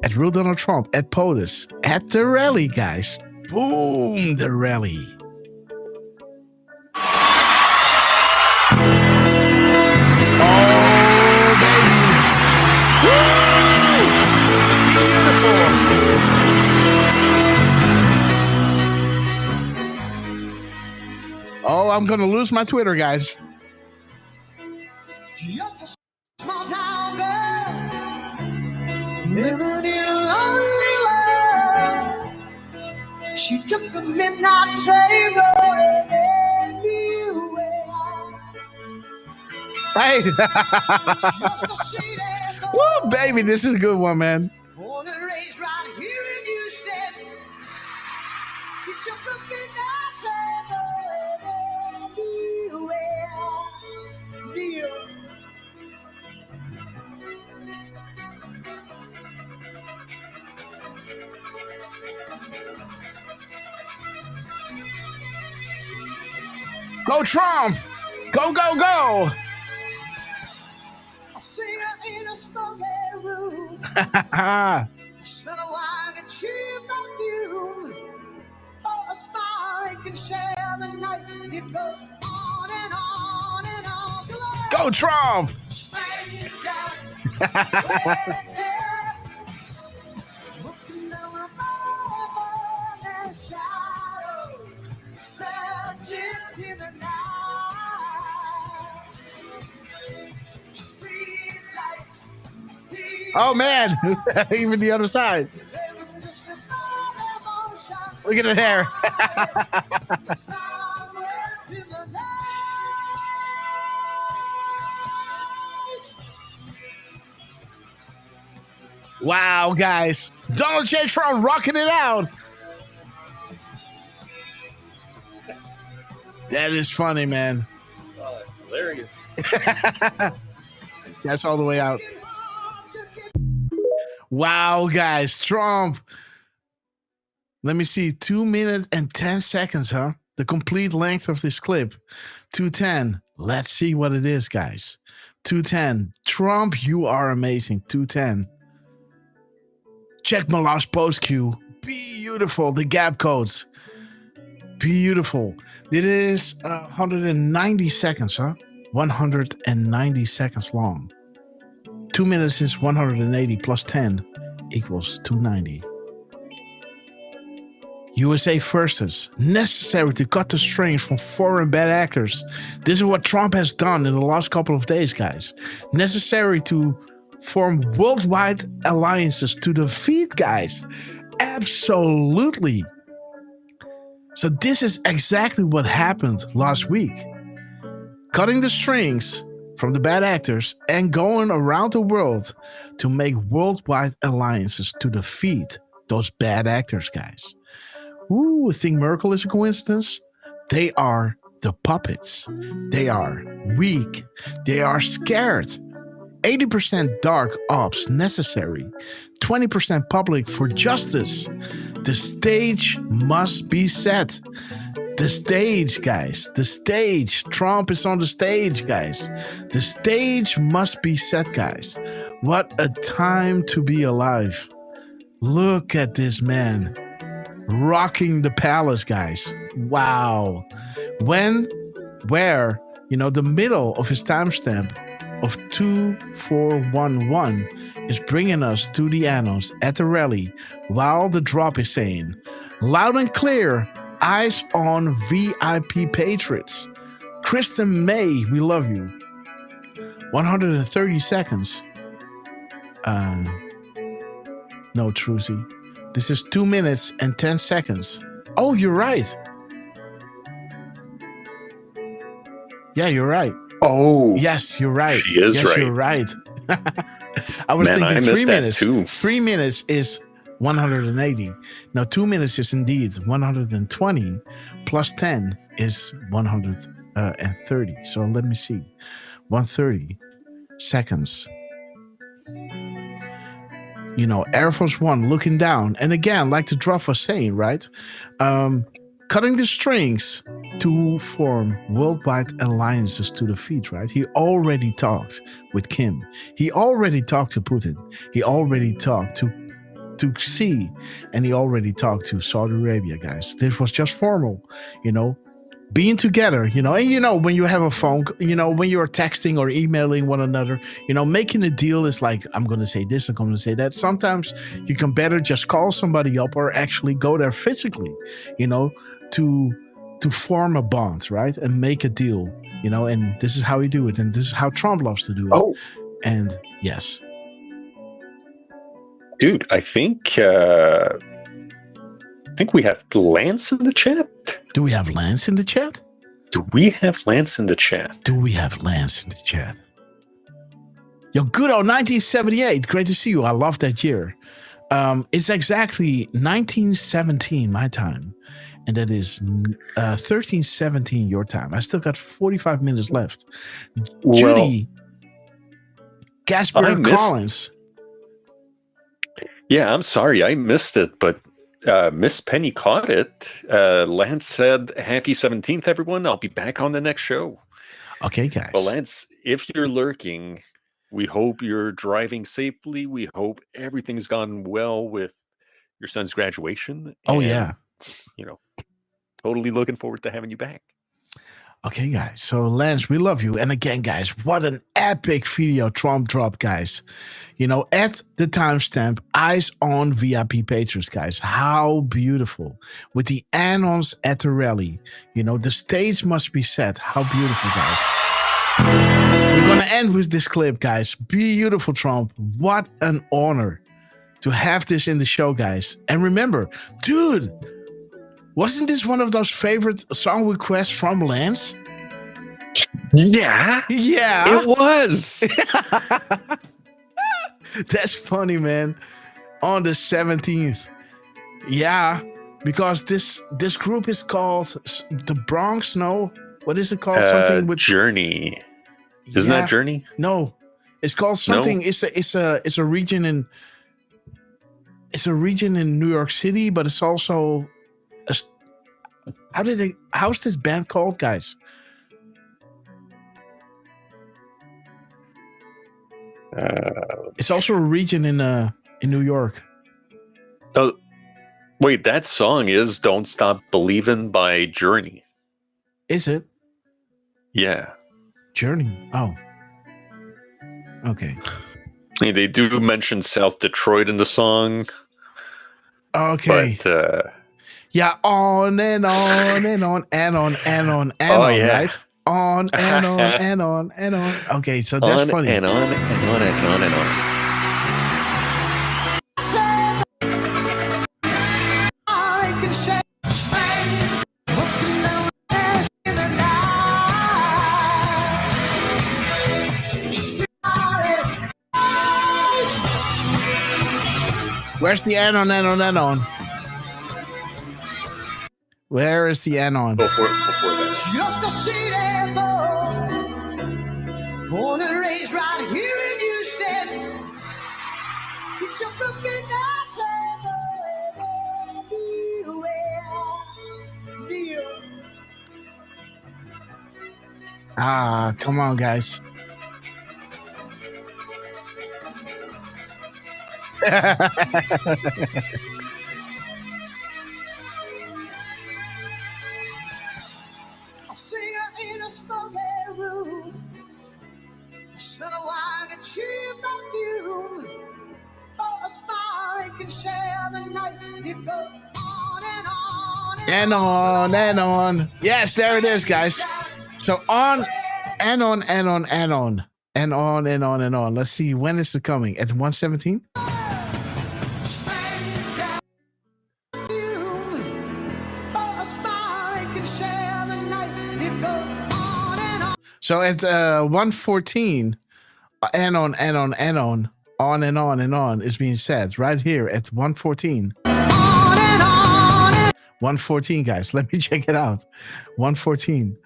At Real Donald Trump, at POTUS, at the rally, guys. Boom, the rally. Oh, baby. Woo! Beautiful. Oh, I'm going to lose my Twitter, guys. Just a small town girl living in a lonely world. She took the midnight train going anywhere. Hey. Woo, baby, this is a good one, man. Born and raised right here in Houston. He took the midnight train going anywhere. Go Trump! Go, go, go! A singer in a smoky room. Smell of wine and cheap perfume. Oh, a smile can share the night. You go on and on and on. Go Trump! Oh man, even the other side. Look at the hair. Wow, guys. Donald J. Trump rocking it out. That is funny, man. Oh, that's hilarious. That's all the way out. Wow, guys. Trump. Let me see. 2 minutes and 10 seconds, huh? The complete length of this clip. 2:10. Let's see what it is, guys. 2:10. Trump, you are amazing. 2:10. Check my last post queue. Beautiful. The gap codes. Beautiful. It is 190 seconds, huh? 190 seconds long. 2 minutes is 180 plus 10 equals 290. USA versus necessary to cut the strings from foreign bad actors. This is what Trump has done in the last couple of days, guys. Necessary to form worldwide alliances to defeat, guys. Absolutely. So this is exactly what happened last week. Cutting the strings from the bad actors and going around the world to make worldwide alliances to defeat those bad actors, guys. Ooh, think Merkel is a coincidence? They are the puppets. They are weak. They are scared. 80% dark ops necessary. 20% public for justice. The stage must be set. The stage, guys. The stage. Trump is on the stage, guys. The stage must be set, guys. What a time to be alive. Look at this man. Rocking the palace, guys. Wow. When, where, the middle of his timestamp of 2411 is bringing us to the annals at the rally while the drop is saying, loud and clear, eyes on VIP Patriots. Kristen May, we love you. 130 seconds. No, Trucy. This is 2 minutes and 10 seconds. Oh, you're right. Yeah, you're right. Oh. Yes, you're right. She is yes, right. You're right. I was thinking 3 minutes. Too. 3 minutes is 180. Now 2 minutes is indeed 120 plus 10 is 130. So let me see. 130 seconds. You know, Air Force One looking down. And again, like the Druff was saying, right? Cutting the strings to form worldwide alliances to defeat, right? He already talked with Kim. He already talked to Putin. He already talked to Xi. And he already talked to Saudi Arabia, guys. This was just formal, you know. Being together, you know, and you know, when you have a phone, you know, when you're texting or emailing one another, you know, making a deal is like, I'm going to say this, I'm going to say that. Sometimes you can better just call somebody up or actually go there physically, you know, to form a bond, right? And make a deal, you know, and this is how we do it. And this is how Trump loves to do it. Oh. And yes. Dude, I think we have Lance in the chat. Do we have Lance in the chat? Do we have Lance in the chat? Do we have Lance in the chat? Yo, good old 1978. Great to see you. I love that year. It's exactly 1917 my time. And that is 1317 your time. I still got 45 minutes left. Judy Gasper Collins. Yeah, I'm sorry. I missed it, but Miss Penny caught it. Lance said, happy 17th, everyone. I'll be back on the next show. Okay, guys. Well, Lance, if you're lurking, we hope you're driving safely. We hope everything's gone well with your son's graduation. Oh, yeah. You know, totally looking forward to having you back. Okay, guys. So, Lance, we love you. And again, guys, what an epic video Trump dropped, guys. You know, at the timestamp, eyes on VIP patrons, guys. How beautiful. With the anons at the rally. You know, the stage must be set. How beautiful, guys. We're going to end with this clip, guys. Beautiful, Trump. What an honor to have this in the show, guys. And remember, dude, wasn't this one of those favorite song requests from Lance? Yeah. Yeah. It was. That's funny, man. On the 17th. Yeah. Because this group is called the Bronx, no? What is it called? Something with Journey. Isn't that Journey? No. It's called something. No? It's a region in New York City, but it's also how's this band called, guys? It's also a region in New York. Oh, wait, that song is "Don't Stop Believin'" by Journey. Is it? Yeah. Journey. Oh. Okay. I mean, they do mention South Detroit in the song. Okay. But yeah, on and on and on and on and on and oh, on, yeah. right? On and on and on and on. Okay, so that's funny. And on and on and on and on. Where's the anon, anon? Where is the anon? Before that. Just a city boy, born and raised right here in Houston. He took the midnight train. Ah, come on, guys. A singer in a smoky room, smell a wine and cheer perfume. For a smile, he can share the night. You go on and on and on and on. Yes, there it is, guys. So on and on and on and on and on and on and on. Let's see, when is it coming? At 117? So at 114, and on on and on and on is being said right here at 1:14. 1:14, guys. Let me check it out. 1:14.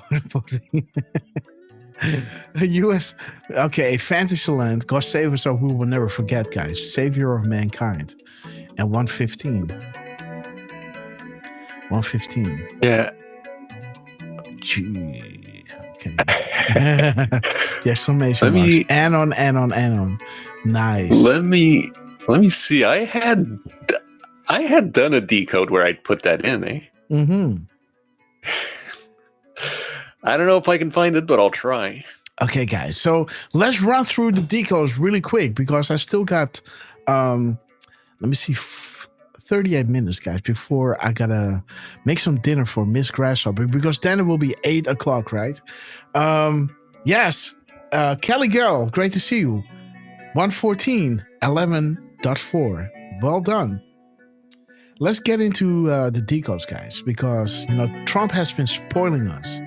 1:14. U.S. Okay, Fantasyland. God save us, or we will never forget, guys. Savior of mankind. And 1:15. 1:15. Yeah. Gee. Okay. The exclamation marks. Anon. Nice. Let me see. I had done a decode where I'd put that in, eh? Mm-hmm. I don't know if I can find it, but I'll try. Okay, guys. So let's run through the decodes really quick because I still got, let me see, 38 minutes, guys, before I gotta make some dinner for Miss Grasshopper because then it will be 8 o'clock, right? Yes. Kelly Girl, great to see you. 1:14, 11.4. Well done. Let's get into the decodes, guys, because, Trump has been spoiling us.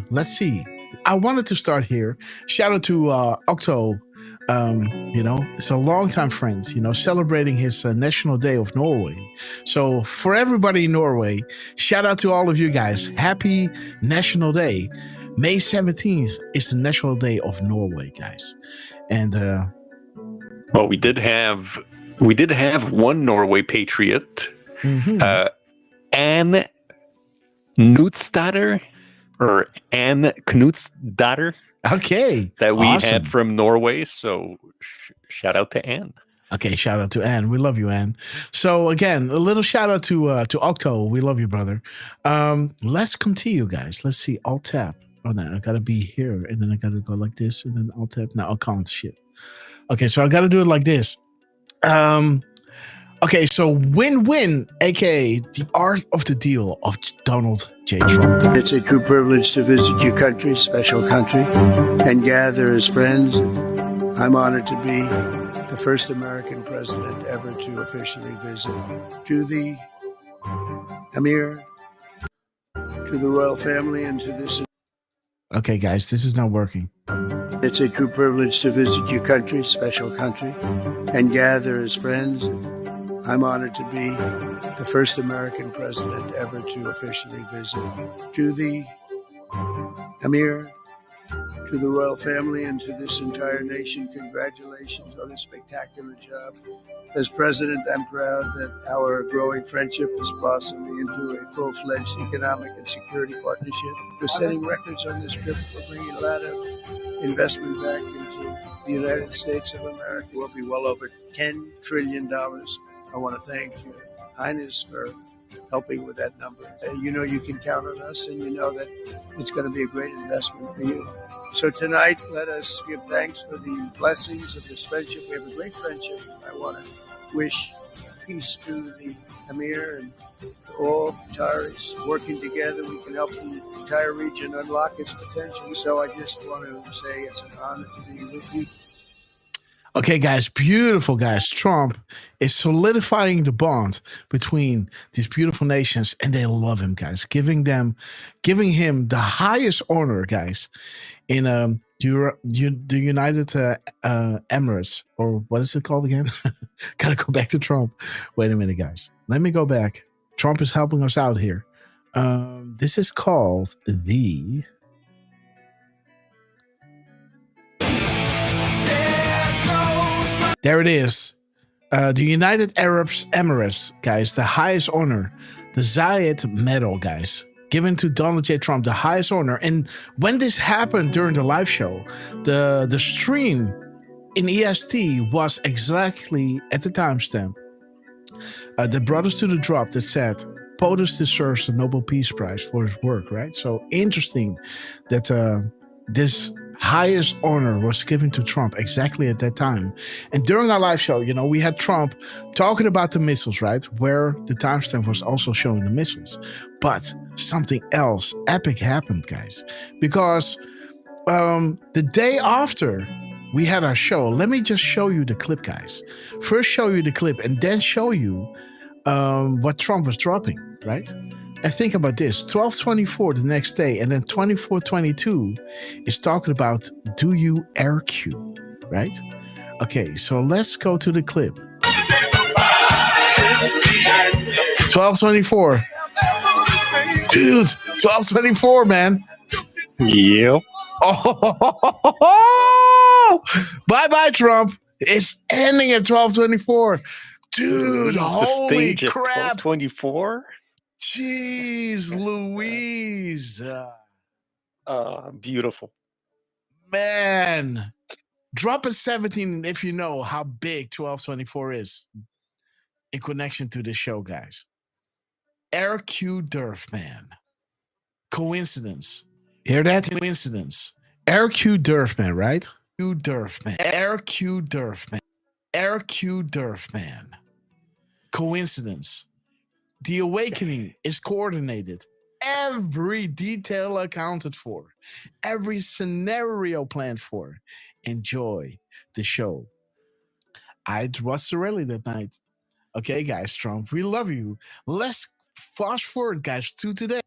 Let's see. I wanted to start here. Shout out to Octo. It's a longtime friend, celebrating his National Day of Norway. So for everybody in Norway, shout out to all of you guys. Happy National Day. May 17th is the National Day of Norway, guys. And well, we did have one Norway patriot, Anne Knutsdatter, or Anne Knutsdatter. Okay. That we awesome. had from Norway. So shout out to Anne. Okay, shout out to Anne. We love you, Anne. So again, a little shout out to Octo. We love you, brother. Let's continue, guys. Let's see. Alt tab. Oh no, I gotta be here, and then I gotta go like this, and then Alt tab. No, I can't. Shit. Okay, so I gotta do it like this. Okay, so win-win, aka the art of the deal of Donald J. Trump. It's a true privilege to visit your country, special country, and gather as friends. I'm honored to be the first American president ever to officially visit. To the Emir, to the royal family, and to this. Okay, guys, this is not working. It's a true privilege to visit your country, special country, and gather as friends. I'm honored to be the first American president ever to officially visit. To the Emir, to the royal family, and to this entire nation, congratulations on a spectacular job. As president, I'm proud that our growing friendship is blossoming into a full-fledged economic and security partnership. We're setting records on this trip. We're bringing a lot of investment back into the United States of America. Will be well over $10 trillion. I want to thank Your Highness for helping with that number. You know you can count on us, and you know that it's going to be a great investment for you. So tonight, let us give thanks for the blessings of this friendship. We have a great friendship. I want to wish peace to the Emir and to all Qataris. Working together, we can help the entire region unlock its potential. So I just want to say it's an honor to be with you. Okay, guys, beautiful, guys. Trump is solidifying the bond between these beautiful nations, and they love him, guys. Giving him the highest honor, guys, in the United Emirates, or what is it called again? Gotta go back to Trump. Wait a minute, guys. Let me go back. Trump is helping us out here. This is called the. There it is. The United Arab Emirates, guys, the highest honor, the Zayed Medal, guys, given to Donald J. Trump, the highest honor. And when this happened during the live show, the stream in EST was exactly at the timestamp that brought us to the drop that said, POTUS deserves the Nobel Peace Prize for his work, right? So interesting that this highest honor was given to Trump exactly at that time. And during our live show, we had Trump talking about the missiles, right? Where the timestamp was also showing the missiles. But something else epic happened, guys. Because the day after we had our show, let me just show you the clip, guys. First show you the clip and then show you what Trump was dropping, right? And think about this, 12:24 the next day, and then 24:22 is talking about, do you air Q? right? Okay, so let's go to the clip. 12:24. Dude, 12:24, man. Yep. Oh, bye-bye, Trump. It's ending at 12:24. Dude, holy crap. 12:24? Jeez Louise. Beautiful. Man. Drop a 17 if you know how big 12:24 is in connection to the show, guys. RQ Durf, man. Coincidence. Hear that? Coincidence. RQ Durf, man, right? RQ Durf, man. RQ Durf, man. RQ Durf, man. Coincidence. The awakening is coordinated. Every detail accounted for. Every scenario planned for. Enjoy the show. I was Sorelli that night. Okay, guys, Trump, we love you. Let's fast forward, guys, to today.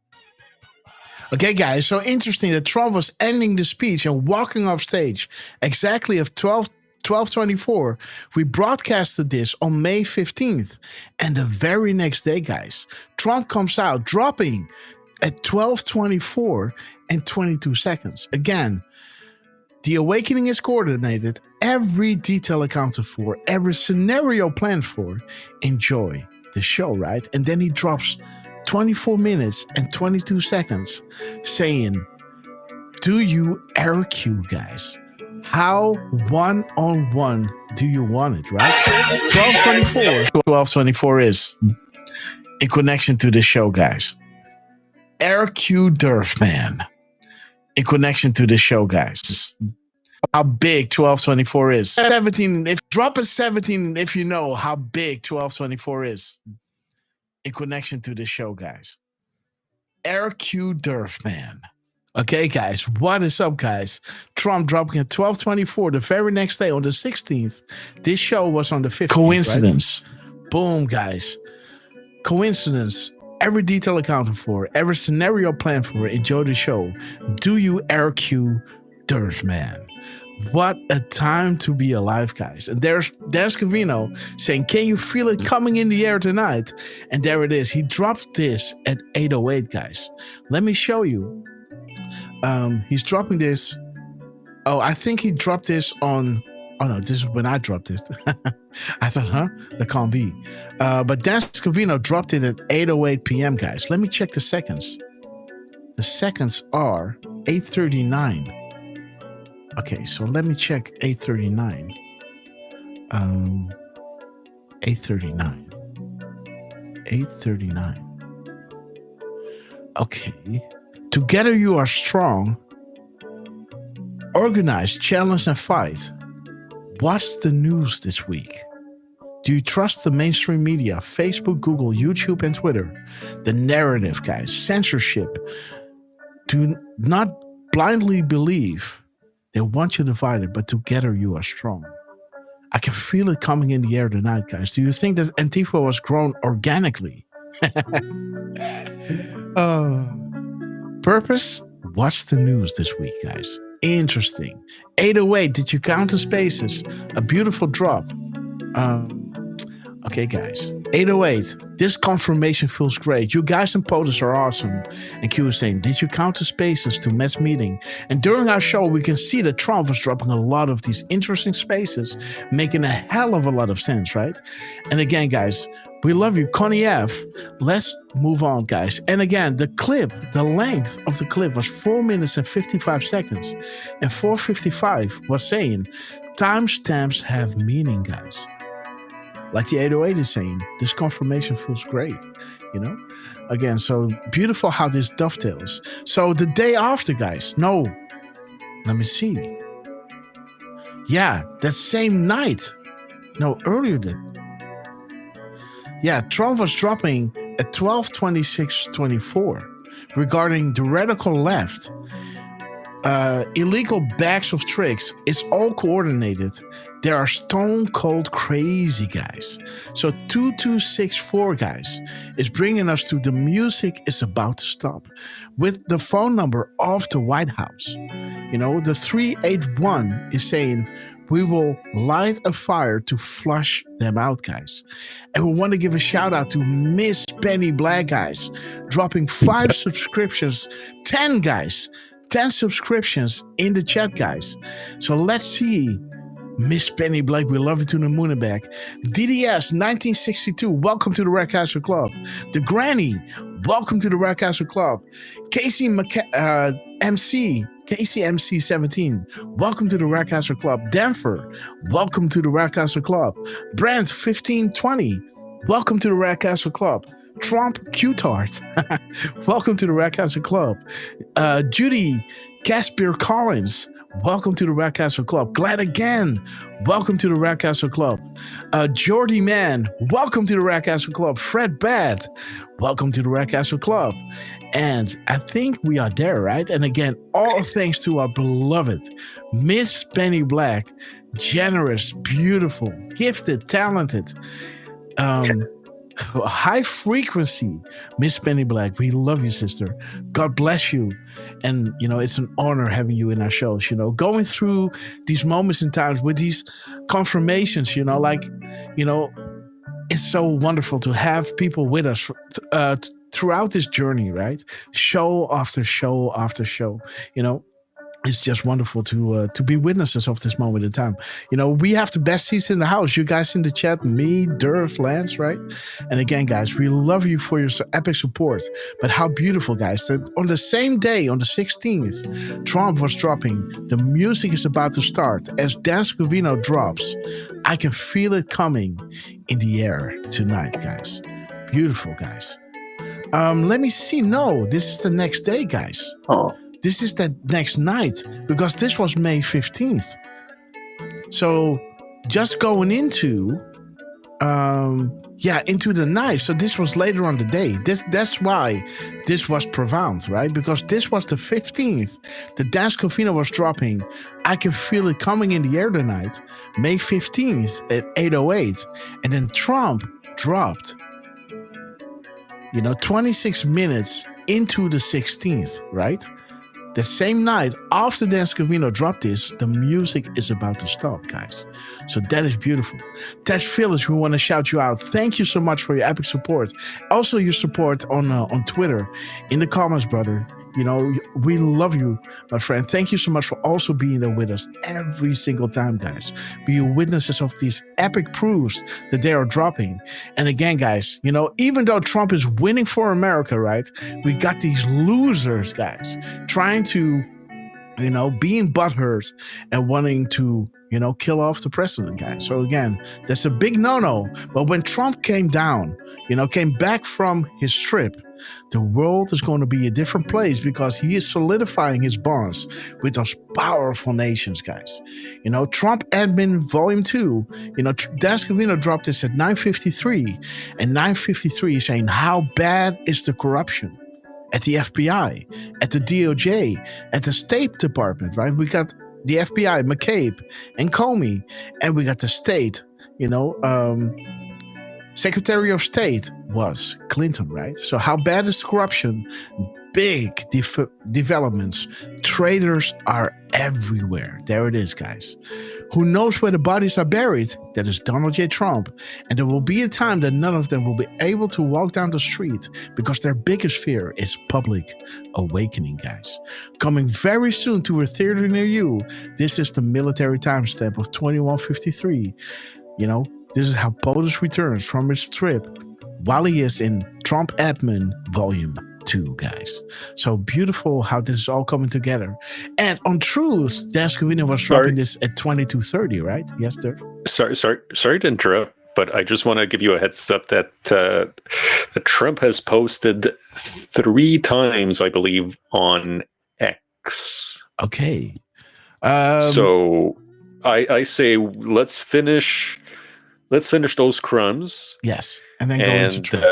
Okay, guys, so interesting that Trump was ending the speech and walking off stage exactly at 12:24. We broadcasted this on May 15th. And the very next day, guys, Trump comes out dropping at 12:24 and 22 seconds. Again, the awakening is coordinated, every detail accounted for, every scenario planned for. Enjoy the show, right? And then he drops 24 minutes and 22 seconds saying, do you RQ, guys? How one-on-one do you want it, right? 12:24 is in connection to the show, guys. RQ Durf, man. In connection to the show, guys. How big 12:24 is. 17. Drop a 17 if you know how big 12:24 is. In connection to the show, guys. RQ Durf, man. Okay, guys, what is up, guys? Trump dropping at 12:24 the very next day on the 16th. This show was on the 15th. Coincidence. Right? Boom, guys. Coincidence. Every detail accounted for, every scenario planned for. Enjoy the show. Do you RQ Durf, man? What a time to be alive, guys. And there's Cavino saying, can you feel it coming in the air tonight? And there it is. He dropped this at 8:08, guys. Let me show you. He's dropping this. Oh, I think he dropped this on. Oh no, this is when I dropped it. I thought, that can't be. But Dan Scavino dropped it at 8:08 p.m., guys. Let me check the seconds. The seconds are 8:39. Okay, so let me check 8:39. 8:39. 8:39. Okay. Together you are strong. Organize, challenge, and fight. What's the news this week? Do you trust the mainstream media, Facebook, Google, YouTube, and Twitter? The narrative, guys, censorship. Do not blindly believe. They want you divided, but together you are strong. I can feel it coming in the air tonight, guys. Do you think that Antifa was grown organically? Purpose? What's the news this week, guys? Interesting. 8:08, did you count the spaces? A beautiful drop. Okay, guys. 8:08, this confirmation feels great. You guys and POTUS are awesome. And Q is saying, did you count the spaces to Matt's meeting? And during our show, we can see that Trump was dropping a lot of these interesting spaces, making a hell of a lot of sense, right? And again, guys, we love you, Connie F. Let's move on, guys. And again, the length of the clip was 4 minutes and 55 seconds. And 4:55 was saying, timestamps have meaning, guys. Like the 808 is saying, this confirmation feels great, you know? Again, so beautiful how this dovetails. So the day after, guys, no, let me see. Yeah, that same night. No, earlier than. Yeah, Trump was dropping at 12:26:24 regarding the radical left. Illegal bags of tricks. It's all coordinated. They are stone cold crazy, guys. So 2264, guys, is bringing us to the music is about to stop with the phone number of the White House. You know, the 381 is saying we will light a fire to flush them out, guys. And we want to give a shout out to Miss Penny Black, guys, dropping 5 subscriptions, 10 guys, 10 subscriptions in the chat, guys. So let's see. Miss Penny Black, we love you to the moon and back. DDS 1962, welcome to the Red Castle Club. The Granny, welcome to the Red Castle Club. Casey MC, Casey MC 17, welcome to the Red Castle Club. Denver, welcome to the Red Castle Club. Brent 1520, welcome to the Red Castle Club. Trump Q-Tart, welcome to the Red Castle Club. Judy Casper Collins, welcome to the Red Castle Club. Glad again, welcome to the Red Castle Club. Jordy Man, welcome to the Red Castle Club. Fred Bad, welcome to the Red Castle Club. And I think we are there, right? And again, all thanks to our beloved Miss Penny Black, generous, beautiful, gifted, talented, high frequency Miss Penny Black. We love you, sister. God bless you. And it's an honor having you in our shows, going through these moments in times with these confirmations, it's so wonderful to have people with us throughout this journey, right? Show after show after show, it's just wonderful to be witnesses of this moment in time. We have the best seats in the house. You guys in the chat, me, Durf, Lance, right? And again, guys, we love you for your epic support. But how beautiful, guys, that on the same day, on the 16th, Trump was dropping. The music is about to start. As Dan Scavino drops, I can feel it coming in the air tonight, guys. Beautiful, guys. Let me see. No, this is the next day, guys. Oh. This is that next night, because this was May 15th. So just going into the night. So this was later on the day. That's why this was profound, right? Because this was the 15th. The Dan Scavino was dropping. I can feel it coming in the air tonight. May 15th at 8:08. And then Trump dropped, 26 minutes into the 16th, right? The same night after Dan Scavino dropped this, the music is about to stop, guys. So that is beautiful. Ted Phillips, we want to shout you out. Thank you so much for your epic support. Also, your support on Twitter, in the comments, brother. We love you, my friend. Thank you so much for also being there with us every single time, guys. Be witnesses of these epic proofs that they are dropping. And again, guys, even though Trump is winning for America, right? We got these losers, guys, trying to, being butthurt and wanting to, kill off the president, guys. So again, that's a big no-no. But when Trump came down, came back from his trip, the world is going to be a different place because he is solidifying his bonds with those powerful nations, guys. Trump Admin Volume 2, Dan Scavino dropped this at 9:53, and 9:53 is saying, how bad is the corruption at the FBI, at the DOJ, at the State Department, right? We got the FBI, McCabe and Comey, and we got the state, Secretary of State was Clinton, right? So how bad is the corruption? Big developments. Traitors are everywhere. There it is, guys. Who knows where the bodies are buried? That is Donald J. Trump. And there will be a time that none of them will be able to walk down the street because their biggest fear is public awakening, guys. Coming very soon to a theater near you. This is the military timestamp of 2153. This is how POTUS returns from his trip while he is in Trump Admin Volume 2, guys. So beautiful how this is all coming together. And on Truth, Dan Scavino was dropping this at 22:30, right? Yes, sir. Sorry to interrupt, but I just want to give you a heads up that Trump has posted 3 times, I believe, on X. Okay. So I say let's finish those crumbs. Yes, and then go into Trump.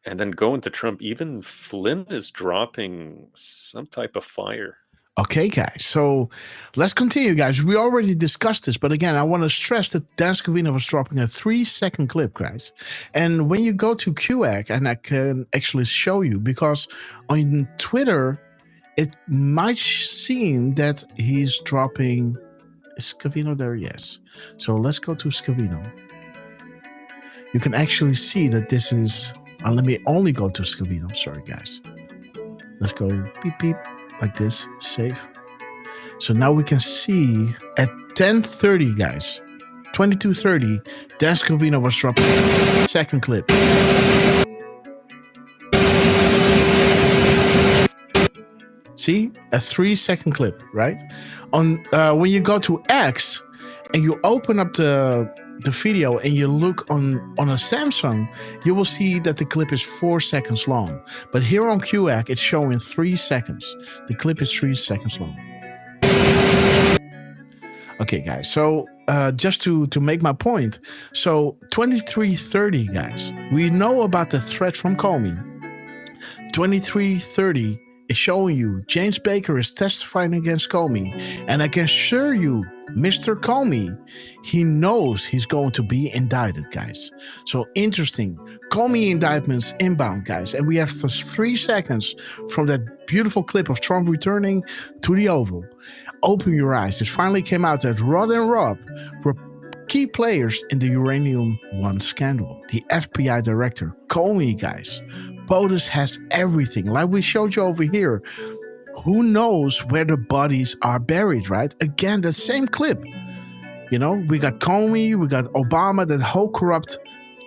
And then go into Trump. Even Flynn is dropping some type of fire. Okay, guys. So let's continue, guys. We already discussed this, but again, I want to stress that Dan Scavino was dropping a 3-second clip, guys. And when you go to QAC, and I can actually show you, because on Twitter, it might seem that he's dropping Is Scavino there? Yes. So let's go to Scavino. You can actually see that this is. Let me only go to Scavino. Sorry, guys. Let's go beep beep like this. Save. So now we can see at 10:30, guys. 22:30. Dan Scavino was dropping. Second clip. See, a 3-second clip, right? On when you go to X and you open up the video and you look on a Samsung, you will see that the clip is 4 seconds long. But here on QAC, it's showing 3 seconds. The clip is 3 seconds long. Okay, guys. So just to make my point, so 23:30, guys. We know about the threat from Comey. 23:30 is showing you James Baker is testifying against Comey, and I can assure you, Mr. Comey, he knows he's going to be indicted, guys. So interesting. Comey indictments inbound, guys, and we have 3 seconds from that beautiful clip of Trump returning to the Oval. Open your eyes. It finally came out that Rod and Rob were key players in the Uranium One scandal. The FBI director, Comey, guys. POTUS has everything. Like we showed you over here. Who knows where the bodies are buried, right? Again, that same clip. You know, we got Comey, we got Obama, that whole corrupt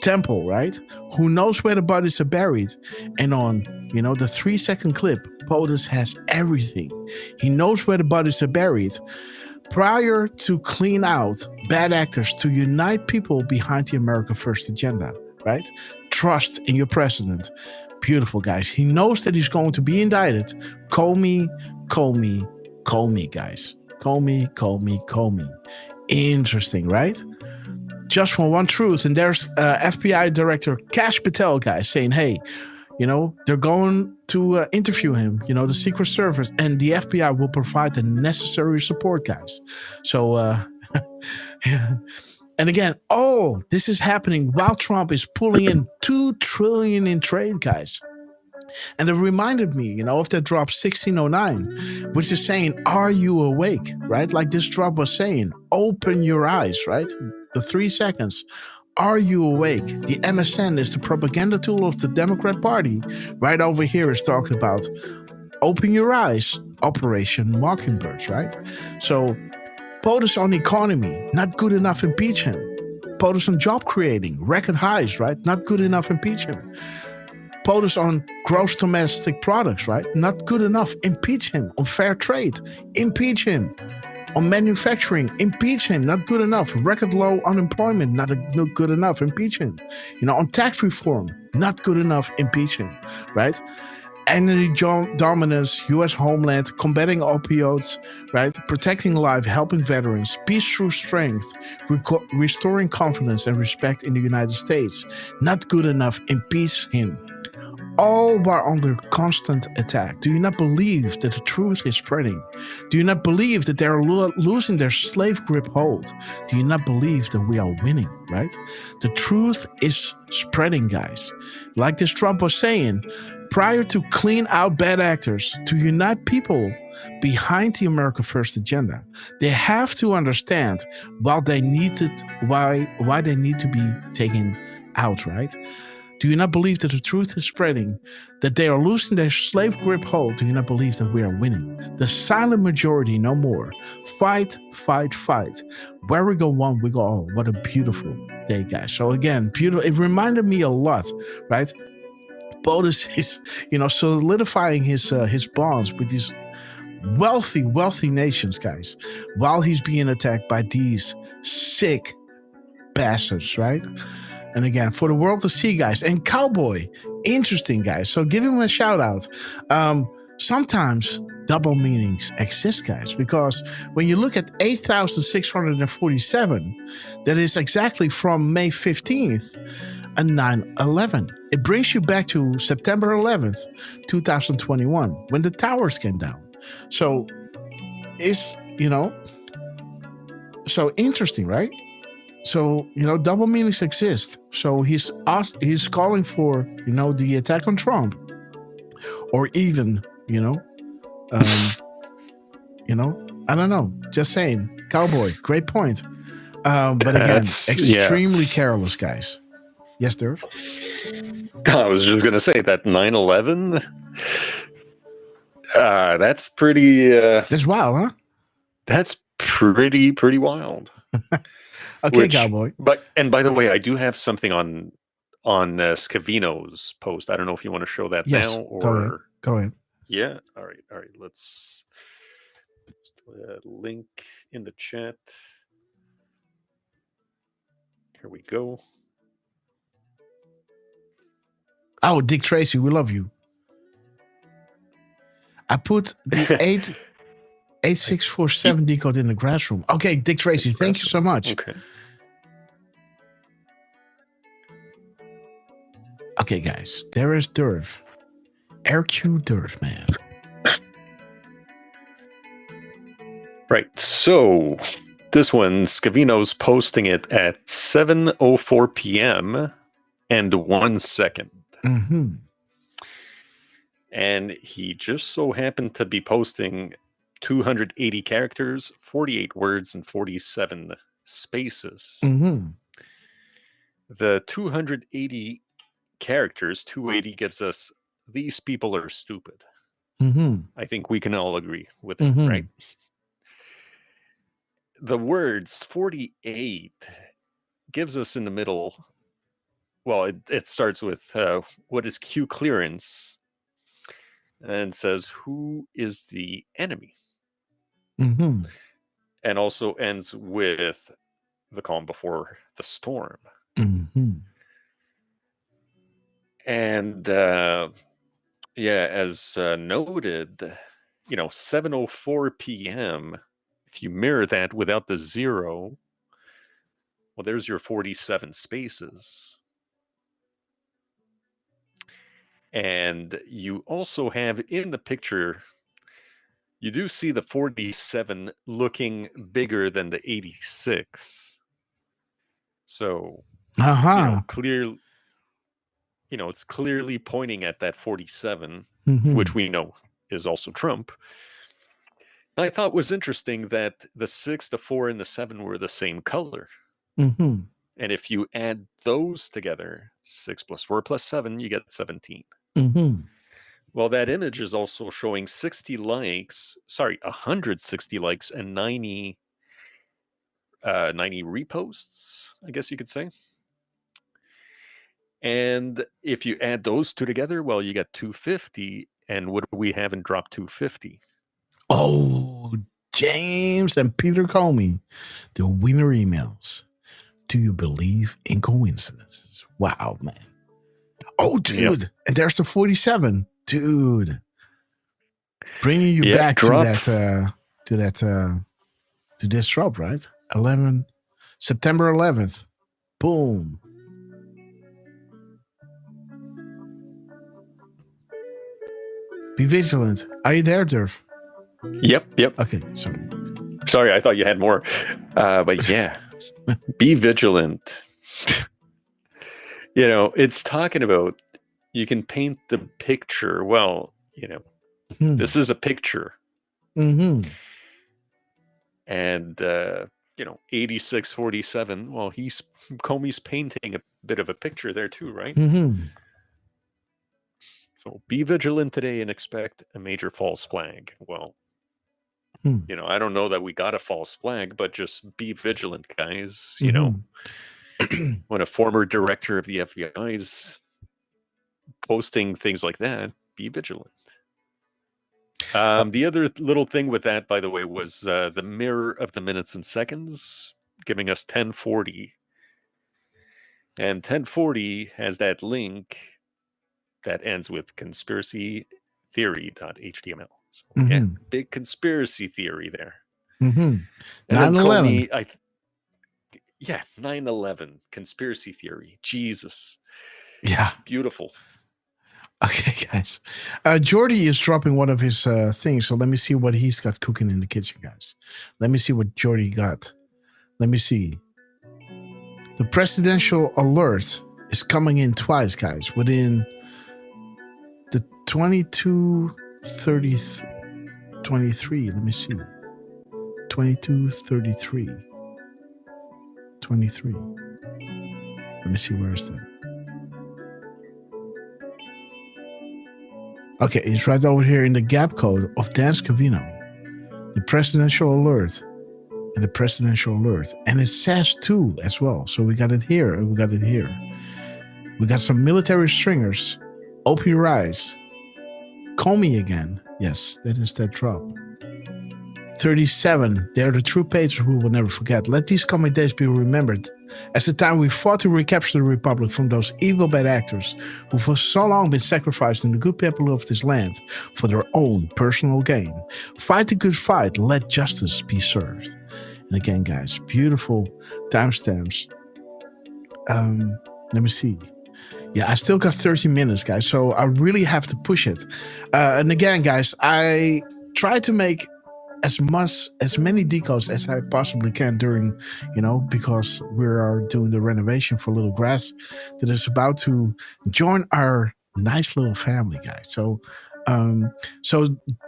temple, right? Who knows where the bodies are buried? And on, you know, the 3-second clip, POTUS has everything. He knows where the bodies are buried. Prior to clean out bad actors, to unite people behind the America First agenda, right? Trust in your president. Beautiful, guys. He knows that he's going to be indicted. Comey, Comey, Comey, guys. Comey, Comey, Comey. Interesting, right? Just for one truth. And there's FBI Director Kash Patel, guys, saying, hey, you know, they're going to interview him, you know, the Secret Service, and the FBI will provide the necessary support, guys. So, yeah. And again, all this is happening while Trump is pulling in $2 trillion in trade, guys. And it reminded me, you know, of that drop 1609, which is saying, are you awake, right? Like this drop was saying, open your eyes, right? The 3 seconds. Are you awake? The MSN is the propaganda tool of the Democrat Party. Right over here is talking about open your eyes, Operation Mockingbird, right? So POTUS on economy, not good enough, impeach him. POTUS on job creating, record highs, right? Not good enough, impeach him. POTUS on gross domestic products, right? Not good enough, impeach him. On fair trade, impeach him. On manufacturing, impeach him. Not good enough. Record low unemployment, not good enough, impeach him. You know, on tax reform, not good enough, impeach him, right? Energy dominance, U.S. homeland, combating opioids, right? Protecting life, helping veterans, peace through strength, restoring confidence and respect in the United States. Not good enough, impeach him. All are under constant attack. Do you not believe that the truth is spreading? Do you not believe that they are losing their slave grip hold? Do you not believe that we are winning, right? The truth is spreading, guys. Like this Trump was saying, prior to clean out bad actors, to unite people behind the America First agenda, they have to understand why they need to be taken out, right? Do you not believe that the truth is spreading, that they are losing their slave grip hold? Do you not believe that we are winning? The silent majority, no more. Fight, fight, fight. Where we go one, we go all. What a beautiful day, guys. So again, beautiful. It reminded me a lot, right? POTUS is, you know, solidifying his bonds with these wealthy nations, guys, while he's being attacked by these sick bastards, right? And again, for the world to see, guys. And Cowboy, interesting, guys. So give him a shout out. Sometimes double meanings exist, guys, because when you look at 8,647, that is exactly from May 15th and 9/11. It brings you back to September 11th, 2021, when the towers came down. So it's, you know, so interesting, right? So, you know, double meanings exist. So he's calling for, you know, the attack on Trump, or even, you know, I don't know. Just saying. Cowboy, great point. But again, extremely careless, guys. Yes, Durf? I was just going to say that 9/11, that's pretty... that's wild, huh? That's pretty wild. Okay, Cowboy. And by the way, I do have something on Scavino's post. I don't know if you want to show that now or... Go ahead. Yeah. All right. Let's link in the chat. Here we go. Oh, Dick Tracy, we love you. I put the 8647 decode in the grass room. Okay, Dick Tracy, thank you so much. Okay, guys, there is Durf. RQ Durf, man. Right, so this one, Scavino's posting it at 7:04 p.m. and 1 second. Mm-hmm. And he just so happened to be posting 280 characters, 48 words, and 47 spaces. Mm-hmm. The 280 characters, 280 gives us, these people are stupid. Mm-hmm. I think we can all agree with it, right? The words 48 gives us in the middle. Well, it starts with what is Q clearance, and says who is the enemy, mm-hmm. and also ends with the calm before the storm. Mm-hmm. And as noted, 7:04 p.m. If you mirror that without the 0, well, there's your 47 spaces. And you also have in the picture, you do see the 47 looking bigger than the 86. So, clear, it's clearly pointing at that 47, which we know is also Trump. And I thought was interesting that the 6, the 4, and the 7 were the same color. Mm-hmm. And if you add those together, 6 plus 4 plus 7, you get 17. Mm-hmm. Well, that image is also showing 160 likes and 90 reposts, I guess you could say. And if you add those two together, well, you get 250. And what do we have in drop 250? Oh, James and Peter Comey, the winner emails. Do you believe in coincidences? Wow, man. Oh, dude. Yep. And there's the 47. Dude. Bringing you back to this drop, right? September 11th. Boom. Be vigilant. Are you there, Durf? Yep. Okay, sorry, I thought you had more. But yeah, be vigilant. It's talking about, you can paint the picture. Well, this is a picture. Mm-hmm. And, 8647, well, Comey's painting a bit of a picture there too, right? Mm-hmm. So be vigilant today and expect a major false flag. Well, I don't know that we got a false flag, but just be vigilant, guys. When a former director of the FBI is posting things like that, be vigilant. The other little thing with that, by the way, was the mirror of the minutes and seconds, giving us 1040. And 1040 has that link that ends with conspiracytheory.html. So, yeah, big conspiracy theory there. Mm-hmm. 9/11. 9/11 conspiracy theory. Jesus. Yeah. Beautiful. Okay, guys. Jordy is dropping one of his things, so let me see what he's got cooking in the kitchen, guys. Let me see what Jordy got. Let me see. The presidential alert is coming in twice, guys, within the 22:23. Let me see. 22, 33. 23. Let me see, where is that? Okay, it's right over here in the gap code of Dan Scavino. The presidential alert. And the presidential alert. And it says too as well. So we got it here and we got it here. We got some military stringers. Open your eyes. Call me again. Yes, that is that drop. 37. They're the true patriots we will never forget. Let these coming days be remembered as the time we fought to recapture the Republic from those evil bad actors who for so long been sacrificing the good people of this land for their own personal gain. Fight the good fight. Let justice be served. And again, guys, beautiful timestamps. Let me see. Yeah, I still got 30 minutes, guys, so I really have to push it. And again, guys, I try to make as many decodes as I possibly can during, because we are doing the renovation for Little Grass that is about to join our nice little family, guys. So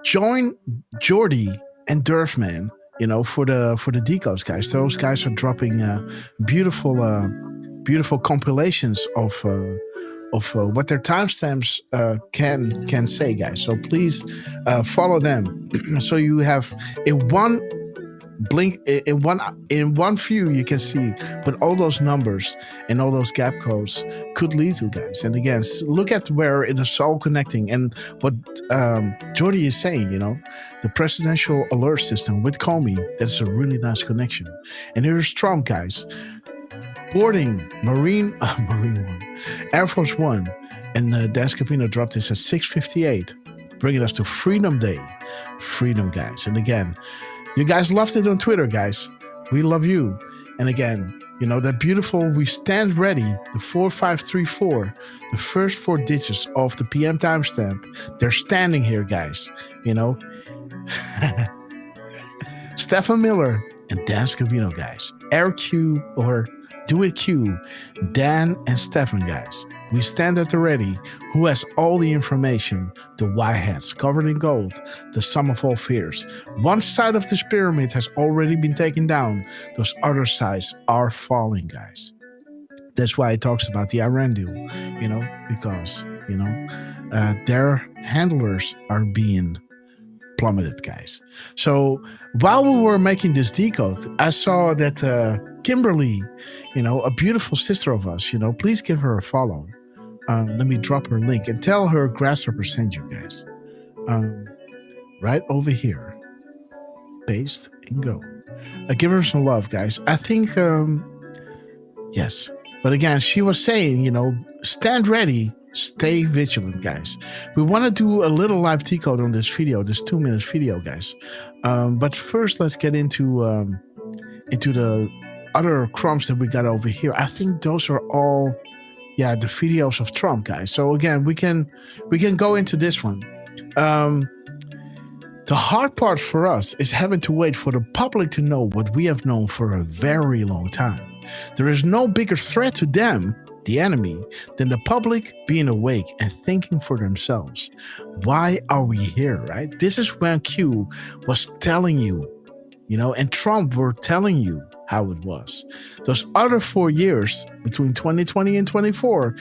join Jordy and Durfman, for the decodes, guys. Those guys are dropping beautiful compilations of what their timestamps can say, guys. So please follow them. So you have in one blink, in one view, you can see what all those numbers and all those gap codes could lead to, guys. And again, look at where it is all connecting. And what Jordy is saying, the presidential alert system with Comey, that's a really nice connection. And here's Trump, guys. Boarding Marine One, Air Force One, and Dan Scavino dropped this at 6:58, bringing us to Freedom Day. Freedom, guys. And again, you guys loved it on Twitter, guys. We love you. And again, that beautiful "We Stand Ready," the 4534, the first 4 digits of the PM timestamp. They're standing here, guys. Stephen Miller and Dan Scavino, guys. RQ or Do It Q, Dan and Stefan, guys. We stand at the ready. Who has all the information? The white hats covered in gold, the sum of all fears. One side of this pyramid has already been taken down. Those other sides are falling, guys. That's why it talks about the Iran deal, because, their handlers are being plummeted, guys. So while we were making this decode, I saw that Kimberly, a beautiful sister of us, please give her a follow. Let me drop her link and tell her Grasshopper sent you, guys. Right over here. Paste and go. Give her some love, guys. I think, yes. But again, she was saying, stand ready. Stay vigilant, guys. We want to do a little live decode on this video, this 2-minute video, guys. But first, let's get into the other crumbs that we got over here. I think those are all, the videos of Trump, guys. So again, we can go into this one. The hard part for us is having to wait for the public to know what we have known for a very long time. There is no bigger threat to them, the enemy, than the public being awake and thinking for themselves. Why are we here, right? This is when Q was telling you, and Trump were telling you how it was. Those other 4 years between 2020 and 24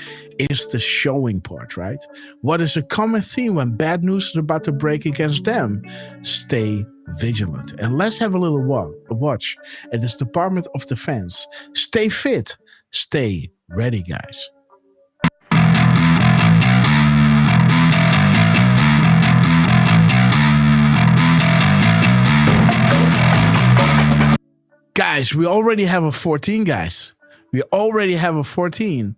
is the showing part, right? What is a common theme when bad news is about to break against them? Stay vigilant. And let's have a little watch at this Department of Defense. Stay fit. Stay ready, guys. Guys, we already have a 14, guys. We already have a 14.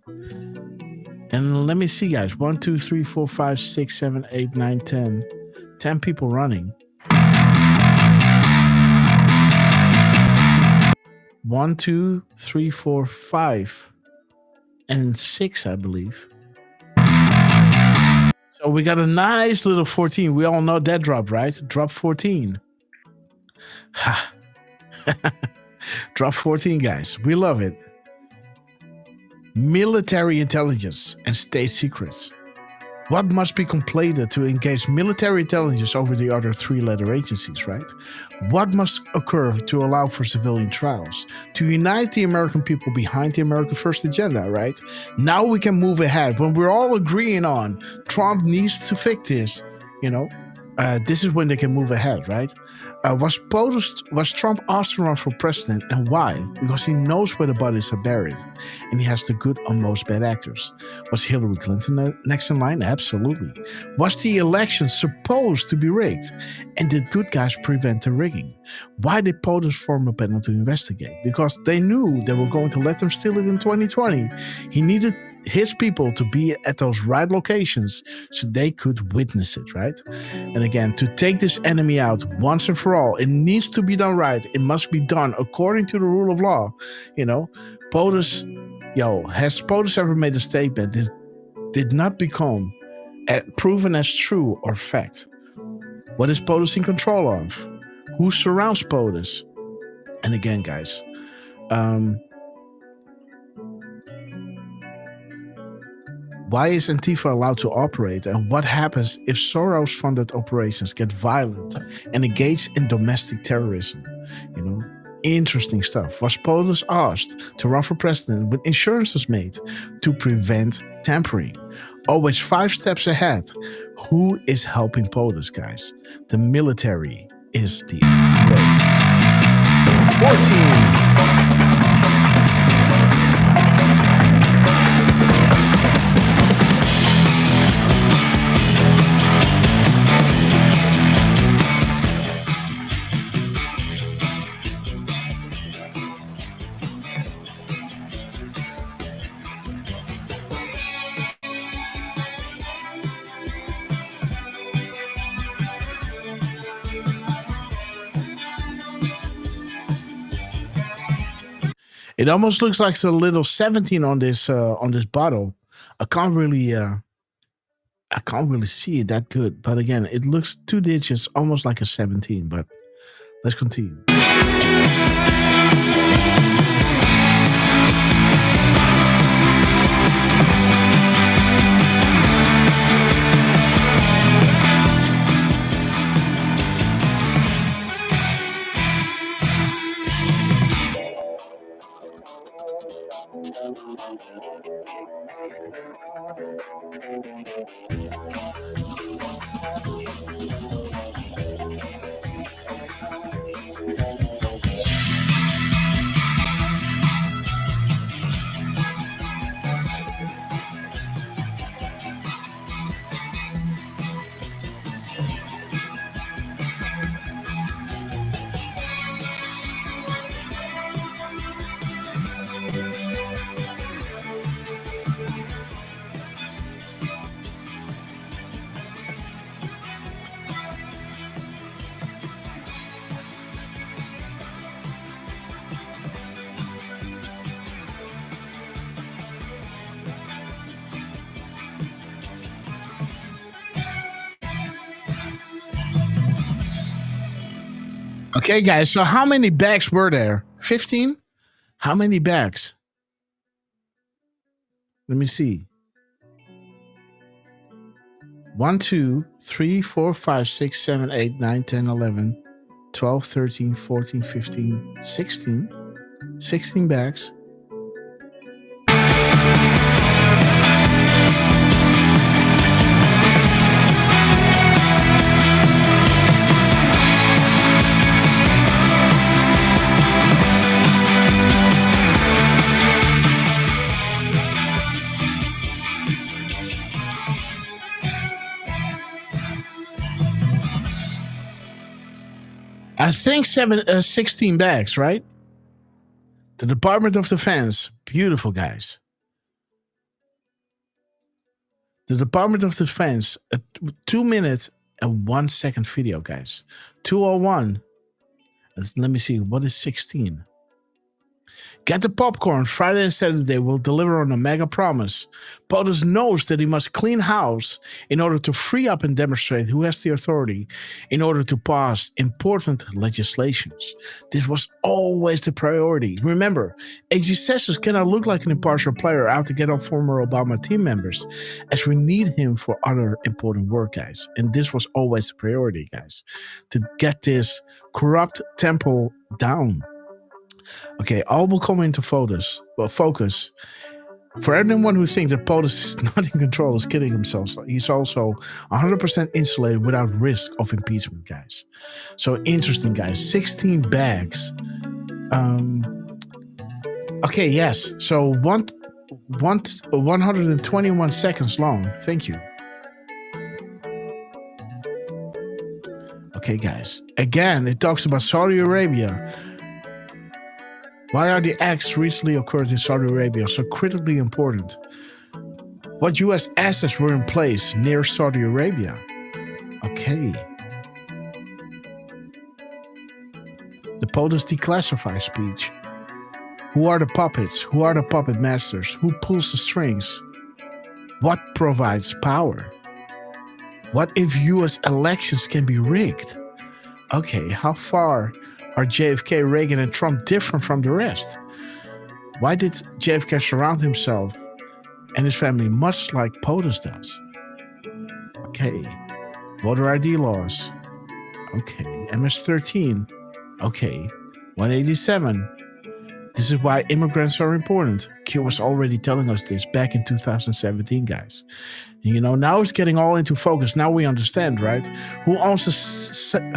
And let me see, guys. 1, 2, 3, 4, 5, 6, 7, 8, 9, 10. 10 people running. 1, 2, 3, 4, 5, and 6, I believe. So we got a nice little 14. We all know that drop, right? Drop 14. Ha. Drop 14, guys. We love it. Military intelligence and state secrets. What must be completed to engage military intelligence over the other three-letter agencies, right? What must occur to allow for civilian trials? To unite the American people behind the America First agenda, right? Now we can move ahead. When we're all agreeing on Trump needs to fix this, this is when they can move ahead, right? Was Trump asked to run for president, and why? Because he knows where the bodies are buried, and he has the good and most bad actors. Was Hillary Clinton next in line? Absolutely. Was the election supposed to be rigged? And did good guys prevent the rigging? Why did POTUS form a panel to investigate? Because they knew they were going to let them steal it in 2020. He needed his people to be at those right locations so they could witness it, right? And again, to take this enemy out once and for all, it needs to be done right. It must be done according to the rule of law. POTUS, has POTUS ever made a statement that did not become proven as true or fact? What is POTUS in control of? Who surrounds POTUS? And again, guys, why is Antifa allowed to operate, and what happens if Soros-funded operations get violent and engage in domestic terrorism? Interesting stuff. Was POTUS asked to run for president with insurances made to prevent tampering? Always 5 steps ahead. Who is helping POTUS, guys? The military is the way. 14. It almost looks like a little 17 on this bottle. I can't really see it that good, but again, it looks 2 digits, almost like a 17. But let's continue. Okay, guys, so how many bags were there? 15? How many bags? Let me see. 1, 2, 3, 4, 5, 6, 7, 8, 9, 10, 11, 12, 13, 14, 15, 16. 16 bags. I think 16 bags, right? The Department of Defense. Beautiful, guys. The Department of Defense. A 2 minutes and 1 second video, guys. 201. Let me see. What is 16? Get the popcorn. Friday and Saturday will deliver on a mega promise. POTUS knows that he must clean house in order to free up and demonstrate who has the authority in order to pass important legislations. This was always the priority. Remember, A.G. Sessions cannot look like an impartial player out to get off former Obama team members, as we need him for other important work, guys. And this was always the priority, guys, to get this corrupt temple down. Okay, all will come into focus. For anyone who thinks that POTUS is not in control is kidding himself. He's also 100% insulated without risk of impeachment, guys. So interesting, guys. 16 bags. Okay, yes. So 121 seconds long. Thank you. Okay, guys. Again, it talks about Saudi Arabia. Why are the acts recently occurred in Saudi Arabia so critically important? What U.S. assets were in place near Saudi Arabia? Okay. The POTUS declassified speech. Who are the puppets? Who are the puppet masters? Who pulls the strings? What provides power? What if U.S. elections can be rigged? Okay, how far are JFK, Reagan, and Trump different from the rest? Why did JFK surround himself and his family much like POTUS does? Okay. Voter ID laws. Okay. MS-13. Okay. 187. This is why immigrants are important. Q was already telling us this back in 2017, guys. You know, now it's getting all into focus. Now we understand, right? Who owns the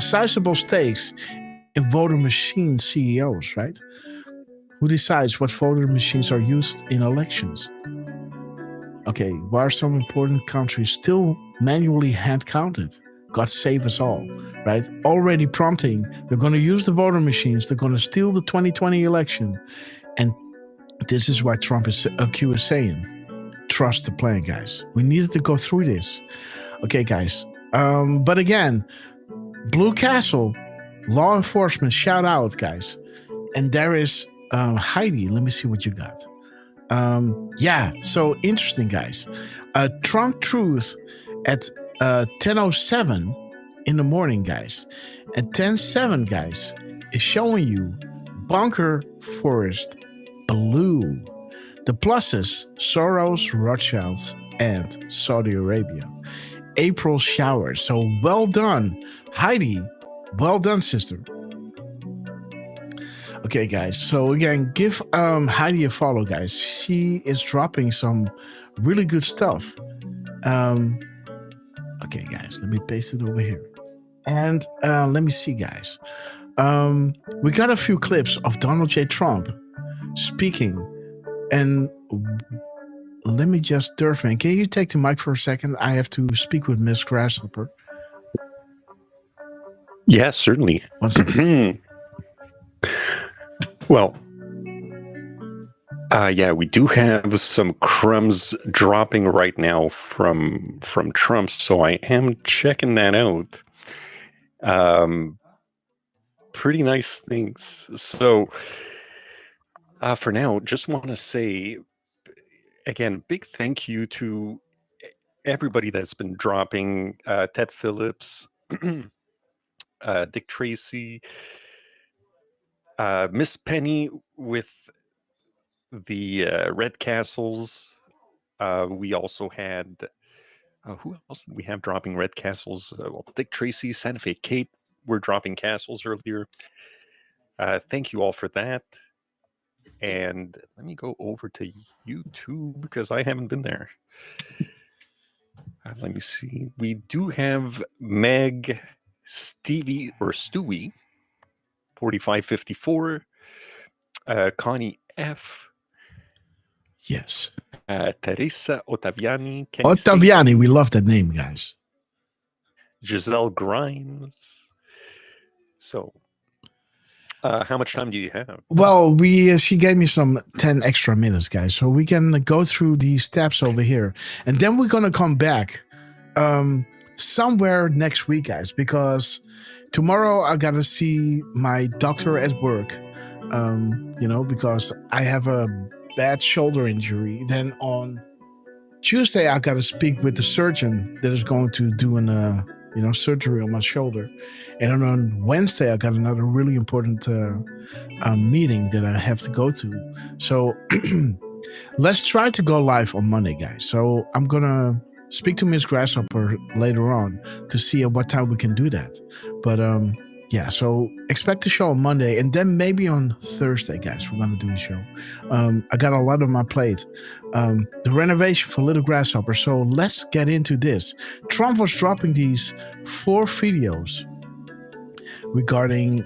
sizable stakes in voter machine CEOs, right? Who decides what voter machines are used in elections? Okay, why are some important countries still manually hand counted? God save us all, right? Already prompting, they're going to use the voter machines, they're going to steal the 2020 election. And this is why Trump is saying, trust the plan, guys. We needed to go through this. Okay, guys. But again, Blue Castle, law enforcement, shout out, guys. And there is Heidi. Let me see what you got. Yeah, so interesting, guys. Trump Truth at 10:07 in the morning, guys. At 10:07, guys, is showing you Bunker Forest Blue. The pluses, Soros, Rothschilds, and Saudi Arabia. April showers. So well done, Heidi. Well done, sister. Okay, guys. So again, give Heidi a follow, guys. She is dropping some really good stuff. Okay, guys. Let me paste it over here. And let me see, guys. We got a few clips of Donald J. Trump speaking. And let me just, Durfman, can you take the mic for a second? I have to speak with Miss Grasshopper. Yeah, certainly. Well, yeah, we do have some crumbs dropping right now from Trump, so I am checking that out. Pretty nice things. So, for now, just want to say, again, big thank you to everybody that's been dropping, Ted Phillips, Dick Tracy, Miss Penny with the Red Castles. We also had who else did we have dropping Red Castles? Well, Dick Tracy, Santa Fe Kate were dropping castles earlier. Thank you all for that. And let me go over to YouTube because I haven't been there. Let me see. We do have Meg, Stevie, or Stewie, 4554, Connie F. Yes. Teresa Ottaviani. Ottaviani, we love that name, guys. Giselle Grimes. So, how much time do you have? Well, she gave me some 10 extra minutes, guys. So we can go through these steps over here. And then we're going to come back somewhere next week, guys, because tomorrow I got to see my doctor at work. because I have a bad shoulder injury. Then on Tuesday, I got to speak with the surgeon that is going to do an surgery on my shoulder. And then on Wednesday, I got another really important meeting that I have to go to. So let's try to go live on Monday, guys. So I'm going to speak to Miss Grasshopper later on to see at what time we can do that. But so expect the show on Monday, and then maybe on Thursday, guys, we're going to do a show. I got a lot on my plate. The renovation for Little Grasshopper. So let's get into this. Trump was dropping these 4 videos regarding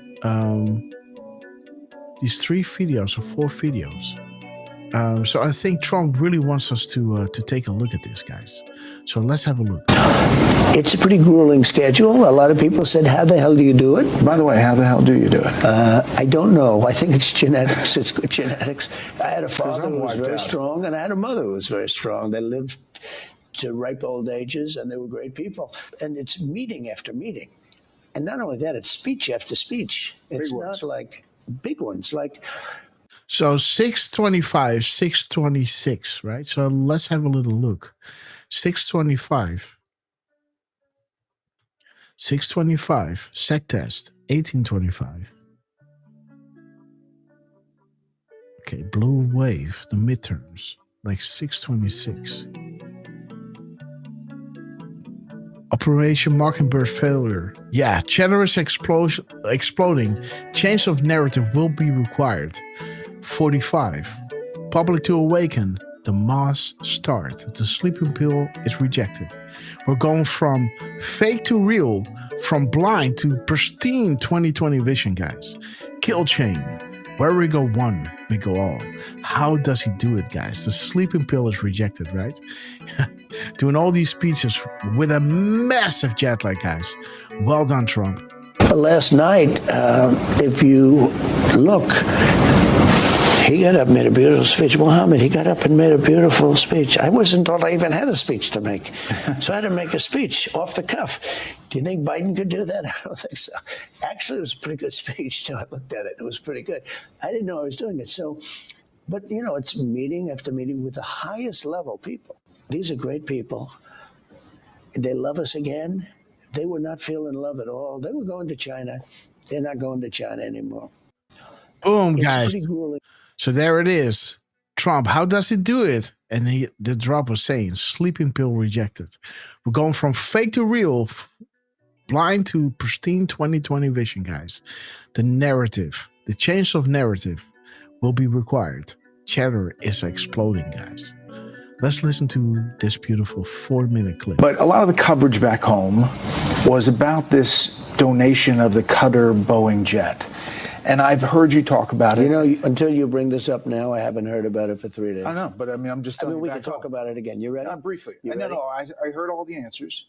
these 3 videos or 4 videos. So I think Trump really wants us to take a look at this, guys. So let's have a look. It's a pretty grueling schedule. A lot of people said, how the hell do you do it? By the way, how the hell do you do it? I don't know. I think it's genetics. It's good genetics. I had a father who was very strong, and I had a mother who was very strong. They lived to ripe old ages, and they were great people. And it's meeting after meeting. And not only that, it's speech after speech. It's not like big ones, like... So 625, 626, right? So let's have a little look. 625, sec test, 1825. Okay, blue wave, the midterms, like 626. Operation Mockingbird failure. Yeah, cheddar is exploding. Change of narrative will be required. 45. Public to awaken. The mass start. The sleeping pill is rejected. We're going from fake to real, from blind to pristine 2020 vision, guys. Kill chain. Where we go one, we go all. How does he do it, guys? The sleeping pill is rejected, right? Doing all these speeches with a massive jet lag, guys. Well done, Trump. Last night, if you look, he got up and made a beautiful speech. Mohammed, he got up and made a beautiful speech. I wasn't told I even had a speech to make. So I had to make a speech off the cuff. Do you think Biden could do that? I don't think so. Actually, it was a pretty good speech. So I looked at it. It was pretty good. I didn't know I was doing it. So, but, it's meeting after meeting with the highest level people. These are great people. They love us again. They were not feeling love at all. They were going to China. They're not going to China anymore. Boom, guys. So there it is. Trump, how does he do it? And the drop was saying, sleeping pill rejected. We're going from fake to real, blind to pristine 2020 vision, guys. The narrative, the change of narrative will be required. Cheddar is exploding, guys. Let's listen to this beautiful 4-minute clip. But a lot of the coverage back home was about this donation of the Qatar Boeing jet. And I've heard you talk about it. Until you bring this up now, I haven't heard about it for 3 days. I know, but I'm just telling you. We can talk about it again. You ready? Briefly. I heard all the answers.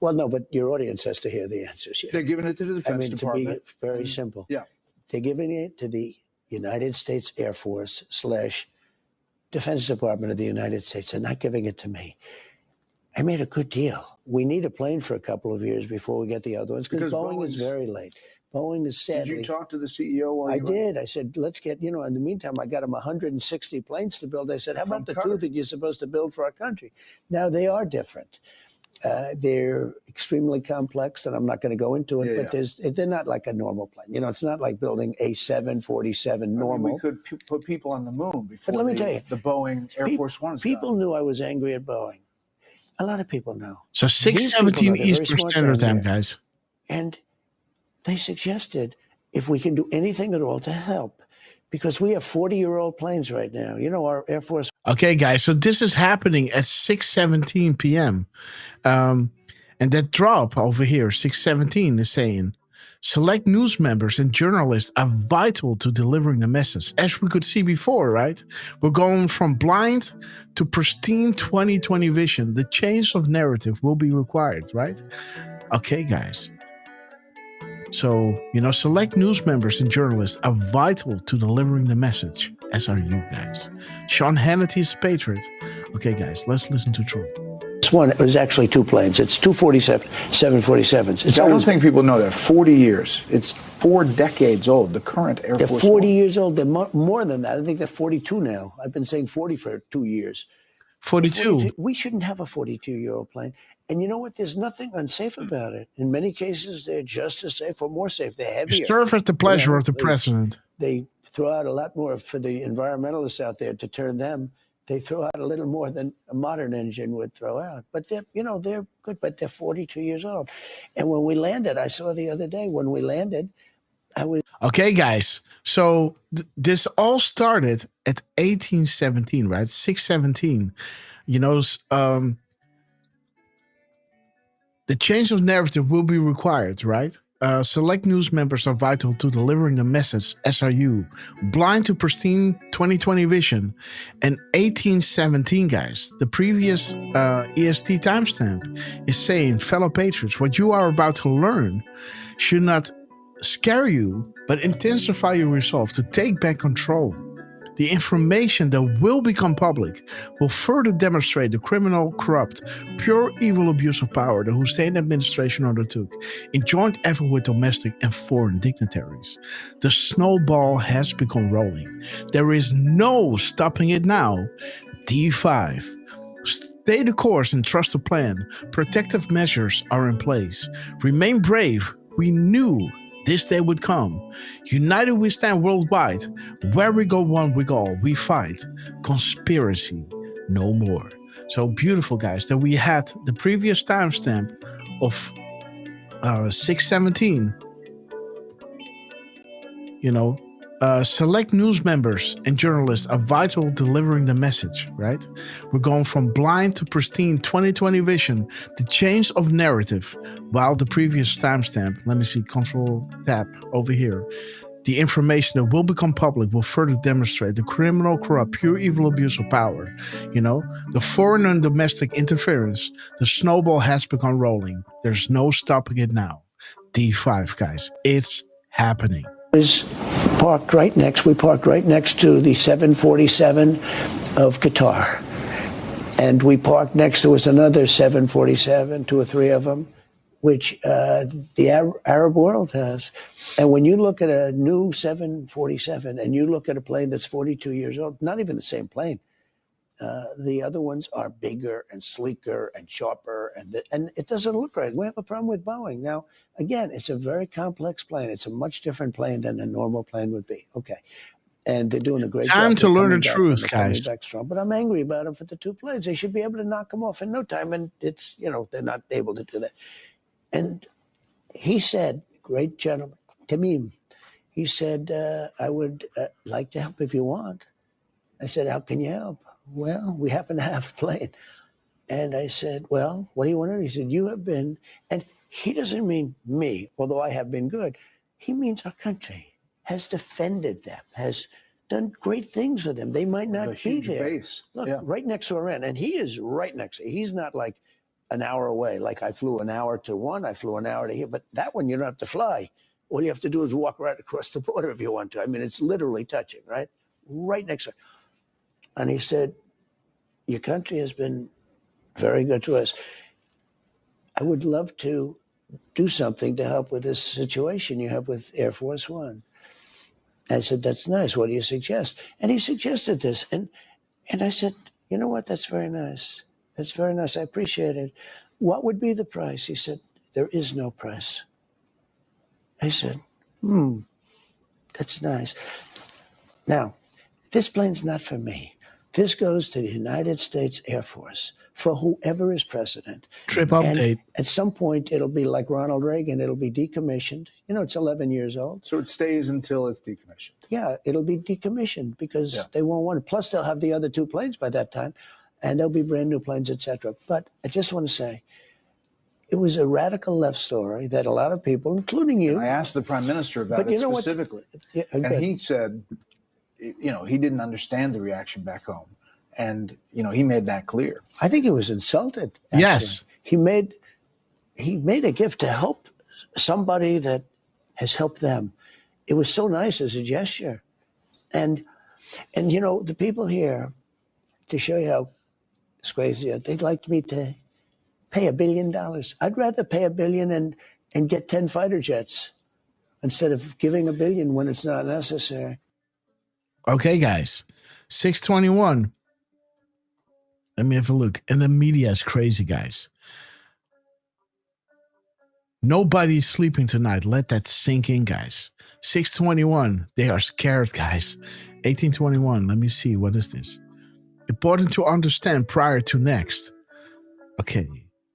Well, no, but your audience has to hear the answers here. They're giving it to the Defense Department. To be very simple. Yeah. They're giving it to the United States Air Force / Defense Department of the United States. They're not giving it to me. I made a good deal. We need a plane for a couple of years before we get the other ones because Boeing is very late. Boeing is sadly. Did you talk to the CEO? I did. I said, let's get, in the meantime, I got them 160 planes to build. I said, how about the 2 that you're supposed to build for our country? Now, they are different. They're extremely complex, and I'm not going to go into it, but they're not like a normal plane. It's not like building a 747 normal. We could put people on the moon before but let me tell you, the Boeing Air Force One. People knew I was angry at Boeing. A lot of people know. So 6:17 Eastern Standard Time, guys. And they suggested if we can do anything at all to help, because we have 40-year-old planes right now. Our Air Force. Okay, guys, so this is happening at 6:17 p.m. And that drop over here, 6:17, is saying, select news members and journalists are vital to delivering the message. As we could see before, right? We're going from blind to pristine 2020 vision. The change of narrative will be required, right? Okay, guys. So, select news members and journalists are vital to delivering the message, as are you guys. Sean Hannity's Patriot. Okay, guys, let's listen to Trump. This one was actually two planes. It's 747s. It's I don't think people know that. 40 years. It's 4 decades old. The current Air they're Force 40 One. years old. They're more than that. I think they're 42 now. I've been saying 40 for 2 years. 42. We shouldn't have a 42-year-old plane. And you know what? There's nothing unsafe about it. In many cases, they're just as safe or more safe. They're heavier. Serve at the pleasure of the president. They throw out a lot more for the environmentalists out there to turn them. They throw out a little more than a modern engine would throw out. But they're good, but they're 42 years old. And when we landed, I saw the other day, when we landed, I was... Okay, guys. So this all started at 1817, right? 617. The change of narrative will be required, right? Select news members are vital to delivering the message, SRU, blind to pristine 2020 vision. And 1817, guys, the previous EST timestamp is saying, fellow patriots, what you are about to learn should not scare you, but intensify your resolve to take back control. The information that will become public will further demonstrate the criminal, corrupt, pure evil abuse of power the Hussein administration undertook in joint effort with domestic and foreign dignitaries. The snowball has begun rolling. There is no stopping it now. D5. Stay the course and trust the plan. Protective measures are in place. Remain brave. We knew this day would come. United we stand worldwide. Where we go one, we go all. We fight. Conspiracy no more. So beautiful, guys, that we had the previous timestamp of 617. Select news members and journalists are vital delivering the message, right? We're going from blind to pristine 2020 vision, the change of narrative, while the previous timestamp, let me see, Control Tab over here. The information that will become public will further demonstrate the criminal, corrupt, pure evil abuse of power. The foreign and domestic interference, the snowball has begun rolling. There's no stopping it now. D5, guys, it's happening. We parked right next to the 747 of Qatar. And we parked next, there was another 747, 2 or 3 of them, which the Arab world has. And when you look at a new 747 and you look at a plane that's 42 years old, not even the same plane, the other ones are bigger and sleeker and sharper, and it doesn't look right. We have a problem with Boeing. Now, again, it's a very complex plane. It's a much different plane than a normal plane would be. Okay. And they're doing a great job. Time to learn the truth, guys. Back strong. But I'm angry about them for the 2 planes. They should be able to knock them off in no time, and it's, they're not able to do that. And he said, great gentleman, Tamim, he said, I would like to help if you want. I said, how can you help? Well, we happen to have a plane. And I said, well, what do you want to do? He said, you have been, and he doesn't mean me, although I have been good. He means our country has defended them, has done great things for them. They might not be there. Base. Look, right next to Iran. And he is right next. He's not like an hour away. Like I flew an hour to one, I flew an hour to here. But that one, you don't have to fly. All you have to do is walk right across the border if you want to. I mean, it's literally touching, right? Right next to it. And he said, your country has been very good to us. I would love to do something to help with this situation you have with Air Force One. I said, that's nice. What do you suggest? And he suggested this. And I said, you know what? That's very nice. That's very nice. I appreciate it. What would be the price? He said, there is no price. I said, that's nice. Now, this plane's not for me. This goes to the United States Air Force for whoever is president. Trip update. And at some point, it'll be like Ronald Reagan. It'll be decommissioned. It's 11 years old. So it stays until it's decommissioned. Yeah, it'll be decommissioned because they won't want it. Plus, they'll have the other 2 planes by that time, and there'll be brand new planes, etc. But I just want to say, it was a radical left story that a lot of people, including you. And I asked the prime minister about it specifically, and he said, he didn't understand the reaction back home. And, he made that clear. I think he was insulted. Actually. Yes. He made a gift to help somebody that has helped them. It was so nice as a gesture. And the people here, to show you how it's crazy, they'd like me to pay $1 billion. I'd rather pay $1 billion and get 10 fighter jets instead of giving $1 billion when it's not necessary. Okay, guys. 621. Let me have a look. And the media is crazy, guys. Nobody's sleeping tonight. Let that sink in, guys. 621. They are scared, guys. 1821. Let me see. What is this? Important to understand prior to next. Okay.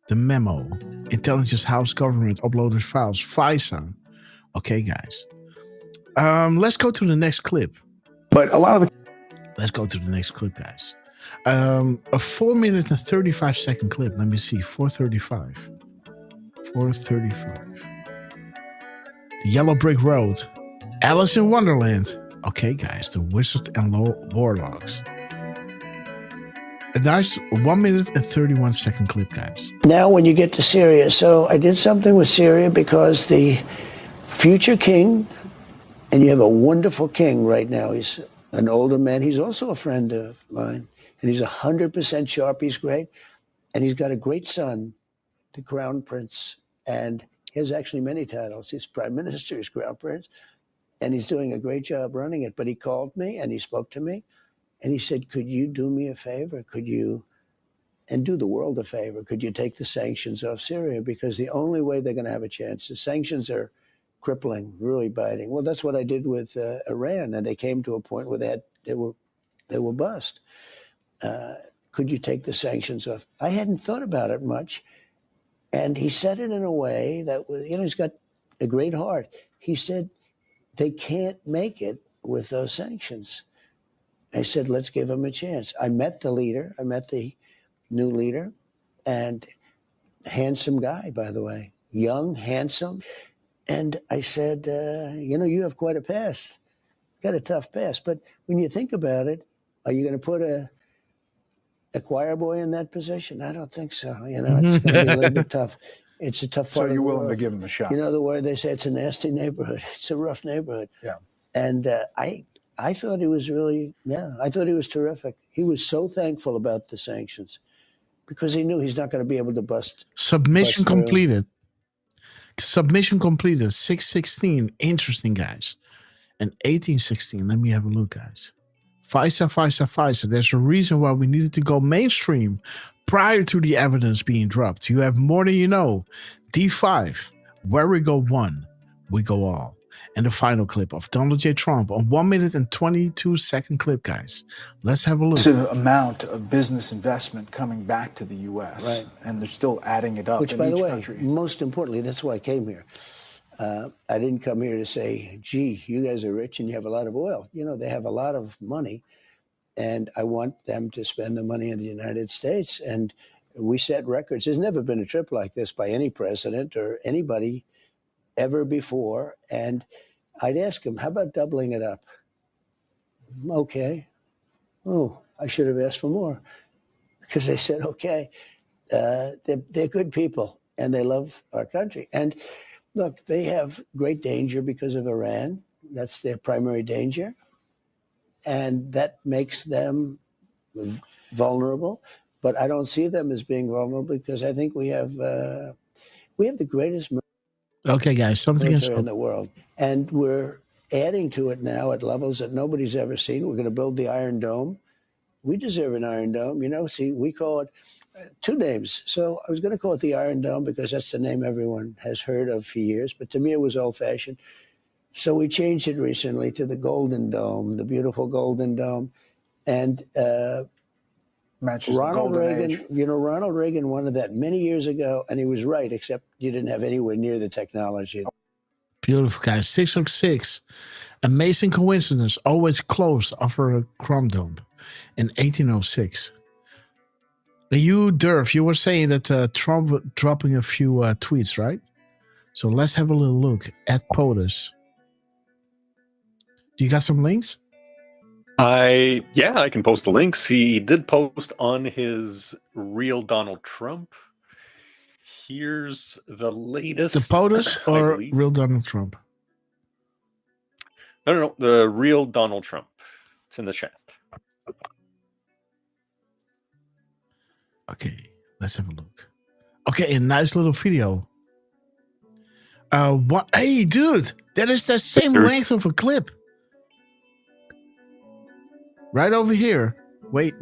The memo. Intelligence House Government uploaded files. FISA. Okay, guys. Let's go to the next clip. But a lot of the Let's go to the next clip, guys. A 4 minute and 35 second clip. Let me see. 435. 435. The Yellow Brick Road. Alice in Wonderland. Okay, guys. The Wizard and Warlocks. A nice 1 minute and 31 second clip, guys. Now when you get to Syria, so I did something with Syria because the future king, and you have a wonderful king right now. He's an older man. He's also a friend of mine. And he's 100% sharp. He's great. And he's got a great son, the Crown Prince. And he has actually many titles. He's Prime Minister, he's Crown Prince. And he's doing a great job running it. But he called me and he spoke to me. And he said, could you do me a favor? Could you, and do the world a favor, could you take the sanctions off Syria? Because the only way they're going to have a chance, the sanctions are crippling, really biting. Well, that's what I did with Iran. And they came to a point where they were bust. Could you take the sanctions off? I hadn't thought about it much. And he said it in a way that was, he's got a great heart. He said, they can't make it with those sanctions. I said, let's give him a chance. I met the leader. I met the new leader, and handsome guy, by the way, young, handsome. And I said, you have quite a past, got a tough past. But when you think about it, are you going to put a choir boy in that position? I don't think so. It's going to be a little bit tough. It's a tough part. So you're willing to give him a shot? The word they say, it's a nasty neighborhood. It's a rough neighborhood. Yeah. And I thought he was really, I thought he was terrific. He was so thankful about the sanctions because he knew he's not going to be able to bust. Submission completed. Submission completed. 616. Interesting, guys. And 1816. Let me have a look, guys. FISA. There's a reason why we needed to go mainstream prior to the evidence being dropped. You have more than you know. D5. Where we go one, we go all. And the final clip of Donald J. Trump, a 1 minute and 22 second clip, guys. Let's have a look. It's an amount of business investment coming back to the U.S. Right. And they're still adding it up. Which, in by each the way, country. most importantly, that's why I came here. I didn't come here to say, gee, you guys are rich and you have a lot of oil. They have a lot of money, and I want them to spend the money in the United States. And we set records. There's never been a trip like this by any president or anybody ever before. And I'd ask him, how about doubling it up? Okay. Oh, I should have asked for more, because they said, okay. They're good people and they love our country. And look, they have great danger because of Iran. That's their primary danger. And that makes them vulnerable. But I don't see them as being vulnerable because I think we have the greatest Okay, guys, something else in the world. And we're adding to it now at levels that nobody's ever seen. We're going to build the Iron Dome. We deserve an Iron Dome. See, we call it two names. So I was going to call it the Iron Dome because that's the name everyone has heard of for years. But to me, it was old-fashioned. So we changed it recently to the Golden Dome, the beautiful Golden Dome. And matches Ronald the golden Reagan, age. Ronald Reagan wanted that many years ago, and he was right, except you didn't have anywhere near the technology. Beautiful, guys. 606. Amazing coincidence. Always closed after a Chrome dump in 1806. You, Durf, you were saying that Trump dropping a few tweets, right? So let's have a little look at POTUS. Do you got some links? I can post the links. He did post on his Real Donald Trump. Here's the latest. The POTUS or Real Donald Trump? No, the Real Donald Trump. It's in the chat. Okay, let's have a look. Okay, a nice little video. What? Hey, dude, that is the same length of a clip. Right over here. Wait.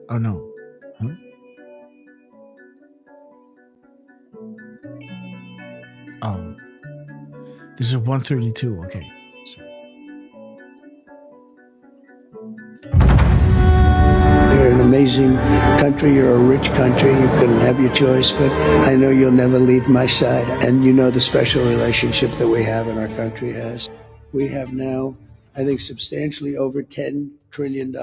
Oh, no. Huh? Oh. This is 132. Okay. You're an amazing country. You're a rich country. You can have your choice, but I know you'll never leave my side. And you know the special relationship that we have and our country has. We have now, I think, substantially over $10 trillion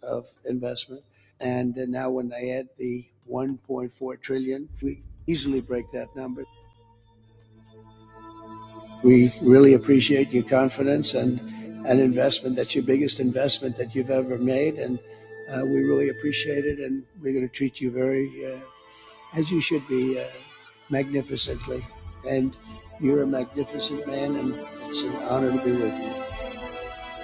of investment. And now when they add the 1.4 trillion, we easily break that number. We really appreciate your confidence and an investment. That's your biggest investment that you've ever made. And we really appreciate it. And we're going to treat you very, as you should be, magnificently. And you're a magnificent man, and it's an honor to be with you.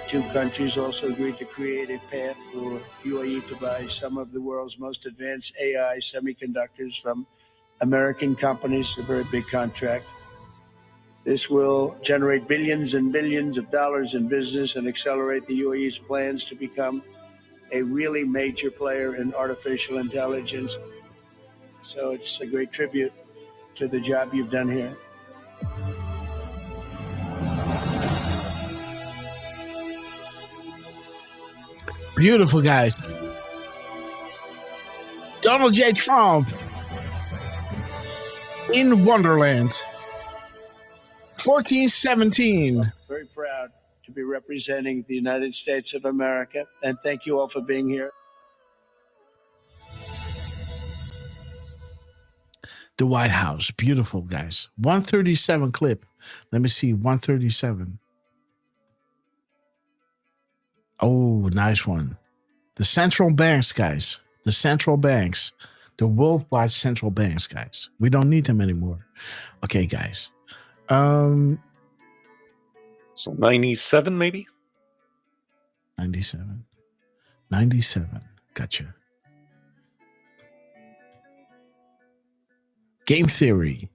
Two countries also agreed to create a path for UAE to buy some of the world's most advanced AI semiconductors from American companies, a very big contract. This will generate billions and billions of dollars in business and accelerate the UAE's plans to become a really major player in artificial intelligence. So it's a great tribute to the job you've done here. Beautiful, guys. Donald J. Trump in Wonderland. 1417. Very proud to be representing the United States of America, and thank you all for being here. The White House. Beautiful, guys. 137 clip. Let me see. 137. Oh, nice one. The central banks, guys. The central banks. The worldwide central banks, guys. We don't need them anymore. Okay, guys. So 97 maybe? 97. Gotcha. Game theory.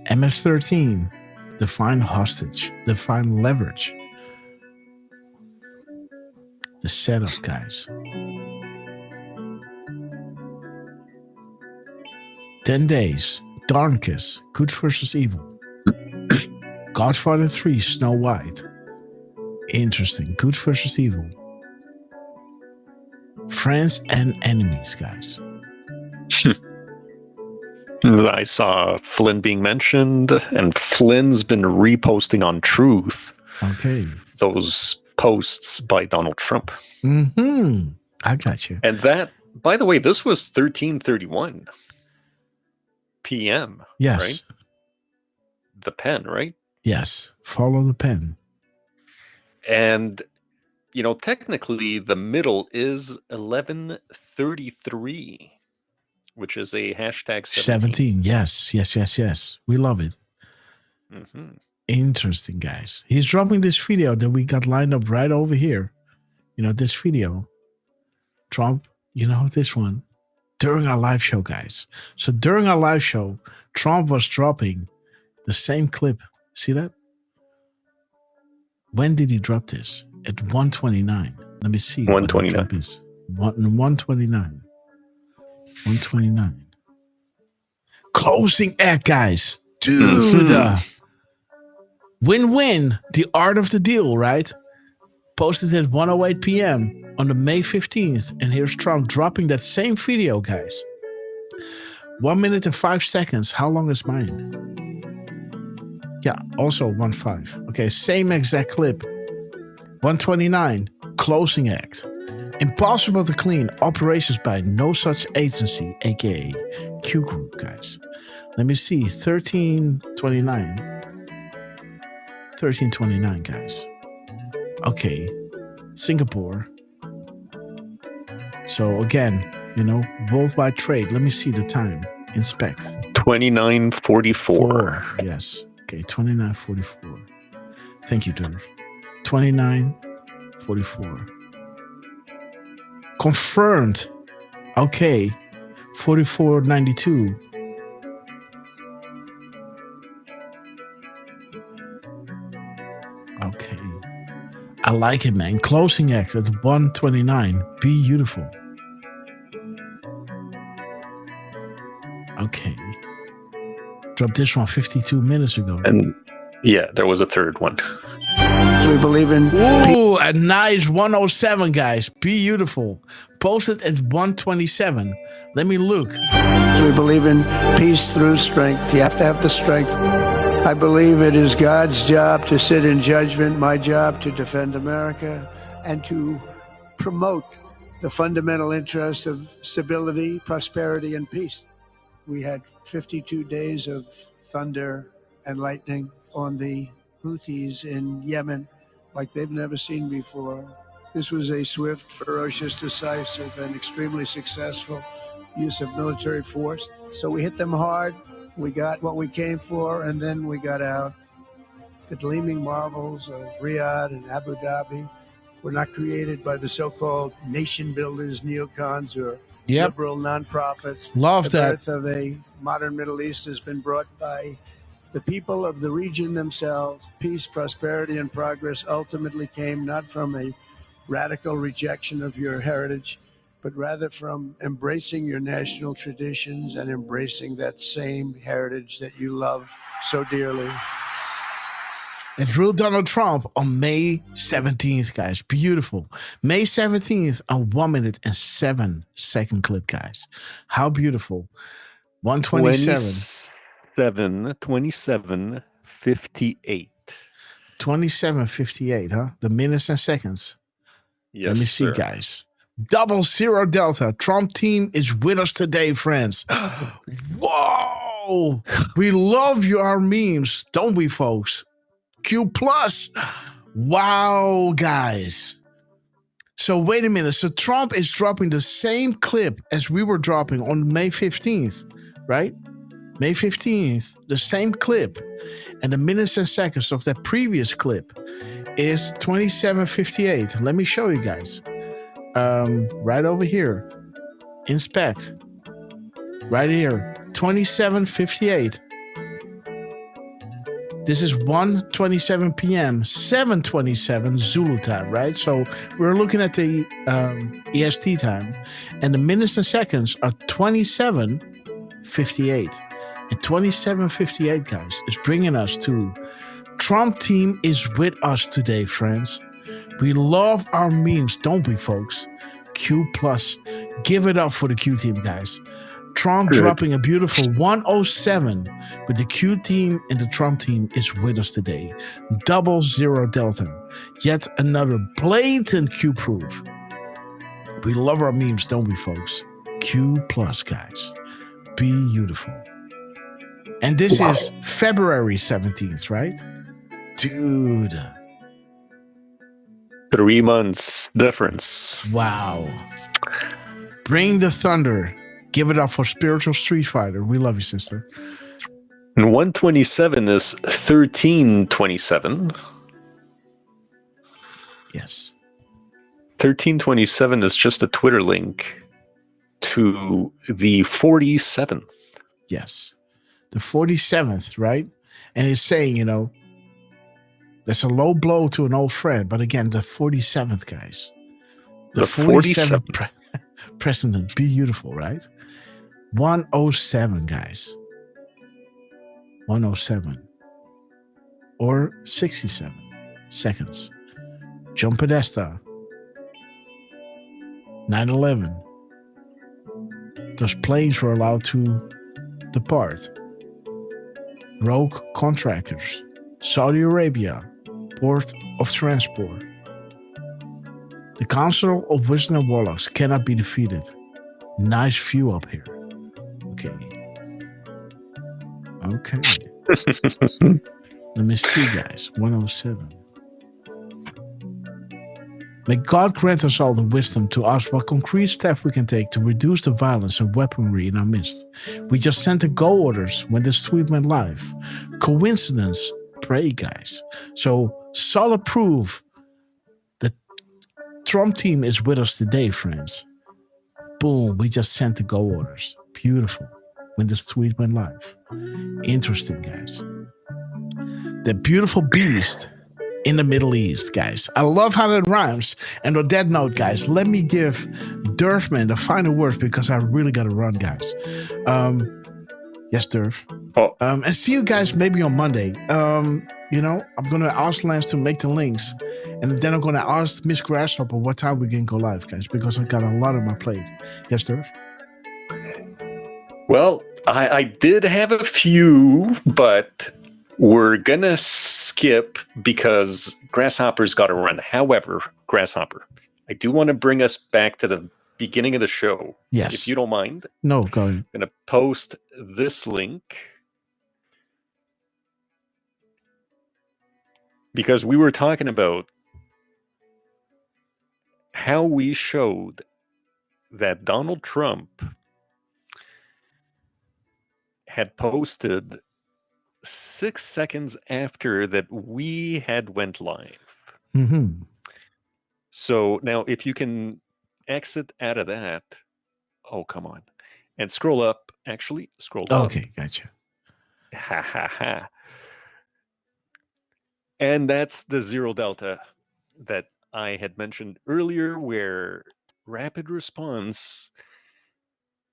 MS-13. Define hostage. Define leverage. The setup, guys. 10 days. Darkness. Good versus evil. Godfather 3. Snow White. Interesting. Good versus evil. Friends and enemies, guys. I saw Flynn being mentioned, and Flynn's been reposting on Truth. Okay. Those posts by Donald Trump. Mm-hmm. I got you. And that, by the way, this was 13:31 p.m. Yes. Right? The pen, right? Yes. Follow the pen. And, you know, technically the middle is 11:33, which is a hashtag 17. Yes. We love it. Mm-hmm. Interesting, guys. He's dropping this video that we got lined up right over here. You know, this video. Trump, you know, this one. During our live show, guys. So during our live show, Trump was dropping the same clip. See that? When did he drop this? At 1:29. Let me see. 1:29. 1:29. 1:29. Closing act, guys. Dude. Win-win. The art of the deal, right? Posted at 1:08 p.m. on the May 15th. And here's Trump dropping that same video, guys. 1 minute and 5 seconds. How long is mine? Yeah, also 1:05. Okay, same exact clip. 1:29. Closing act. Impossible to clean. Operations by no such agency, aka Q Group, guys. Let me see. 13:29. 13:29, guys. Okay. Singapore. So again, you know, worldwide trade. Let me see the time. Inspect. 29:44. Yes. Okay, 29:44. Thank you, Durf. 29:44. Confirmed Okay. 44.92. Okay. I like it, man. Closing act at 129. Beautiful. Okay. Dropped this one 52 minutes ago. And yeah, there was a third one. We believe in. Ooh, a nice 107, guys. Beautiful. Posted at 127. Let me look. We believe in peace through strength. You have to have the strength. I believe it is God's job to sit in judgment, my job to defend America, and to promote the fundamental interest of stability, prosperity, and peace. We had 52 days of thunder and lightning on the Houthis in Yemen like they've never seen before. This was a swift, ferocious, decisive, and extremely successful use of military force. So we hit them hard. We got what we came for, and then we got out. The gleaming marvels of Riyadh and Abu Dhabi were not created by the so-called nation builders, neocons, or liberal nonprofits. Love the that. birth of a modern Middle East has been brought by the people of the region themselves. Peace, prosperity, and progress ultimately came not from a radical rejection of your heritage, but rather from embracing your national traditions and embracing that same heritage that you love so dearly. It ruled Donald Trump on May 17th, guys. Beautiful. May 17th, a 1 minute and 7 second clip, guys. How beautiful. 127. 27, 58. 27.58, huh? The minutes and seconds. Yes, Let me see, sir. guys. 00 Delta. Trump team is with us today, friends. Whoa! We love your memes, don't we, folks? Q plus. Wow, guys. So wait a minute. So Trump is dropping the same clip as we were dropping on May 15th, right? May 15th, the same clip. And the minutes and seconds of that previous clip is 27.58. Let me show you guys. Right over here. Inspect. Right here. 27.58. This is 1:27 p.m., 7:27 Zulu time, right? So we're looking at the EST time, and the minutes and seconds are 27:58. And 27:58, guys, is bringing us to Trump team is with us today, friends. We love our memes, don't we, folks? Q plus. Give it up for the Q team, guys. Trump dropping a beautiful 107 with the Q team, and the Trump team is with us today. 00 Delta. Yet another blatant Q proof. We love our memes, don't we, folks? Q plus, guys. Beautiful. And this is February 17th, right? Dude. 3 months difference. Wow. Bring the thunder. Give it up for Spiritual Street Fighter. We love you, sister. And 127 is 1327. Yes. 1327 is just a Twitter link to the 47th. Yes. The 47th, right? And it's saying, you know, that's a low blow to an old friend. But again, the 47th, guys. The 47th president. Beautiful, right? 107, guys. 107. Or 67 seconds. John Podesta. 9/11. Those planes were allowed to depart. Rogue contractors. Saudi Arabia. Port of transport. The Council of Wisdom and Warlocks cannot be defeated. Nice view up here. Okay. Okay. Let me see, guys. 107. May God grant us all the wisdom to ask what concrete steps we can take to reduce the violence and weaponry in our midst. We just sent the go orders when this tweet went live. Coincidence? Pray, guys. So, solid proof that Trump team is with us today, friends. Boom, we just sent the go orders. Beautiful. When this tweet went live. Interesting, guys. The beautiful beast in the Middle East, guys. I love how that rhymes. And on that note, guys, let me give Durfman the final words because I really got to run, guys. Yes, Durf. And see you guys maybe on Monday. You know, I'm going to ask Lance to make the links. And then I'm going to ask Miss Grasshopper what time we can go live, guys, because I got a lot on my plate. Yes, Durf? Well, I did have a few, but we're going to skip because Grasshopper's got to run. However, Grasshopper, I do want to bring us back to the beginning of the show. Yes. If you don't mind. No, go ahead. I'm going to post this link because we were talking about how we showed that Donald Trump had posted 6 seconds after that we had went live. Mm-hmm. So now if you can exit out of that, oh, come on, and scroll up, actually scroll up. Okay, gotcha. Ha ha ha. And that's the zero delta that I had mentioned earlier, where rapid response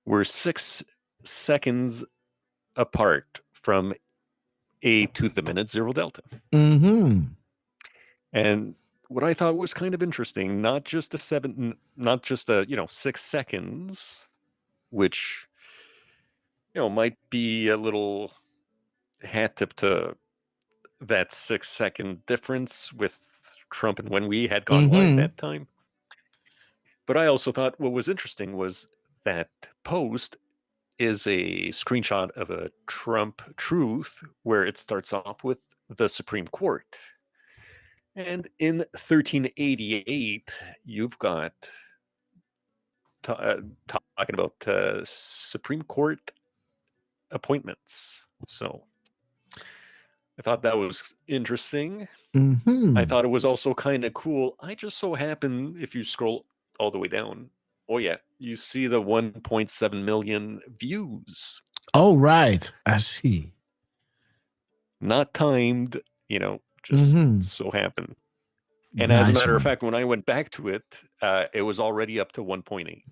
were 6 seconds apart from a to the minute zero delta. Mm-hmm. And what I thought was kind of interesting, not just a 6 seconds, which, you know, might be a little hat tip to that 6 second difference with Trump and when we had gone live that time. But I also thought what was interesting was that post is a screenshot of a Trump truth where it starts off with the Supreme Court. And in 1388, you've got talking about Supreme Court appointments. So I thought that was interesting. Mm-hmm. I thought it was also kind of cool. I just so happen, if you scroll all the way down, oh yeah, you see the 1.7 million views. Oh, right. I see. Not timed, you know, just so happened. And as a matter of fact, when I went back to it, it was already up to 1.8.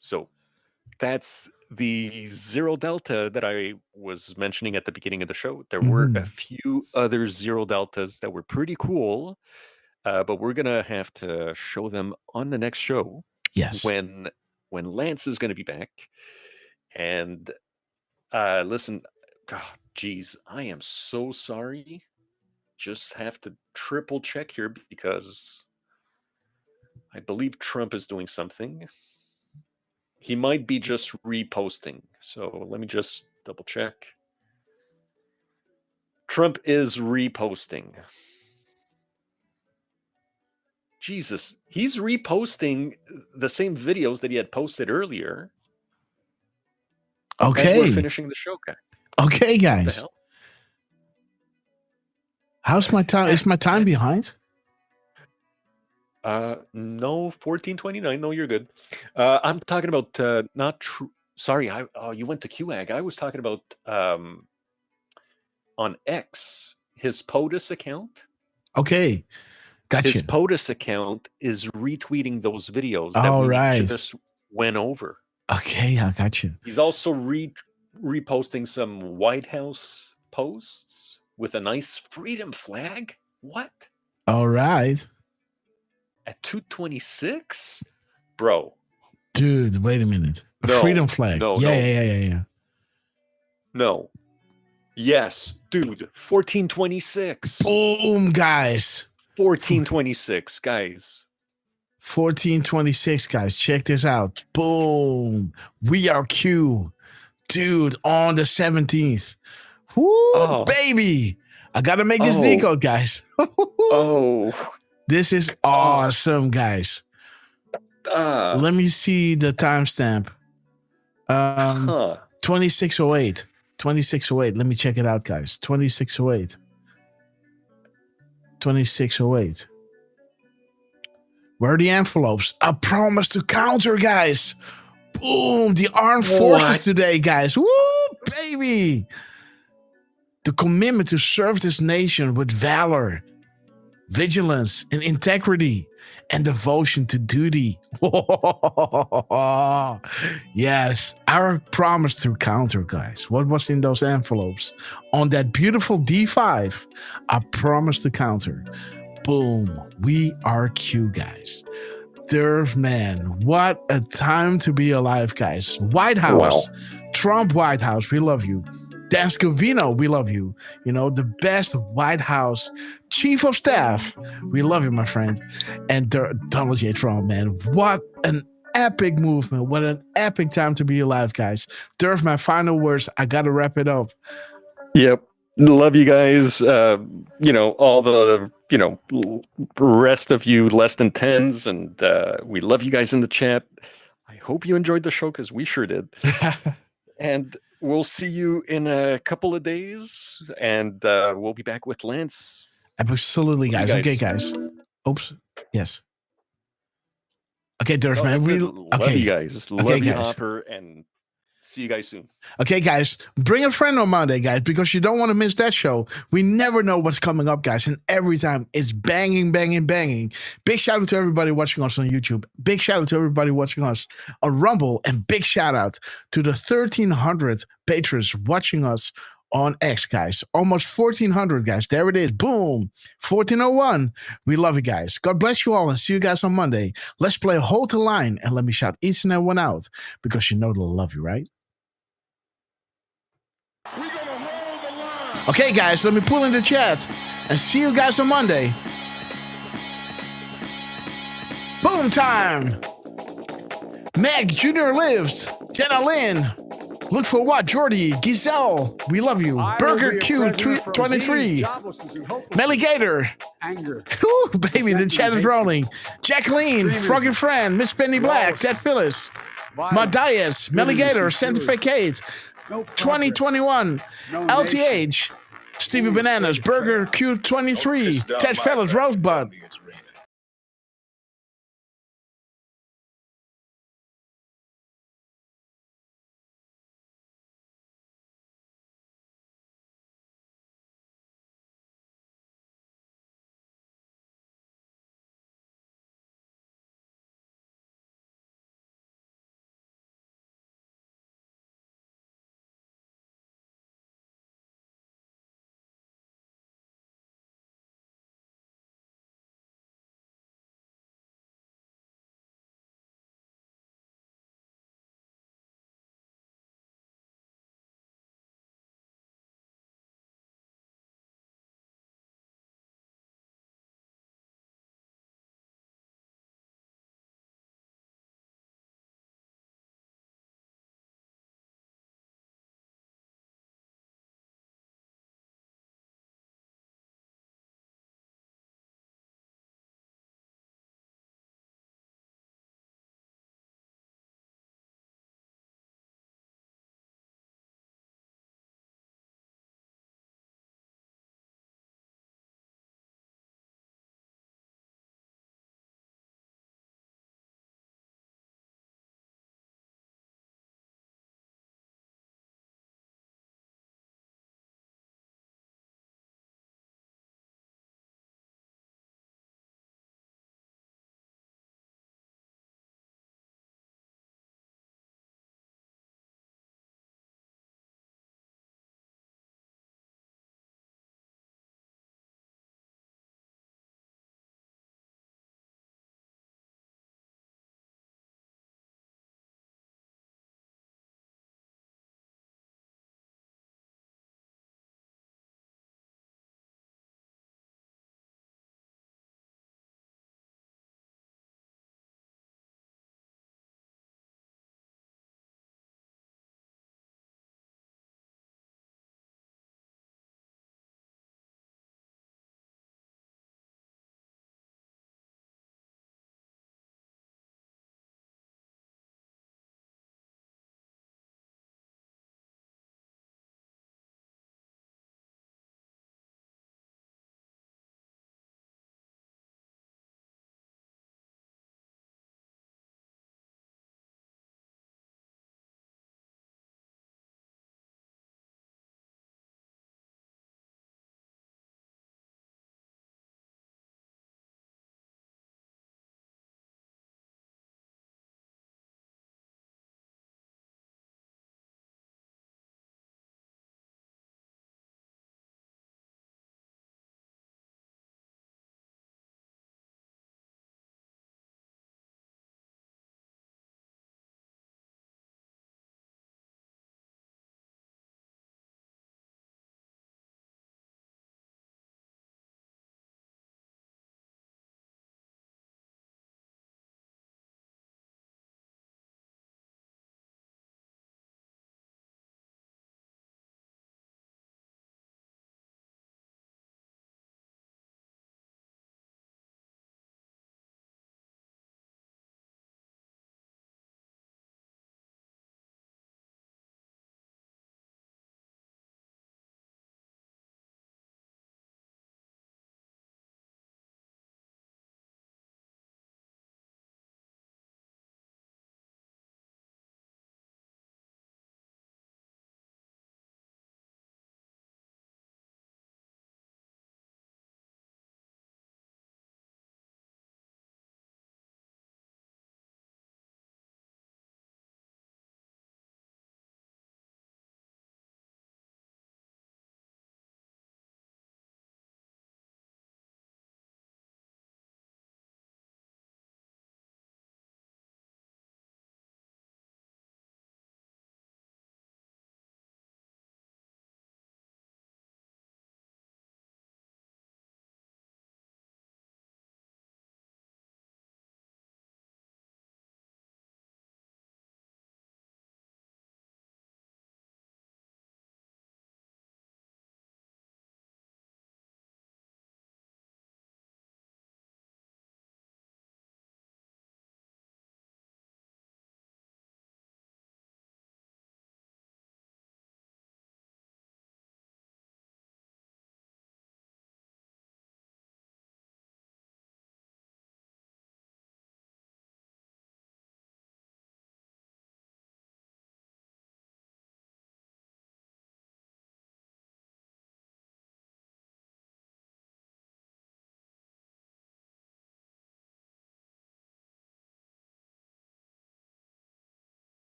So that's the zero delta that I was mentioning at the beginning of the show. There were a few other zero deltas that were pretty cool, but we're going to have to show them on the next show. Yes. When Lance is going to be back. And listen, geez, I am so sorry. Just have to triple check here because I believe Trump is doing something. He might be just reposting. So let me just double check. Trump is reposting. Jesus, he's reposting the same videos that he had posted earlier. Okay. As we're finishing the show, guys. Okay, guys. How's my time? Is my time behind? No, 1429. No, you're good. I'm talking about not true. Sorry, you went to QAG. I was talking about on X, his POTUS account. Okay, gotcha. His POTUS account is retweeting those videos that we just went over. Okay, I got you. He's also reposting some White House posts with a nice freedom flag. What? All right. At 2:26, bro. Dude, wait a minute. A freedom flag. No. Yeah. No. Yes, dude. 1426. Boom, guys. 1426, guys. 1426, guys. Check this out. Boom. We are Q. Dude, on the 17th. Woo, baby. I got to make this decode, guys. This is awesome, guys. Let me see the timestamp. 2608. 2608. Let me check it out, guys. 2608. 2608. Where are the envelopes? A promise to counter, guys. Boom, the armed forces today, guys. Woo, baby. The commitment to serve this nation with valor, vigilance, and integrity, and devotion to duty. Yes, our promise to counter, guys. What was in those envelopes? On that beautiful D5, I promise to counter. Boom, we are Q, guys. Derv, man, what a time to be alive, guys. White House, Trump White House, we love you. Dan Scavino, we love you. You know, the best White House Chief of Staff. We love you, my friend. And Donald J. Trump, man. What an epic movement. What an epic time to be alive, guys. Derv, my final words. I got to wrap it up. Yep. Love you guys. You know, all the, you know, rest of you less than tens. And we love you guys in the chat. I hope you enjoyed the show because we sure did. And we'll see you in a couple of days, and we'll be back with Lance. Absolutely, guys. Okay, guys. Oops. Yes. Okay, Derv, man. Love you guys. Love you, Hopper, and see you guys soon. Okay, guys. Bring a friend on Monday, guys, because you don't want to miss that show. We never know what's coming up, guys, and every time it's banging, banging, banging. Big shout out to everybody watching us on YouTube. Big shout out to everybody watching us on Rumble, and big shout out to the 1,300 patrons watching us on X, guys. Almost 1,400, guys. There it is. Boom. 1,401. We love you, guys. God bless you all, and see you guys on Monday. Let's play Hold the Line, and let me shout each and every one out, because you know they'll love you, right? Okay, guys, let me pull in the chat, and see you guys on Monday. Boom time. Meg Jr. lives. Jenna Lynn. Look for what? Jordy, Giselle, we love you. Burger Q 23. Melly Gator. Anger. Ooh, baby, the chat is rolling. Jacqueline, Froggy Friend, Miss Penny Black, Ted Phyllis, Madias, Melly Gator, Santa Fe Kate, 2021, LTH, Stevie Bananas, Burger Q 23, Ted Phyllis, Rosebud.